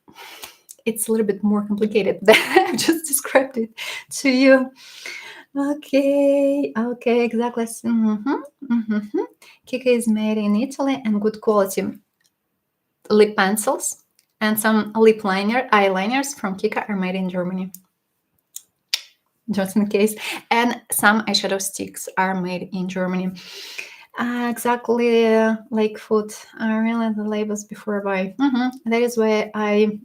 it's a little bit more complicated than I've just described it to you. Okay, exactly. Kika is made in Italy and good quality. Lip pencils and some eyeliners from Kika are made in Germany, just in case. And some eyeshadow sticks are made in Germany. Exactly like food. I really the labels before I buy. That is why I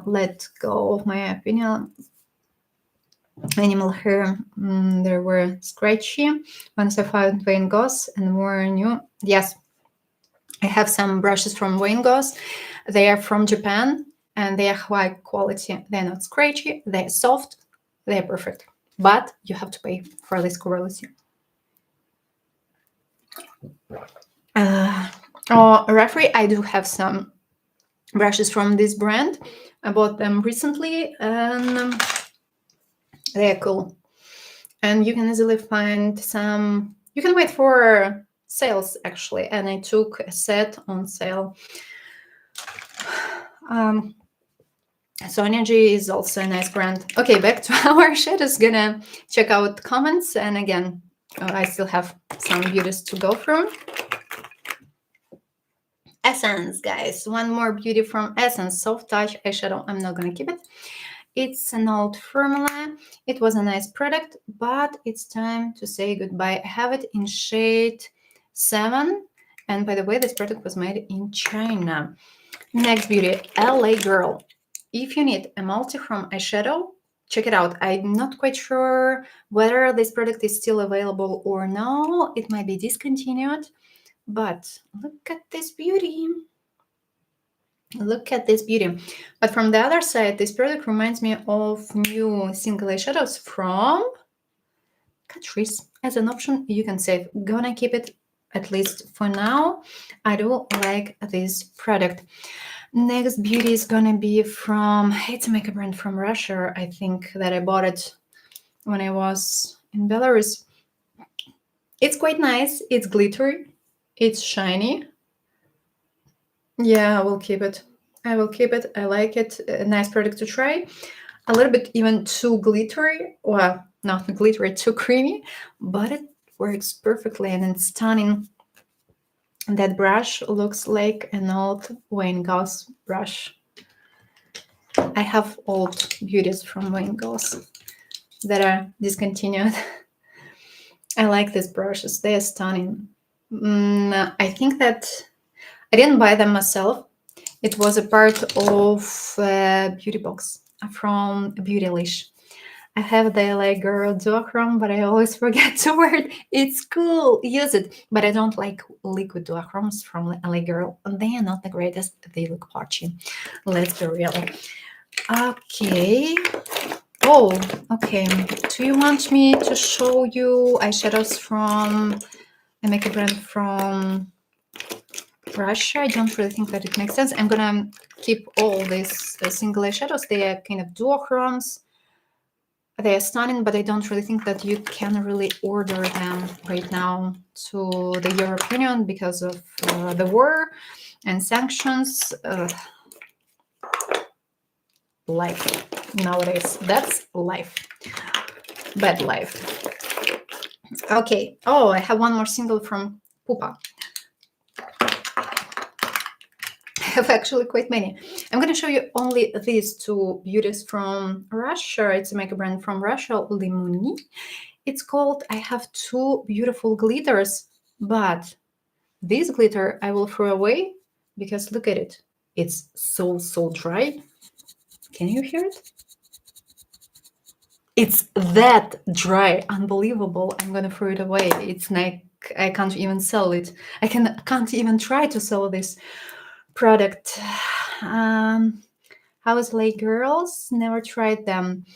let go of my opinion. Animal hair, they were scratchy. Once I found Van Goghs and more new. Yes, I have some brushes from Van Goghs. They are from Japan and they are high quality. They're not scratchy, they're soft, they're perfect. But you have to pay for this quality. Referee, I do have some brushes from this brand. I bought them recently and they're cool. And you can easily find some, you can wait for sales actually. And I took a set on sale. So Energy is also a nice brand. Okay, back to our shadows. Gonna check out comments. And again, I still have some beauties to go through. Essence, guys. One more beauty from Essence. Soft Touch eyeshadow. I'm not gonna keep it. It's an old formula. It was a nice product, but it's time to say goodbye. I have it in shade 7. And by the way, this product was made in China. Next beauty, LA Girl. If you need a multi-chrome eyeshadow, check it out. I'm not quite sure whether this product is still available or no. It might be discontinued, but look at this beauty. Look at this beauty. But from the other side, this product reminds me of new single eyeshadows from Catrice. As an option, you can save. Gonna keep it at least for now. I do like this product. Next beauty is gonna be from, it's a makeup brand from Russia. I think that I bought it when I was in Belarus. It's quite nice. It's glittery. It's shiny. Yeah, I will keep it. I will keep it. I like it. A nice product to try. A little bit even too glittery. Well, not glittery, too creamy, but it works perfectly and it's stunning. That brush looks like an old Wayne Goss brush. I have old beauties from Wayne Goss that are discontinued. I like these brushes. They are stunning. I think that I didn't buy them myself. It was a part of a beauty box from Beautylish. I have the LA Girl duochrome, but I always forget to wear it. It's cool, use it. But I don't like liquid duochromes from LA Girl. They are not the greatest. They look patchy. Let's be real. Okay. Oh, okay. Do you want me to show you eyeshadows from a makeup brand from Russia? I don't really think that it makes sense. I'm gonna keep all these single eyeshadows. They are kind of duochromes. They are stunning, but I don't really think that you can really order them right now to the European Union because of the war and sanctions. Life nowadays. That's life. Bad life. Okay. Oh, I have one more single from Pupa. I have actually quite many. I'm going to show you only these two beauties from Russia. It's a makeup brand from Russia, Limuni. It's called, I have two beautiful glitters, but this glitter I will throw away because look at it. It's so dry. Can you hear it? It's that dry, unbelievable. I'm gonna throw it away. It's like I can't even sell it. I can't even try to sell this product. House Lay Girls, never tried them.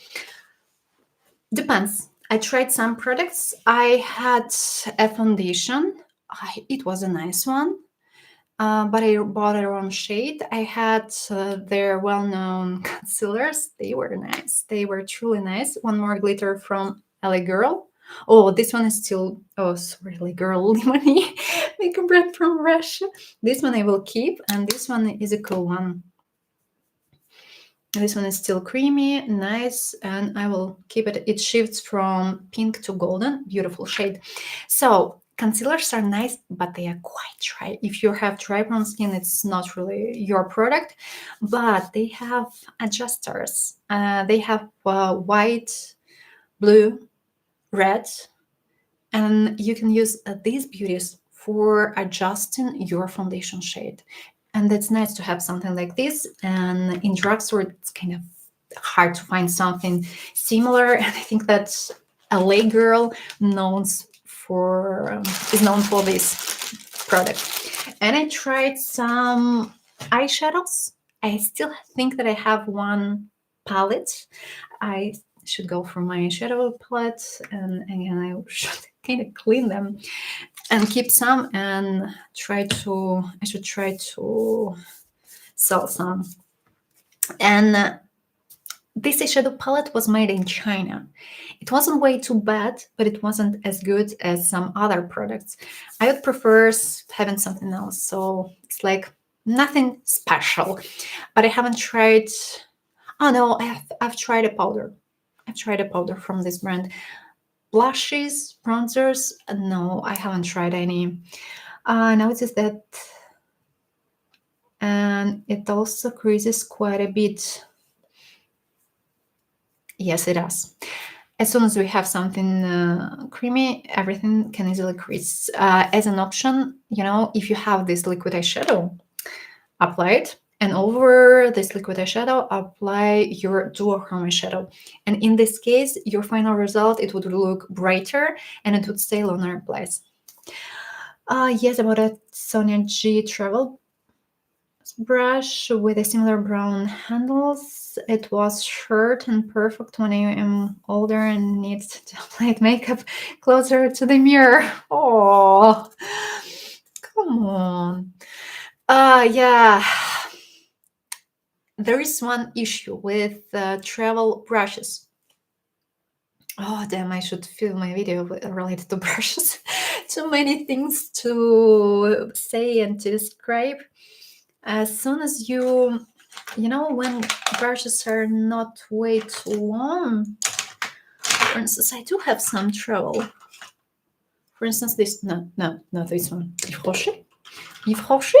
Depends. I tried some products. I had a foundation. It was a nice one. But I bought a wrong shade. I had their well-known concealers. They were nice. They were truly nice. One more glitter from LA Girl. Oh, this one is still, oh, sorry, LA Girl, Limoni, makeup brand from Russia. This one I will keep, and this one is a cool one. This one is still creamy, nice, and I will keep it. It shifts from pink to golden, beautiful shade. So concealers are nice, but they are quite dry. If you have dry brown skin, it's not really your product, but they have adjusters. They have white, blue, red, and you can use these beauties for adjusting your foundation shade. And that's nice to have something like this. And in drugstore, it's kind of hard to find something similar. And I think that LA Girl is known for this product. And I tried some eyeshadows. I still think that I have one palette. I should go for my eyeshadow palette, and again I should kind of clean them and keep some, and I should try to sell some. And this eyeshadow palette was made in China. It wasn't way too bad, but it wasn't as good as some other products. I would prefer having something else. So it's like nothing special. But I haven't tried. Oh no, I've tried a powder. I've tried a powder from this brand. Blushes, bronzers, no, I haven't tried any. I noticed that, and it also creases quite a bit. Yes, it does. As soon as we have something creamy, everything can easily crease. As an option, if you have this liquid eyeshadow, apply it. And over this liquid eyeshadow, apply your duochrome eyeshadow. And in this case, your final result, it would look brighter and it would stay longer in place. Yes, about a Sonia G travel brush with a similar brown handles. It was short and perfect when I am older and need to apply makeup closer to the mirror. Oh, come on. Yeah. There is one issue with travel brushes. Oh, damn, I should film my video related to brushes. Too many things to say and to describe. As soon as you You know, when brushes are not way too long, for instance, I do have some trouble. For instance, this, no, not this one. Yves Rocher. Yves Rocher.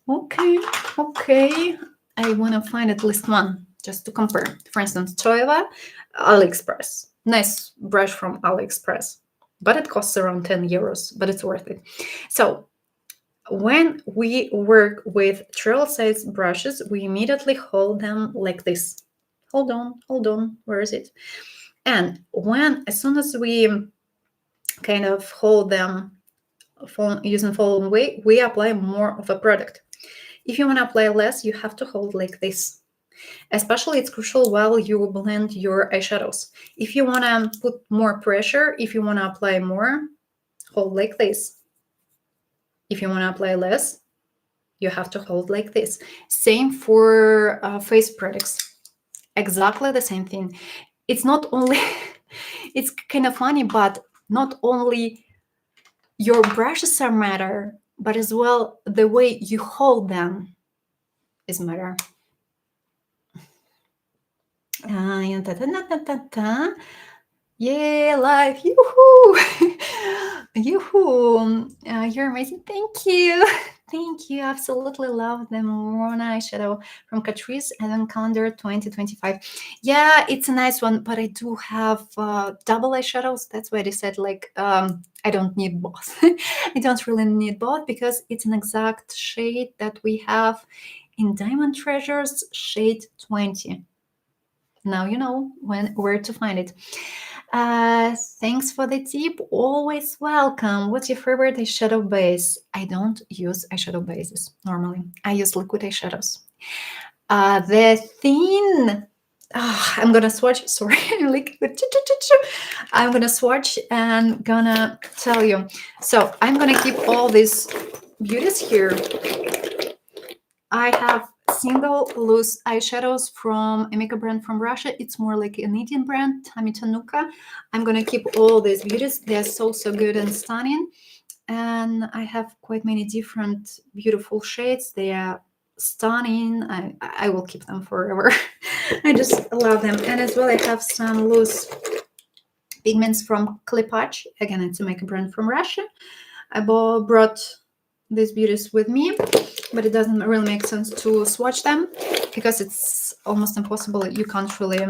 Okay. I want to find at least one just to compare. For instance, Toeva, AliExpress. Nice brush from AliExpress, but it costs around 10 euros, but it's worth it. So when we work with travel size brushes, we immediately hold them like this. Hold on, where is it? And as soon as we kind of hold them using following way, we apply more of a product. If you want to apply less, you have to hold like this. Especially it's crucial while you blend your eyeshadows. If you want to put more pressure, if you want to apply more, hold like this. If you want to apply less, you have to hold like this. Same for face products. Exactly the same thing. It's not only, it's kind of funny, but not only your brushes are matter, but as well the way you hold them is matter. Yeah, life. Yoo-hoo! Yoo-hoo! You're amazing. Thank you. Thank you. Absolutely love the Morona eyeshadow from Catrice and Calendar 2025. Yeah, it's a nice one, but I do have double eyeshadows. That's why I decided, like, I don't need both. I don't really need both because it's an exact shade that we have in Diamond Treasures, shade 20. Now you know where to find it. Thanks for the tip. Always welcome. What's your favorite eyeshadow base? I don't use eyeshadow bases normally. I use liquid eyeshadows. The thin. I'm gonna swatch. Sorry, liquid. I'm gonna swatch and gonna tell you. So I'm gonna keep all these beauties here. I have single loose eyeshadows from a makeup brand from Russia. It's more like an Indian brand, Tamitanuka. I'm gonna keep all these beauties. They're so good and stunning. And I have quite many different beautiful shades. They are stunning. I will keep them forever. I just love them. And as well, I have some loose pigments from Klipach. Again, it's a makeup brand from Russia. I brought these beauties with me, but it doesn't really make sense to swatch them because it's almost impossible. You can't really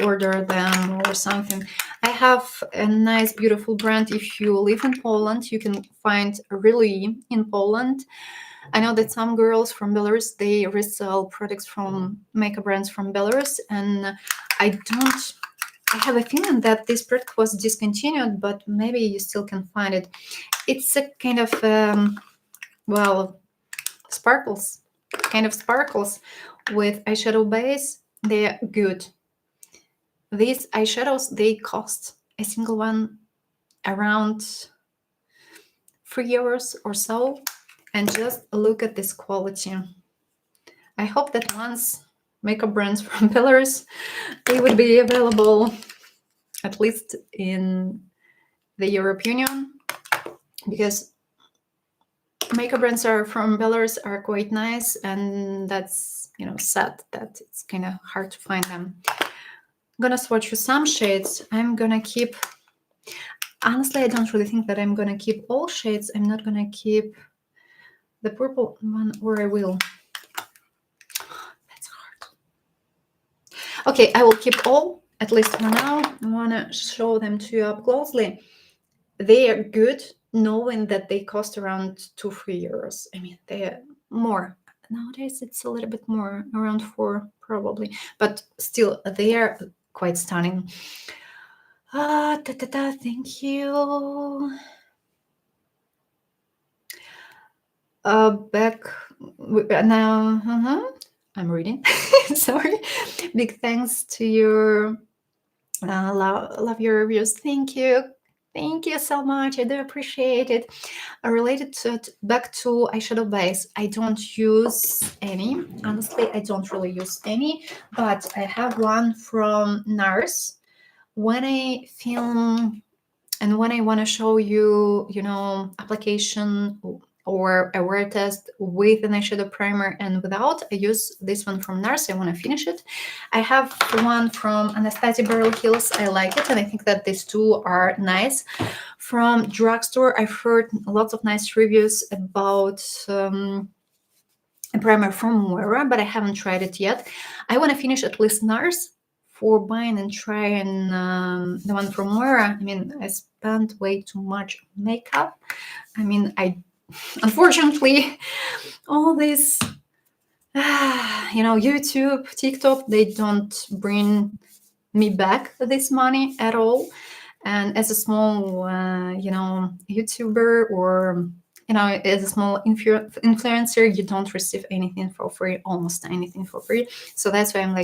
order them or something. I have a nice, beautiful brand. If you live in Poland, you can find really in Poland. I know that some girls from Belarus, they resell products from makeup brands from Belarus, and I have a feeling that this product was discontinued, but maybe you still can find it. It's a kind of sparkles with eyeshadow base. They're good. These eyeshadows, they cost a single one around €3 or so, and just look at this quality. I hope that once makeup brands from Belarus, they would be available at least in the European Union, because makeup brands are from Belarus are quite nice, and that's sad that it's kind of hard to find them. I'm gonna swatch you some shades. I'm gonna keep, honestly, I don't really think that I'm gonna keep all shades. I'm not gonna keep the purple one, or I will. That's hard. Okay, I will keep all, at least for now. I wanna show them to you up closely. They are good, knowing that they cost around €2-3. I mean, they are more. Nowadays, it's a little bit more, around 4 probably, but still, they are quite stunning. Thank you. Back now. I'm reading. Sorry. Big thanks to your love your reviews. Thank you. Thank you so much. I do appreciate it. Related to back to eyeshadow base, I don't use any. Honestly, I don't really use any, but I have one from NARS. When I film and when I want to show you, application or a wear test with an eyeshadow primer and without. I use this one from NARS. I want to finish it. I have one from Anastasia Beverly Hills. I like it, and I think that these two are nice. From drugstore, I've heard lots of nice reviews about a primer from Moira, but I haven't tried it yet. I want to finish at least NARS for buying and trying the one from Moira. I mean, I spent way too much makeup. I mean, unfortunately, all this, YouTube, TikTok, they don't bring me back this money at all. And as a small, YouTuber, or as a small influencer, you don't receive anything for free, almost anything for free. So that's why I'm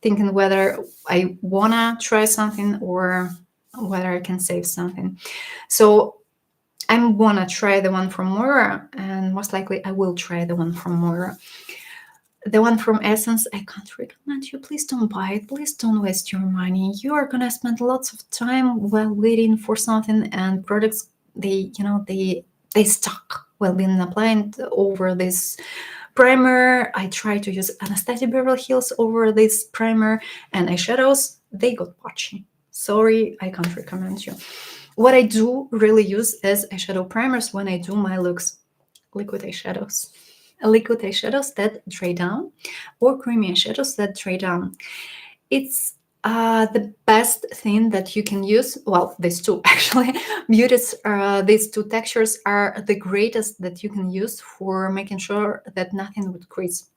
thinking whether I wanna try something or whether I can save something. So I'm gonna try the one from Moira, and most likely I will try the one from Moira. The one from Essence, I can't recommend you. Please don't buy it. Please don't waste your money. You are gonna spend lots of time while waiting for something, and products they stuck while being applied over this primer. I try to use Anastasia Beverly Hills over this primer, and eyeshadows, they got patchy. Sorry, I can't recommend you. What I do really use is eyeshadow primers when I do my looks. Liquid eyeshadows that dry down, or creamy eyeshadows that dry down. It's the best thing that you can use. Well, these two actually, these two textures are the greatest that you can use for making sure that nothing would crease.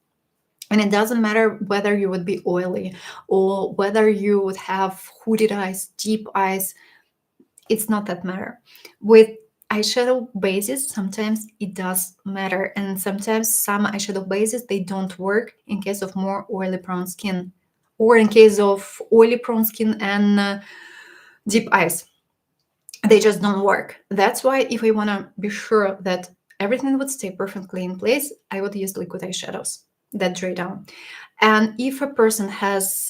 And it doesn't matter whether you would be oily or whether you would have hooded eyes, deep eyes. It's not that matter. With eyeshadow bases, sometimes it does matter, and sometimes some eyeshadow bases, they don't work in case of more oily prone skin, or in case of oily prone skin and deep eyes. They just don't work. That's why if I want to be sure that everything would stay perfectly in place, I would use liquid eyeshadows that dry down. And if a person has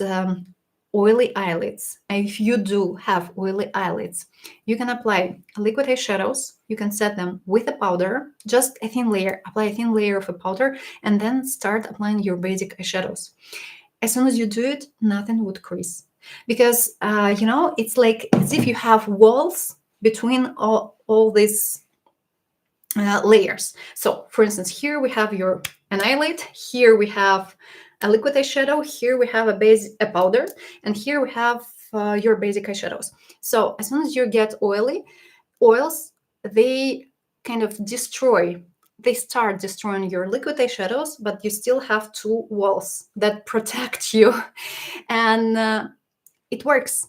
oily eyelids, and if you do have oily eyelids, you can apply liquid eyeshadows. You can set them with a powder, just a thin layer, apply a thin layer of a powder, and then start applying your basic eyeshadows. As soon as you do it, nothing would crease, because it's like as if you have walls between all these layers. So for instance, here we have an eyelid, here we have a liquid eyeshadow, here we have a powder, and here we have your basic eyeshadows. So as soon as you get oils, they kind of start destroying your liquid eyeshadows, but you still have two walls that protect you. And it works.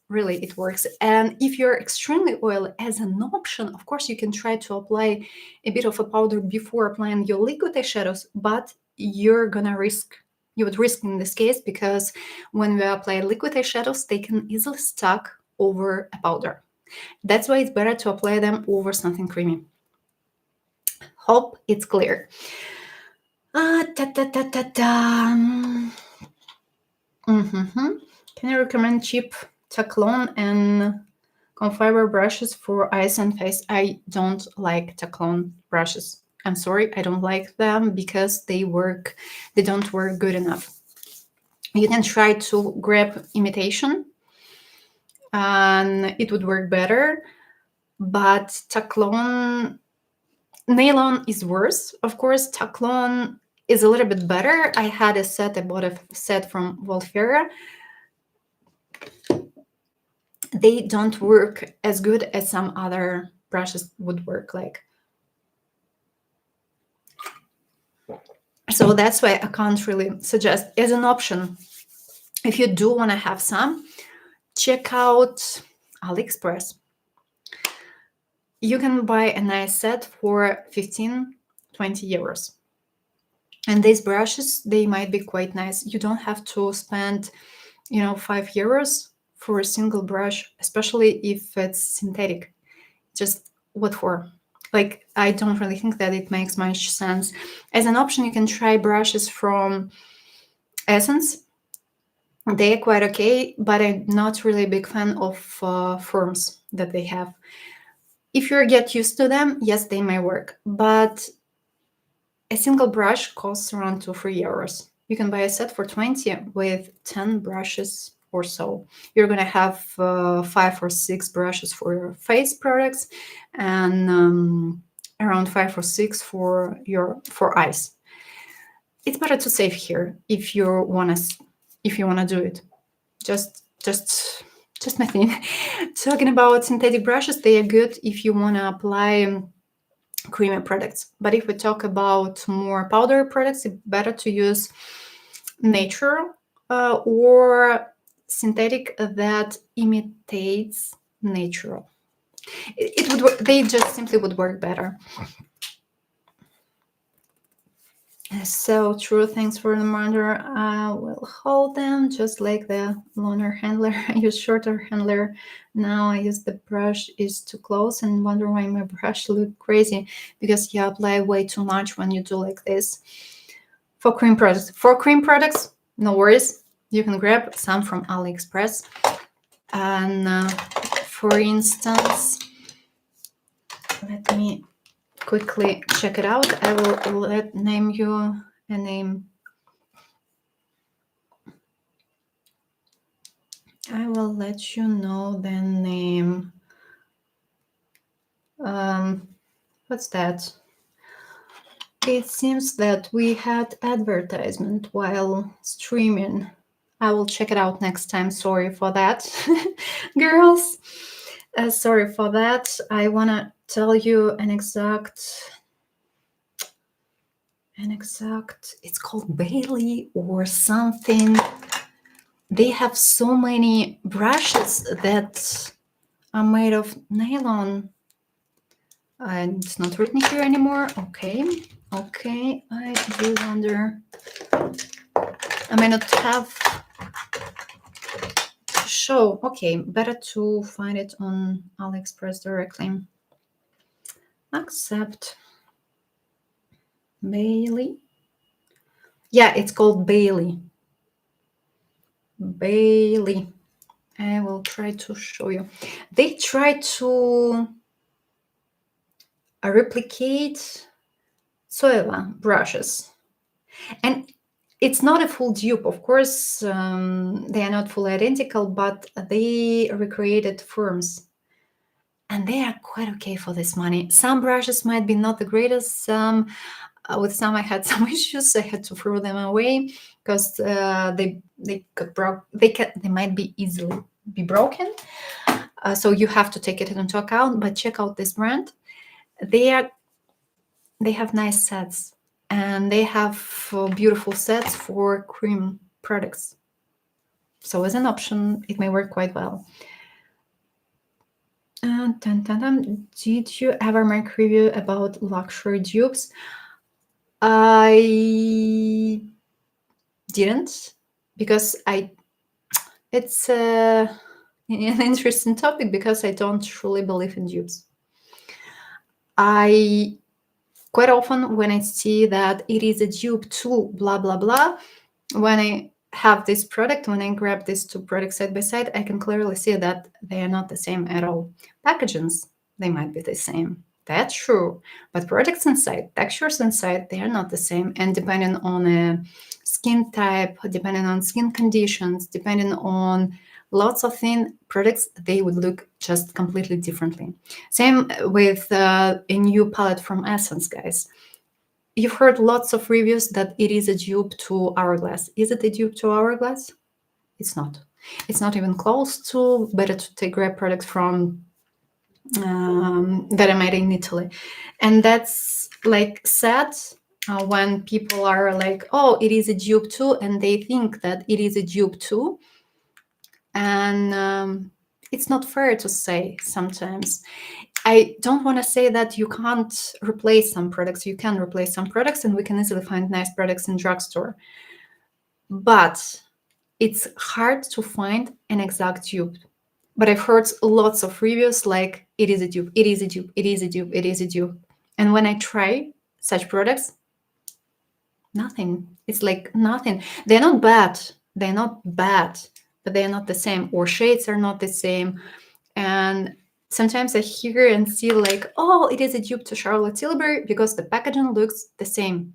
Really, it works. And if you're extremely oily, as an option, of course, you can try to apply a bit of a powder before applying your liquid eyeshadows, but you would risk in this case, because when we apply liquid eyeshadows, they can easily stuck over a powder. That's why it's better to apply them over something creamy. Hope it's clear. Can you recommend cheap Taklon and confiber brushes for eyes and face? I don't like Taklon brushes. I'm sorry, I don't like them because they don't work good enough. You can try to grab imitation and it would work better, but Taklon, nylon is worse. Of course, Taklon is a little bit better. I bought a set from Volfera. They don't work as good as some other brushes would work like. So that's why I can't really suggest as an option. If you do want to have some, check out AliExpress. You can buy a nice set for 15, 20 euros. And these brushes, they might be quite nice. You don't have to spend, 5 euros for a single brush, especially if it's synthetic. Just what for? Like, I don't really think that it makes much sense. As an option, you can try brushes from Essence. They are quite okay, but I'm not really a big fan of forms that they have. If you get used to them, yes, they may work, but a single brush costs around 2-3 euros. You can buy a set for 20 with 10 brushes or so. You're gonna have 5 or 6 brushes for your face products, and around 5 or 6 for eyes. It's better to save here if you wanna do it. Just my thing. Talking about synthetic brushes, they are good if you wanna apply creamy products. But if we talk about more powder products, it's better to use natural or synthetic that imitates natural. It would work, they just simply would work better. So true, thanks for the reminder. I will hold them just like the longer handler. I use shorter handler. Now I use the brush is too close and wonder why my brush look crazy, because you apply way too much when you do like this. For cream products, no worries. You can grab some from AliExpress. And for instance, let me quickly check it out. I will name you a name. I will let you know the name. What's that? It seems that we had advertisement while streaming. I will check it out next time. Sorry for that, girls. Sorry for that. I want to tell you an exact. It's called Bailey or something. They have so many brushes that are made of nylon. And it's not written here anymore. Okay, I do wonder. I may not have to show. Okay, better to find it on AliExpress directly. Accept. Bailey. Yeah, it's called Bailey. Bailey. I will try to show you. They try to replicate Zoeva brushes. And it's not a full dupe, of course. They are not fully identical, but they recreated forms. And they are quite okay for this money. Some brushes might be not the greatest. With some, I had some issues. I had to throw them away because they got broke. They might be easily be broken. So you have to take it into account. But check out this brand. They have nice sets, and they have beautiful sets for cream products. So as an option, it may work quite well. Did you ever make review about luxury dupes? I didn't, because it's an interesting topic, because I don't truly believe in dupes. I quite often, when I see that it is a dupe to blah blah blah, when I have this product, when I grab these two products side by side, I can clearly see that they are not the same at all. Packagings, they might be the same. That's true. But products inside, textures inside, they are not the same. And depending on a skin type, depending on skin conditions, depending on lots of things, products, they would look just completely differently. Same with a new palette from Essence, guys. You've heard lots of reviews that it is a dupe to Hourglass. Is it a dupe to Hourglass? It's not. It's not even close to. Better to take grab products from that are made in Italy. And that's like sad when people are like, oh, it is a dupe too, and they think that it is a dupe too. And it's not fair to say sometimes. I don't want to say that you can't replace some products. You can replace some products, and we can easily find nice products in drugstore. But it's hard to find an exact dupe. But I've heard lots of reviews like, it is a dupe, it is a dupe, it is a dupe, it is a dupe. And when I try such products, nothing. It's like nothing. They're not bad. They're not bad, but they're not the same. Or shades are not the same. And Sometimes I hear and see like, oh, it is a dupe to Charlotte Tilbury because the packaging looks the same.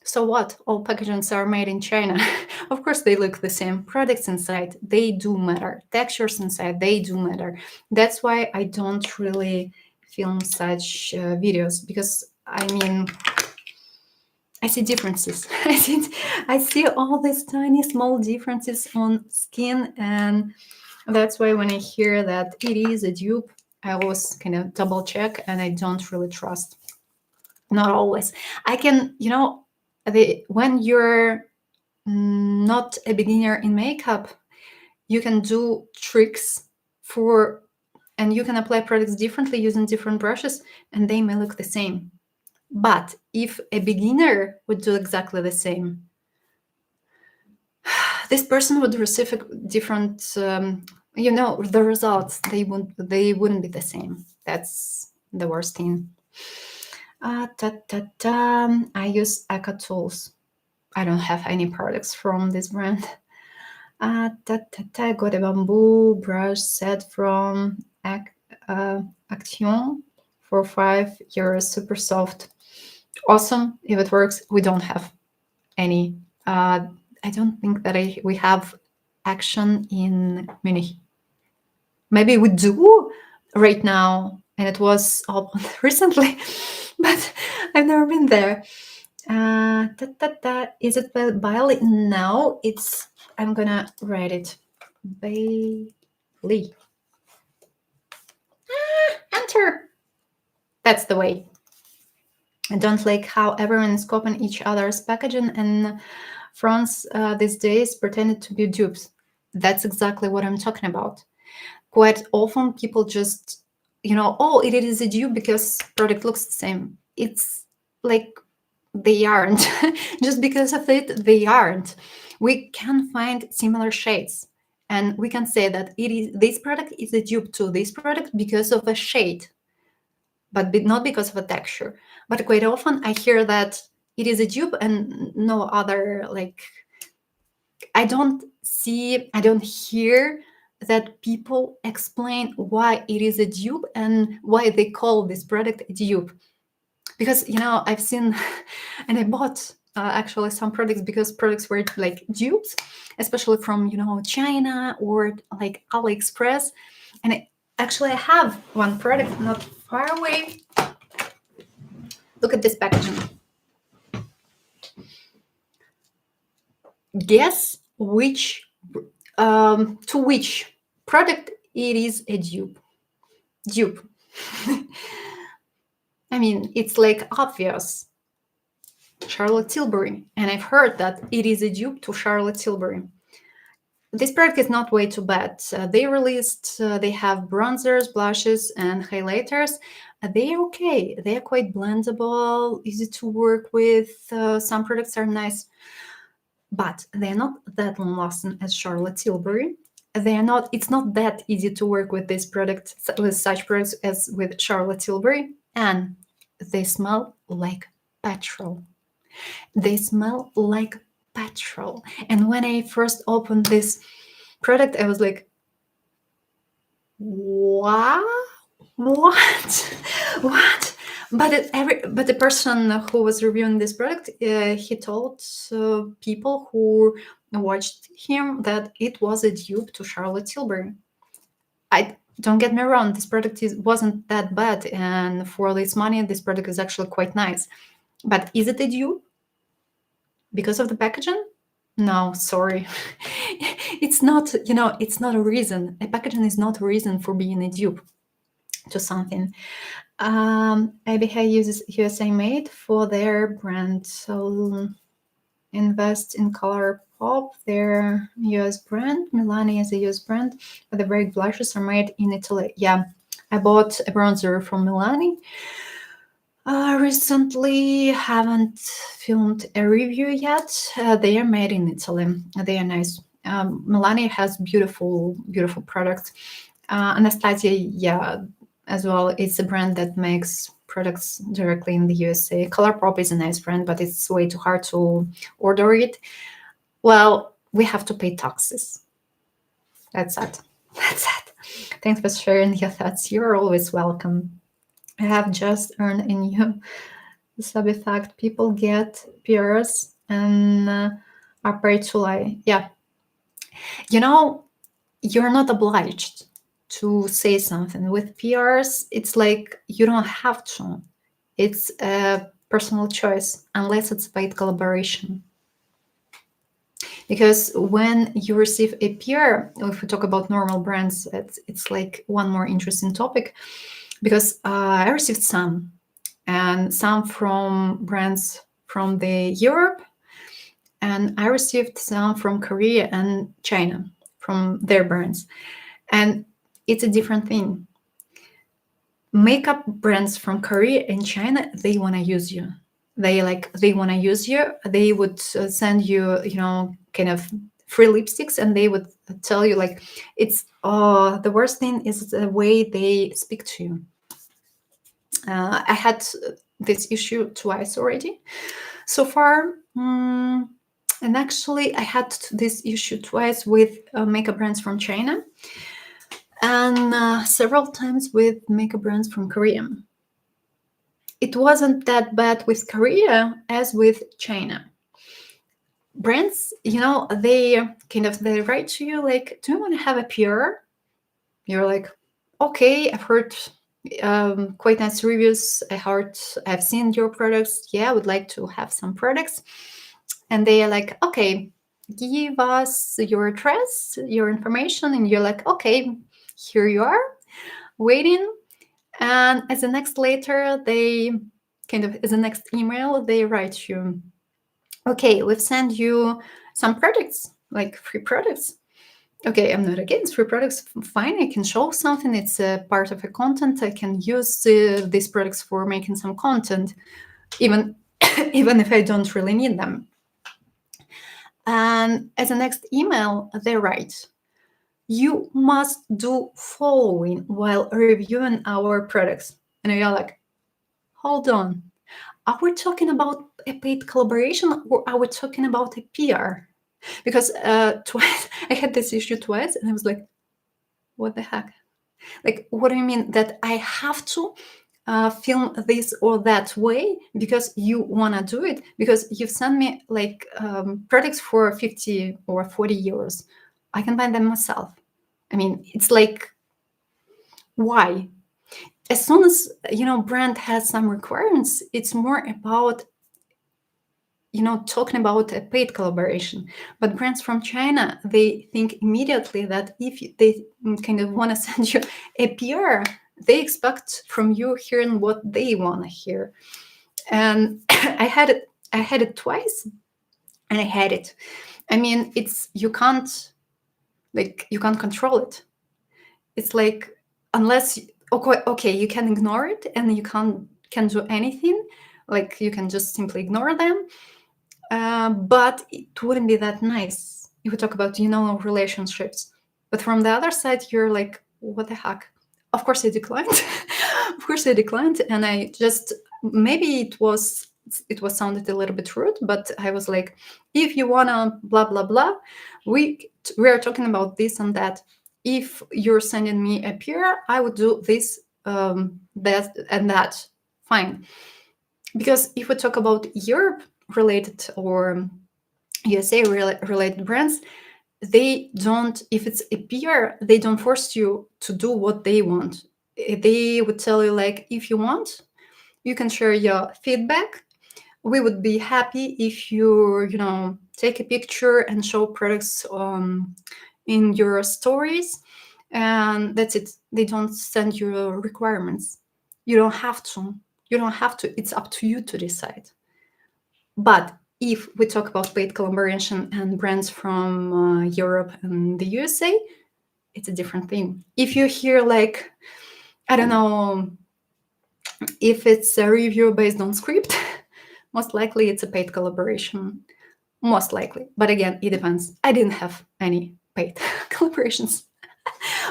So what? All packagings are made in China. Of course, they look the same. Products inside, they do matter. Textures inside, they do matter. That's why I don't really film such videos, because I mean, I see differences. I see all these tiny small differences on skin, and that's why when I hear that it is a dupe, I always kind of double check, and I don't really trust. Not always. I can, when you're not a beginner in makeup, you can do tricks for, and you can apply products differently using different brushes, and they may look the same. But if a beginner would do exactly the same, this person would receive a different, the results. They wouldn't be the same. That's the worst thing. I use Eco Tools. I don't have any products from this brand. I got a bamboo brush set from Action for €5. Super soft. Awesome. If it works, we don't have any. I don't think that we have Action in Munich. Maybe we do right now, and it was opened recently, but I've never been there. Is it Bailey? No, I'm gonna write it. Bailey. Enter. That's the way. I don't like how everyone is copying each other's packaging, and France these days pretended to be dupes. That's exactly what I'm talking about. Quite often people just, oh, it is a dupe because product looks the same. It's like they aren't. Just because of it, they aren't. We can find similar shades, and we can say that this product is a dupe to this product because of a shade, but not because of a texture. But quite often I hear that it is a dupe and no other, like, I don't hear that people explain why it is a dupe and why they call this product a dupe. Because, I've seen and I bought actually some products because products were like dupes, especially from, China or like AliExpress. And I have one product not far away. Look at this packaging. Guess to which product it is a dupe. Dupe. I mean, it's like obvious. Charlotte Tilbury. And I've heard that it is a dupe to Charlotte Tilbury. This product is not way too bad. They have bronzers, blushes, and highlighters. They are okay. They are quite blendable, easy to work with. Some products are nice, but they're not that long-lasting as Charlotte Tilbury. It's not that easy to work with this product, with such products as with Charlotte Tilbury, and they smell like petrol. They smell like petrol. And when I first opened this product, I was like, what? But the person who was reviewing this product, he told people who watched him that it was a dupe to Charlotte Tilbury. I don't get me wrong, this product wasn't that bad, and for this money, this product is actually quite nice. But is it a dupe because of the packaging? No, sorry. It's not. It's not a reason. A packaging is not a reason for being a dupe to something. ABH uses USA Made for their brand, so invest in ColourPop, their US brand. Milani is a US brand, but the very blushes are made in Italy. Yeah, I bought a bronzer from Milani recently. Haven't filmed a review yet. They are made in Italy. They are nice. Milani has beautiful products. Anastasia, yeah, as well. It's a brand that makes products directly in the USA. ColourPop is a nice brand, but it's way too hard to order it. Well, we have to pay taxes. That's it. That's it. Thanks for sharing your thoughts. You're always welcome. I have just earned a new sub fact. People get PRs and are paid to lie. Yeah, you know, you're not obliged to say something. With PRs, it's like you don't have to. It's a personal choice unless it's paid collaboration. Because when you receive a PR, if we talk about normal brands, it's like one more interesting topic. Because I received some, and some from brands from the Europe, and I received some from Korea and China from their brands, and it's a different thing. Makeup brands from Korea and China, they want to use you. They want to use you. They would send you, kind of free lipsticks, and they would tell you like, it's the worst thing is the way they speak to you. I had this issue twice already so far. And actually, I had this issue twice with makeup brands from China, and several times with makeup brands from Korea. It wasn't that bad with Korea as with China. Brands, they write to you like, do you want to have a PR? You're like, okay, I've heard quite nice reviews. I've seen your products. Yeah, I would like to have some products. And they are like, okay, give us your address, your information. And you're like, okay, here you are, waiting. And as the next later, as the next email, they write you, okay, we've sent you some products, like free products. Okay, I'm not against free products. Fine, I can show something. It's a part of a content. I can use these products for making some content, even even if I don't really need them. And as a next email, they write, you must do following while reviewing our products. And you're like, hold on. Are we talking about a paid collaboration, or are we talking about a PR? Because twice I had this issue twice, and I was like, what the heck? Like, what do you mean that I have to film this or that way because you want to do it? Because you've sent me like products for 50 or 40 euros. I can buy them myself. I mean, it's like, why? As soon as, brand has some requirements, it's more about, talking about a paid collaboration. But brands from China, they think immediately that if they kind of want to send you a PR, they expect from you hearing what they want to hear. And I had it twice, and I had it. I mean, you can't control it. It's like, unless okay, you can ignore it, and you can do anything. Like, you can just simply ignore them. But it wouldn't be that nice if we talk about, relationships. But from the other side, you're like, what the heck? Of course I declined. Of course I declined. And I just, maybe it was sounded a little bit rude, but I was like, if you wanna blah, blah, blah, we are talking about this and that. If you're sending me a PR, I would do this, that, and that. Fine. Because if we talk about Europe related or USA related brands, they don't, if it's a PR, they don't force you to do what they want. They would tell you like, if you want, you can share your feedback. We would be happy if you take a picture and show products in your stories, and that's it. They don't send you requirements. You don't have to. It's up to you to decide. But if we talk about paid collaboration and brands from Europe and the USA, it's a different thing. If you hear like, I don't know, if it's a review based on script, most likely it's a paid collaboration. Most likely. But again, it depends. I didn't have any paid collaborations.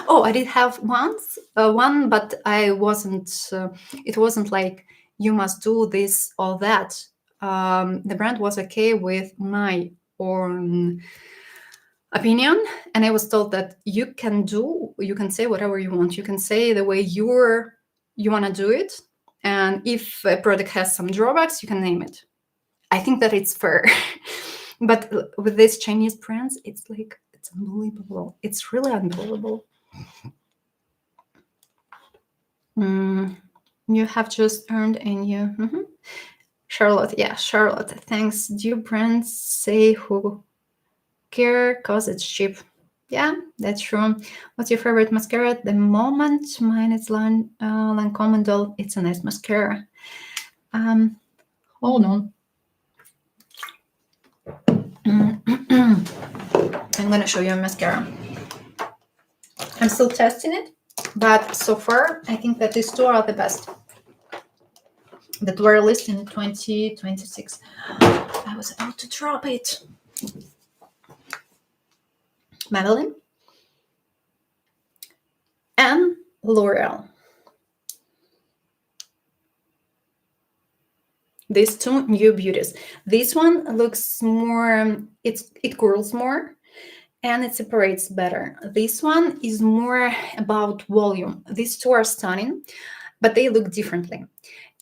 Oh, I did have one, but I wasn't. It wasn't like you must do this or that. The brand was okay with my own opinion, and I was told that you can do you can say whatever you want. You can say the way you want to do it, and if a product has some drawbacks, you can name it. I think that it's fair. But with these Chinese brands, it's like, it's unbelievable. It's really unbelievable. You have just earned a new Charlotte. Yeah, Charlotte. Thanks. Do brands say who care cause it's cheap? Yeah, that's true. What's your favorite mascara at the moment? Mine is Lancome Doll. It's a nice mascara. Hold on. I'm gonna show you a mascara. I'm still testing it, but so far I think that these two are the best that were released in 2026. I was about to drop it. Maybelline and L'Oreal. These two new beauties. This one looks more, it curls more and it separates better. This one is more about volume. These two are stunning, but they look differently.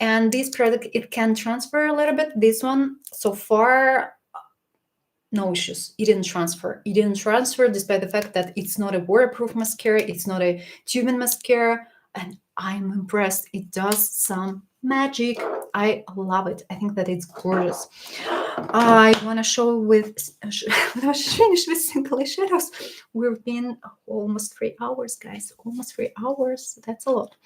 And this product, it can transfer a little bit. This one, so far, no issues. It didn't transfer. It didn't transfer despite the fact that it's not a waterproof mascara. It's not a tubing mascara. And I'm impressed. It does some magic. I love it. I think that it's gorgeous. I want to show finish with single eyeshadows. We've been almost 3 hours, guys. Almost 3 hours. That's a lot.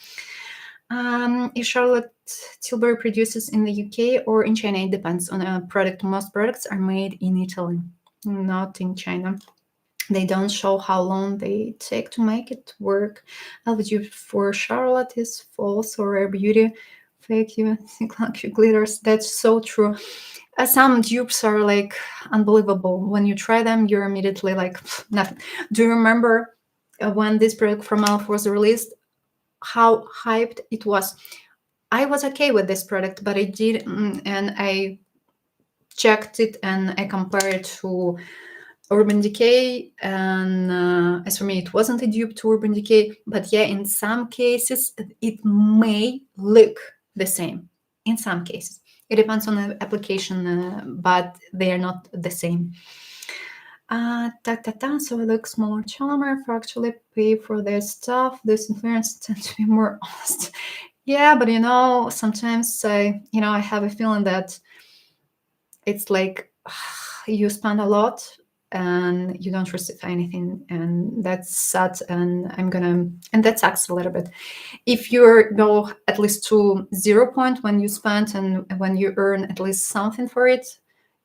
If Charlotte Tilbury produces in the UK or in China, it depends on a product. Most products are made in Italy, not in China. They don't show how long they take to make it work. LVG for Charlotte is false or rare beauty. Fake you glitters. That's so true. Some dupes are like unbelievable. When you try them, you're immediately like nothing. Do you remember when this product from e.l.f. was released? How hyped it was. I was okay with this product, but I did, and I checked it and I compared it to Urban Decay, and as for me, it wasn't a dupe to Urban Decay, but yeah, in some cases, it may look the same. In some cases, it depends on the application, but they are not the same. So it looks more charmer if I actually pay for their stuff. This influence tends to be more honest. Yeah, but sometimes I have a feeling that it's like you spend a lot and you don't receive anything, and that's sad. And that sucks a little bit. If you go at least to 0 point when you spend and when you earn at least something for it,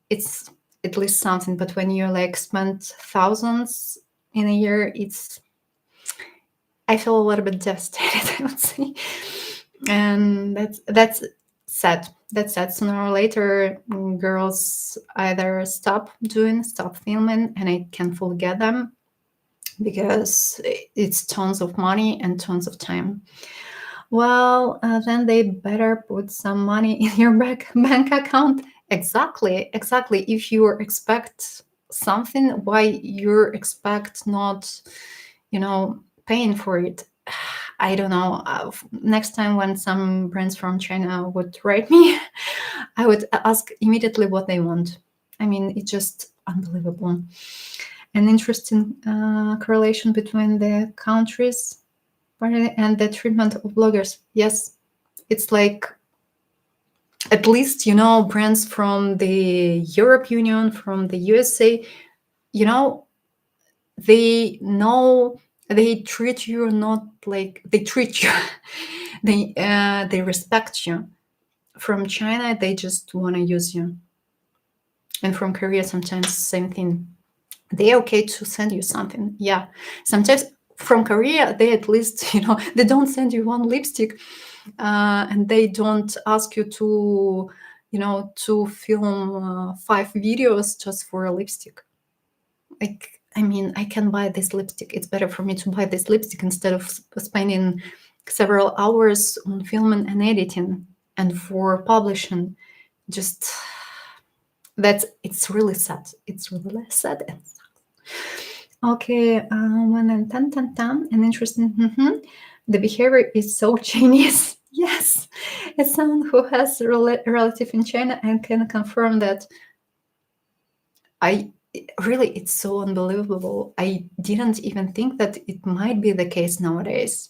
it's at least something. But when you like spend thousands in a year, I feel a little bit devastated, I would say. And that's sad. That's sad. Sooner or later, girls either stop filming, and I can fully get them, because it's tons of money and tons of time. Well, then they better put some money in your bank account. Exactly. If you expect something, why you expect not, paying for it? I don't know. Next time when some brands from China would write me, I would ask immediately what they want. I mean, it's just unbelievable. An interesting correlation between the countries and the treatment of bloggers. Yes, it's like, at least, brands from the Europe Union, from the USA, they treat you not like they treat you. They respect you. From China, they just want to use you. And from Korea, sometimes same thing. They're okay to send you something. Yeah, sometimes from Korea, they at least, they don't send you one lipstick, and they don't ask you to, to film 5 videos just for a lipstick. Like, I mean, I can buy this lipstick. It's better for me to buy this lipstick instead of spending several hours on filming and editing and for publishing. Just it's really sad. It's really sad. Okay, when I'm and interesting. The behavior is so Chinese. Yes, as someone who has a relative in China and can confirm that I really, it's so unbelievable. I didn't even think that it might be the case nowadays.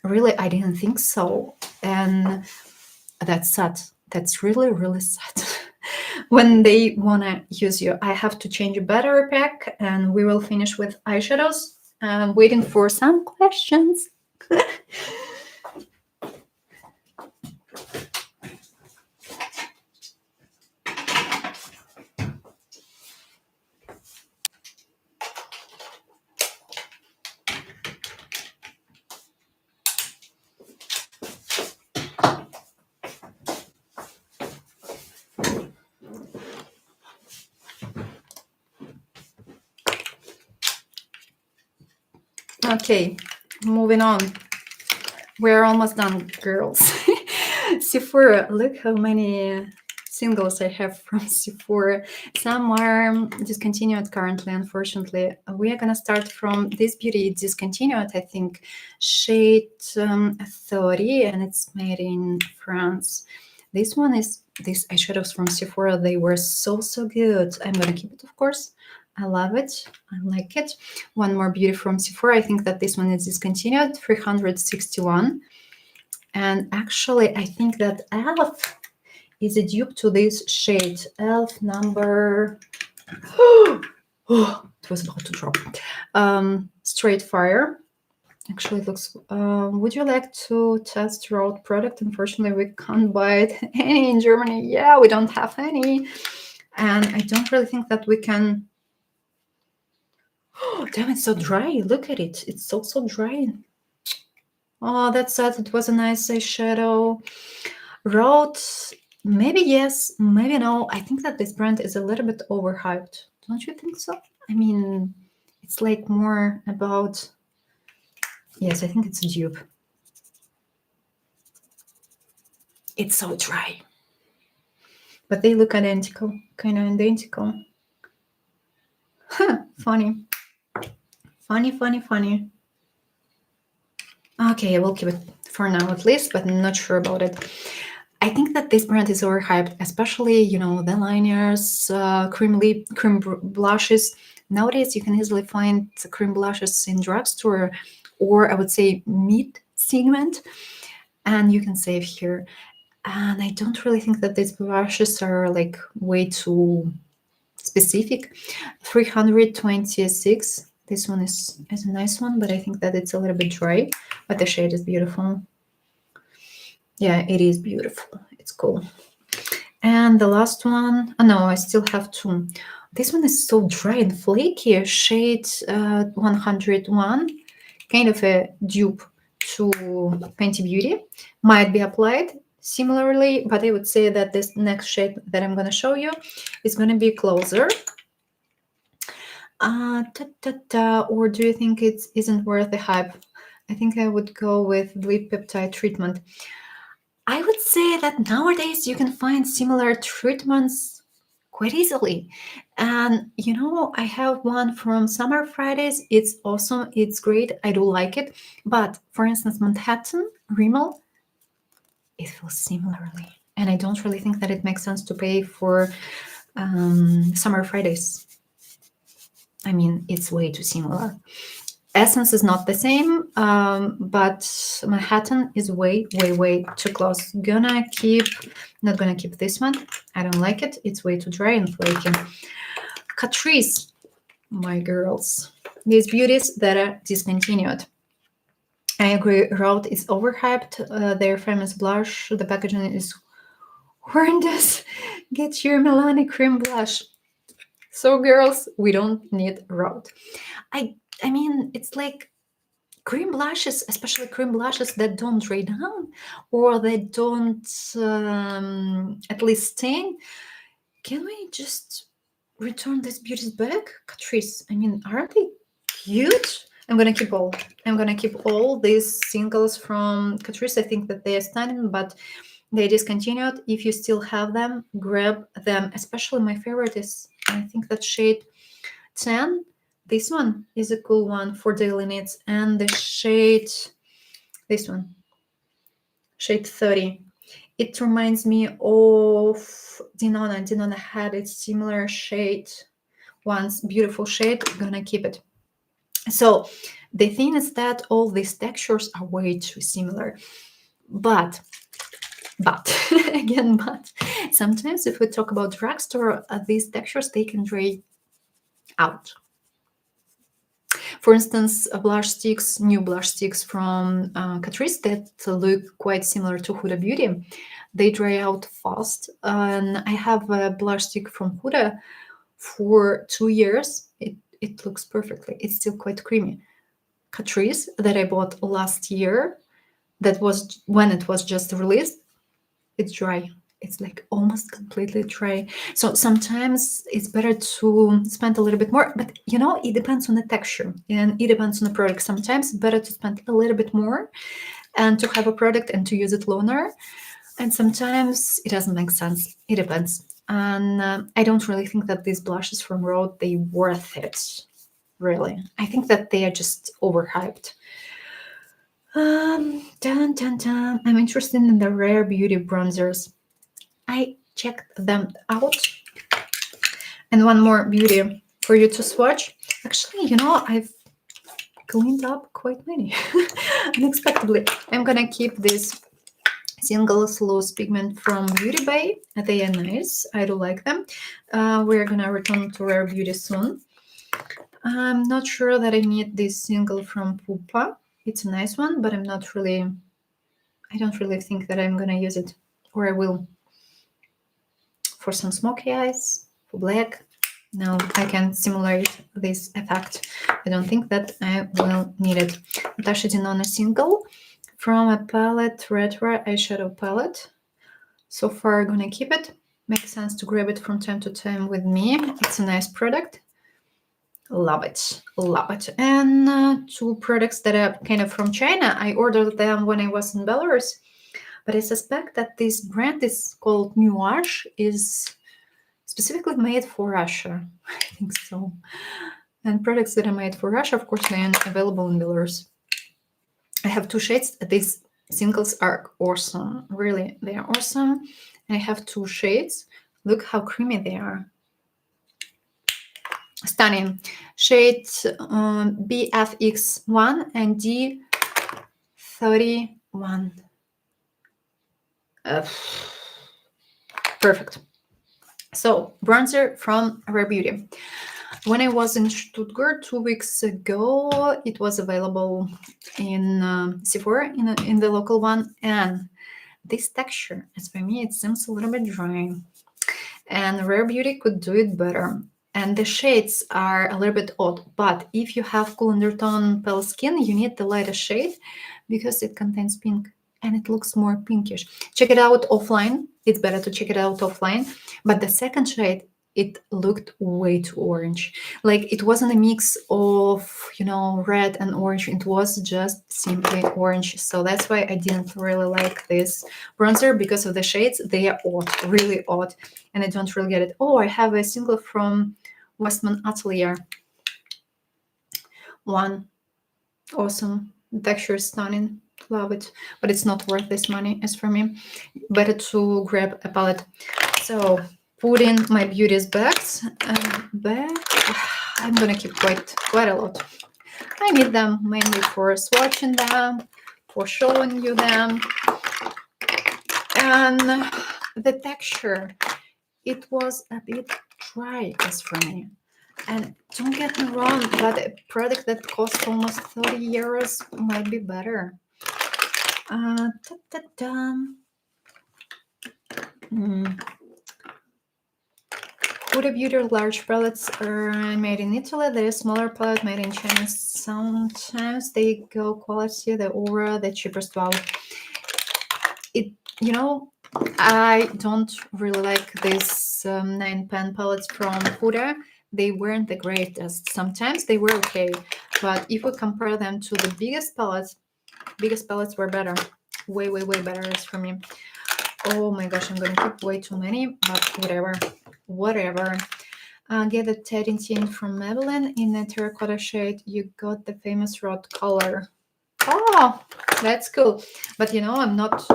Really, I didn't think so. And that's sad. That's really, really sad. When they want to use you, I have to change a battery pack and we will finish with eyeshadows. I'm waiting for some questions. Okay, moving on. We're almost done, girls. Sephora, look how many singles I have from Sephora. Some are discontinued currently, unfortunately. We are gonna start from this beauty discontinued, I think, shade 30, and it's made in France. This one is these eyeshadows from Sephora. They were so good. I'm gonna keep it, of course. I love it. I like it. One more beauty from Sephora. I think that this one is discontinued, 361. And actually, I think that Elf is a dupe to this shade. Elf number... Oh, it was about to drop. Straight Fire. Actually, it looks... would you like to test Rode product? Unfortunately, we can't buy it any in Germany. Yeah, we don't have any. And I don't really think that we can... Oh, damn, it's so dry. Look at it. It's so dry. Oh, that's sad. It was a nice eyeshadow. Rode, maybe yes, maybe no. I think that this brand is a little bit overhyped. Don't you think so? I mean, it's like more about... Yes, I think it's a dupe. It's so dry. But they look identical, kind of identical. Huh, funny. Funny. Okay, I will keep it for now at least, but I'm not sure about it. I think that this brand is overhyped, especially, you know, the liners, cream blushes. Nowadays, you can easily find cream blushes in drugstore, or I would say mid-segment, and you can save here. And I don't really think that these blushes are like way too specific. 326. This one is a nice one, but I think that it's a little bit dry, but the shade is beautiful. Yeah, it is beautiful. It's cool. And the last one, oh no, I still have two. This one is so dry and flaky. Shade 101, kind of a dupe to Fenty Beauty. Might be applied similarly, but I would say that this next shade that I'm going to show you is going to be closer. Or do you think it isn't worth the hype? I think I would go with lip peptide treatment. I would say that nowadays you can find similar treatments quite easily. And you know, I have one from Summer Fridays. It's awesome. It's great. I do like it. But for instance, Manhattan Rimmel, it feels similarly. And I don't really think that it makes sense to pay for Summer Fridays. I mean, it's way too similar. Essence is not the same, but Manhattan is way too close. Not gonna keep this one. I don't like it. It's way too dry and flaky. Catrice, my girls. These beauties that are discontinued. I agree, Rode is overhyped. Their famous blush, the packaging is horrendous. Get your Milani cream blush. So girls, we don't need Rode. I mean, it's like cream blushes, especially cream blushes that don't dry down or they don't at least stain. Can we just return these beauties back? Catrice, I mean, aren't they cute? I'm gonna keep all. I'm gonna keep all these singles from Catrice. I think that they are stunning, but they discontinued. If you still have them, grab them. Especially my favorite is, I think that shade 10. This one is a cool one for daily needs, and the shade, this one, shade 30. It reminds me of Dinona. Dinona had a similar shade once, beautiful shade, gonna keep it. So the thing is that all these textures are way too similar. But again, but sometimes if we talk about drugstore, these textures, they can dry out. For instance, new blush sticks from Catrice that look quite similar to Huda Beauty, they dry out fast. And I have a blush stick from Huda for 2 years. It looks perfectly. It's still quite creamy. Catrice that I bought last year, that was when it was just released, it's dry. It's like almost completely dry. So sometimes it's better to spend a little bit more, but you know, it depends on the texture and it depends on the product. Sometimes better to spend a little bit more and to have a product and to use it longer. And sometimes it doesn't make sense. It depends. And I don't really think that these blushes from Rode, they worth it. Really. I think that they are just overhyped. I'm interested in the Rare Beauty bronzers. I checked them out. And one more beauty for you to swatch. Actually, you know, I've cleaned up quite many unexpectedly. I'm gonna keep this single loose pigment from Beauty Bay. They are nice. I do like them. We're gonna return to Rare Beauty soon. I'm not sure that I need this single from Pupa. It's a nice one, but I don't really think that I'm gonna use it, or I will. For some smoky eyes, for black, no, I can simulate this effect. I don't think that I will need it. Natasha Denona single from a palette, Retro eyeshadow palette. So far, I'm gonna keep it. Makes sense to grab it from time to time with me. It's a nice product. Love it, love it. And 2 products that are kind of from China. I ordered them when I was in Belarus, but I suspect that this brand is called Nuage, is specifically made for Russia. I think so. And products that are made for Russia, of course, they are available in Belarus. I have 2 shades. These singles are awesome. Really, they are awesome. And I have 2 shades. Look how creamy they are. Stunning. Shade BFX1 and D31. Perfect. So, bronzer from Rare Beauty. When I was in Stuttgart 2 weeks ago, it was available in Sephora, in the local one. And this texture, as for me, it seems a little bit dry. And Rare Beauty could do it better. And the shades are a little bit odd. But if you have cool undertone pale skin, you need the lighter shade because it contains pink and it looks more pinkish. Check it out offline. It's better to check it out offline. But the second shade, it looked way too orange. Like it wasn't a mix of, you know, red and orange. It was just simply orange. So that's why I didn't really like this bronzer, because of the shades. They are odd, really odd. And I don't really get it. Oh, I have a single from Westman Atelier. One. Awesome. The texture is stunning. Love it. But it's not worth this money, as for me. Better to grab a palette. So put in my beauties bags. I'm gonna keep quite a lot. I need them mainly for swatching them, for showing you them. And the texture, it was a bit dry, as for me. And don't get me wrong, but a product that costs almost 30 euros might be better. Huda Beauty large palettes are made in Italy. There is smaller palette made in China. Sometimes they go quality, the aura, the cheapest wow. I don't really like these 9-pan palettes from Huda. They weren't the greatest. Sometimes they were okay, but if we compare them to the biggest palettes were better. Way better as for me. Oh my gosh, I'm gonna keep way too many, but whatever. Get a Teddy Tint from Maybelline in a terracotta shade. You got the famous rod color. Oh, that's cool. But you know, I'm not,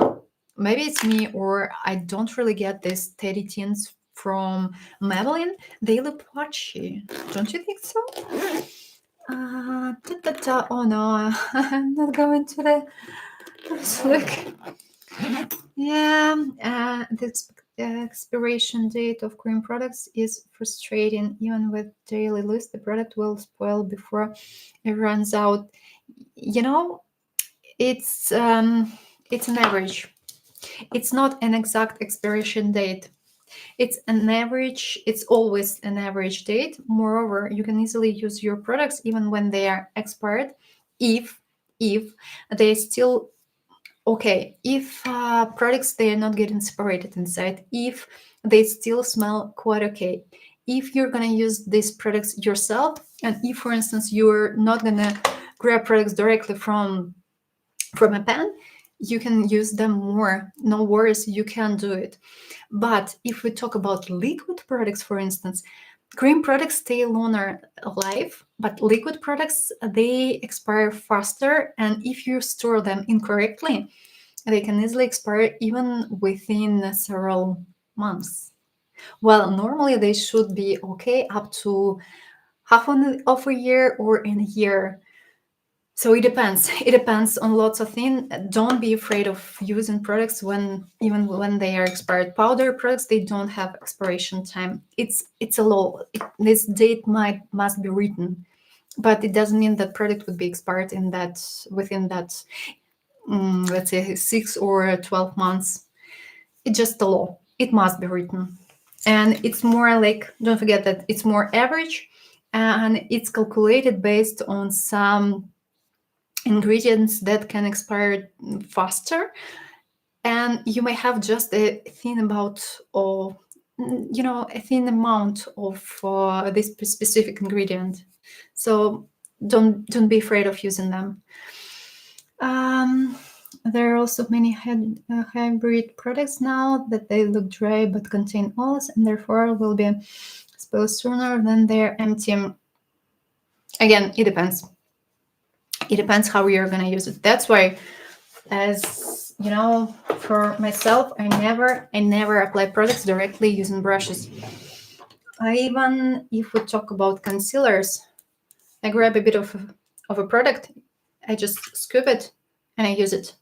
maybe it's me or I don't really get these Teddy Tints from Maybelline. They look patchy. Don't you think so? Oh no, I'm not going to the. Let's look. Yeah, the expiration date of cream products is frustrating. Even with daily list, the product will spoil before it runs out. You know, it's an average. It's not an exact expiration date. It's an average. It's always an average date. Moreover, you can easily use your products even when they are expired, if they still okay, if products they are not getting separated inside, if they still smell quite okay, if you're gonna use these products yourself, and if for instance you're not gonna grab products directly from a pan, you can use them more, no worries, you can do it. But if we talk about liquid products, for instance, cream products stay longer alive, but liquid products they expire faster, and if you store them incorrectly, they can easily expire even within several months. Well, normally they should be okay up to of a year or in a year. So it depends. It depends on lots of things. Don't be afraid of using products when even when they are expired. Powder products they don't have expiration time. It's a law. This date must be written, but it doesn't mean that product would be expired in that within that let's say 6 or 12 months. It's just a law. It must be written. And it's more like, don't forget that it's more average and it's calculated based on some ingredients that can expire faster. And you may have just a thin amount of, a thin amount of this specific ingredient. So don't be afraid of using them. There are also many hybrid products now that they look dry but contain oils and therefore will be spoiled sooner than they're empty. Again, it depends. It depends how you're gonna use it. That's why, as you know, for myself, I never apply products directly using brushes. Even if we talk about concealers, I grab a bit of a product, I just scoop it, and I use it.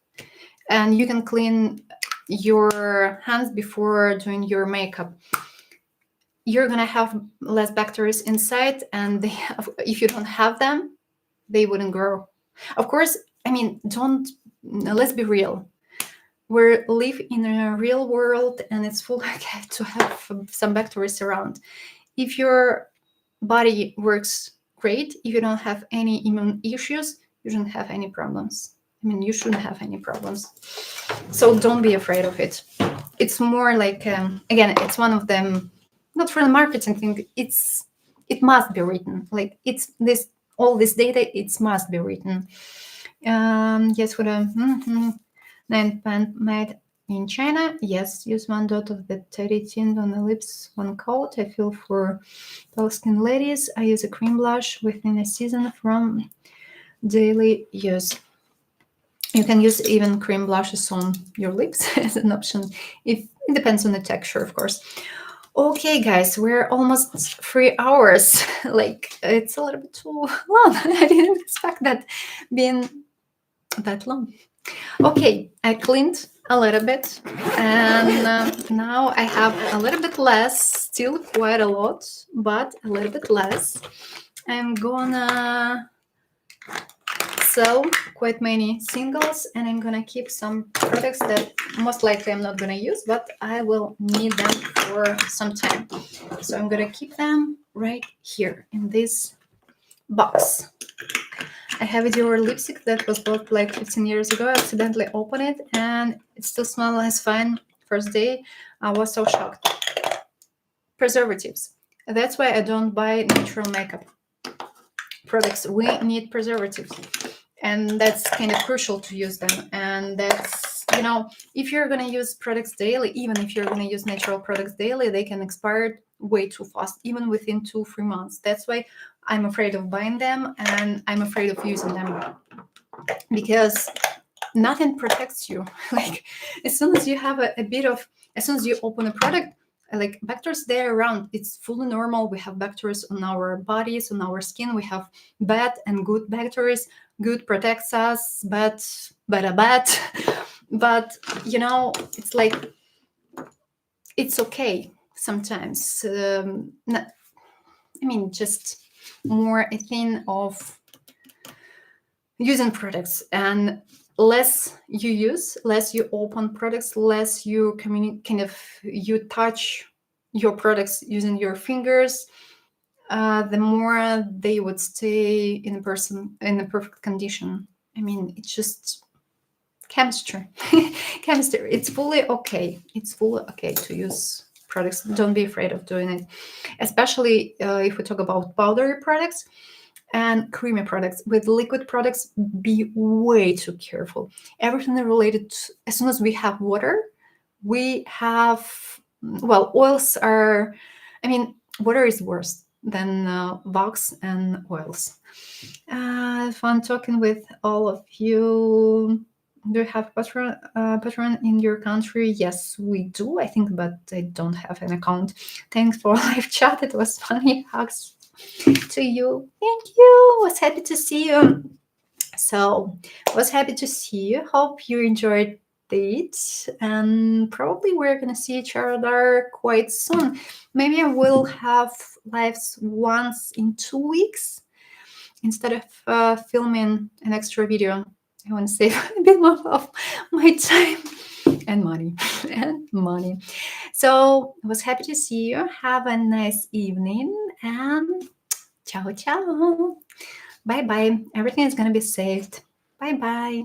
And you can clean your hands before doing your makeup. You're gonna have less bacteria inside, and if you don't have them, they wouldn't grow. Of course, I mean, let's be real. We live in a real world, and it's full to have some bacteria around. If your body works great, if you don't have any immune issues, you shouldn't have any problems. I mean, you shouldn't have any problems. So don't be afraid of it. It's more like, again, it's one of them, not for the marketing thing. It must be written. Like it's this, all this data, it must be written. Yes, for the 9 pan made in China. Yes, use 1 dot of the Teddy tint on the lips, 1 coat. I feel for pale skin ladies. I use a cream blush within a season from daily use. You can use even cream blushes on your lips as an option. It depends on the texture, of course. Okay, guys, we're almost 3 hours. Like, it's a little bit too long. I didn't expect that being that long. Okay, I cleaned a little bit, and now I have a little bit less, still quite a lot, but a little bit less. I'm gonna sell quite many singles, and I'm gonna keep some products that most likely I'm not gonna use, but I will need them for some time. So I'm gonna keep them right here in this box. I have a Dior lipstick that was bought like 15 years ago. I accidentally opened it and it still smells fine. First day, I was so shocked. Preservatives. That's why I don't buy natural makeup products. We need preservatives. And that's kind of crucial to use them. And that's, if you're going to use products daily, even if you're going to use natural products daily, they can expire way too fast, even within 2-3 months. That's why I'm afraid of buying them, and I'm afraid of using them, because nothing protects you. Like, as soon as you have a bit of, as soon as you open a product, like, bacteria, they're around. It's fully normal. We have bacteria on our bodies, on our skin. We have bad and good bacteria. Good protects us, bad, bad. But it's like, it's okay sometimes. Just more a thing of using products, and less you use, less you open products, less you you touch your products using your fingers, the more they would stay in a perfect condition. It's just chemistry. Chemistry. It's fully okay. It's fully okay to use products. Don't be afraid of doing it, especially if we talk about powdery products and creamy products. With liquid products, be way too careful. Everything related to, as soon as we have water, we have, well, oils are, water is worse than wax and oils. Fun talking with all of you. Do you have Patreon in your country? Yes, we do, I think, but I don't have an account. Thanks for live chat. It was funny. Hugs to you. Thank you. Was happy to see you. So, was happy to see you. Hope you enjoyed it. And probably we're going to see each other quite soon. Maybe I will have lives once in 2 weeks instead of filming an extra video. I want to save a bit more of my time and money. And money. So, I was happy to see you. Have a nice evening, and ciao, ciao. Bye bye. Everything is going to be saved. Bye bye.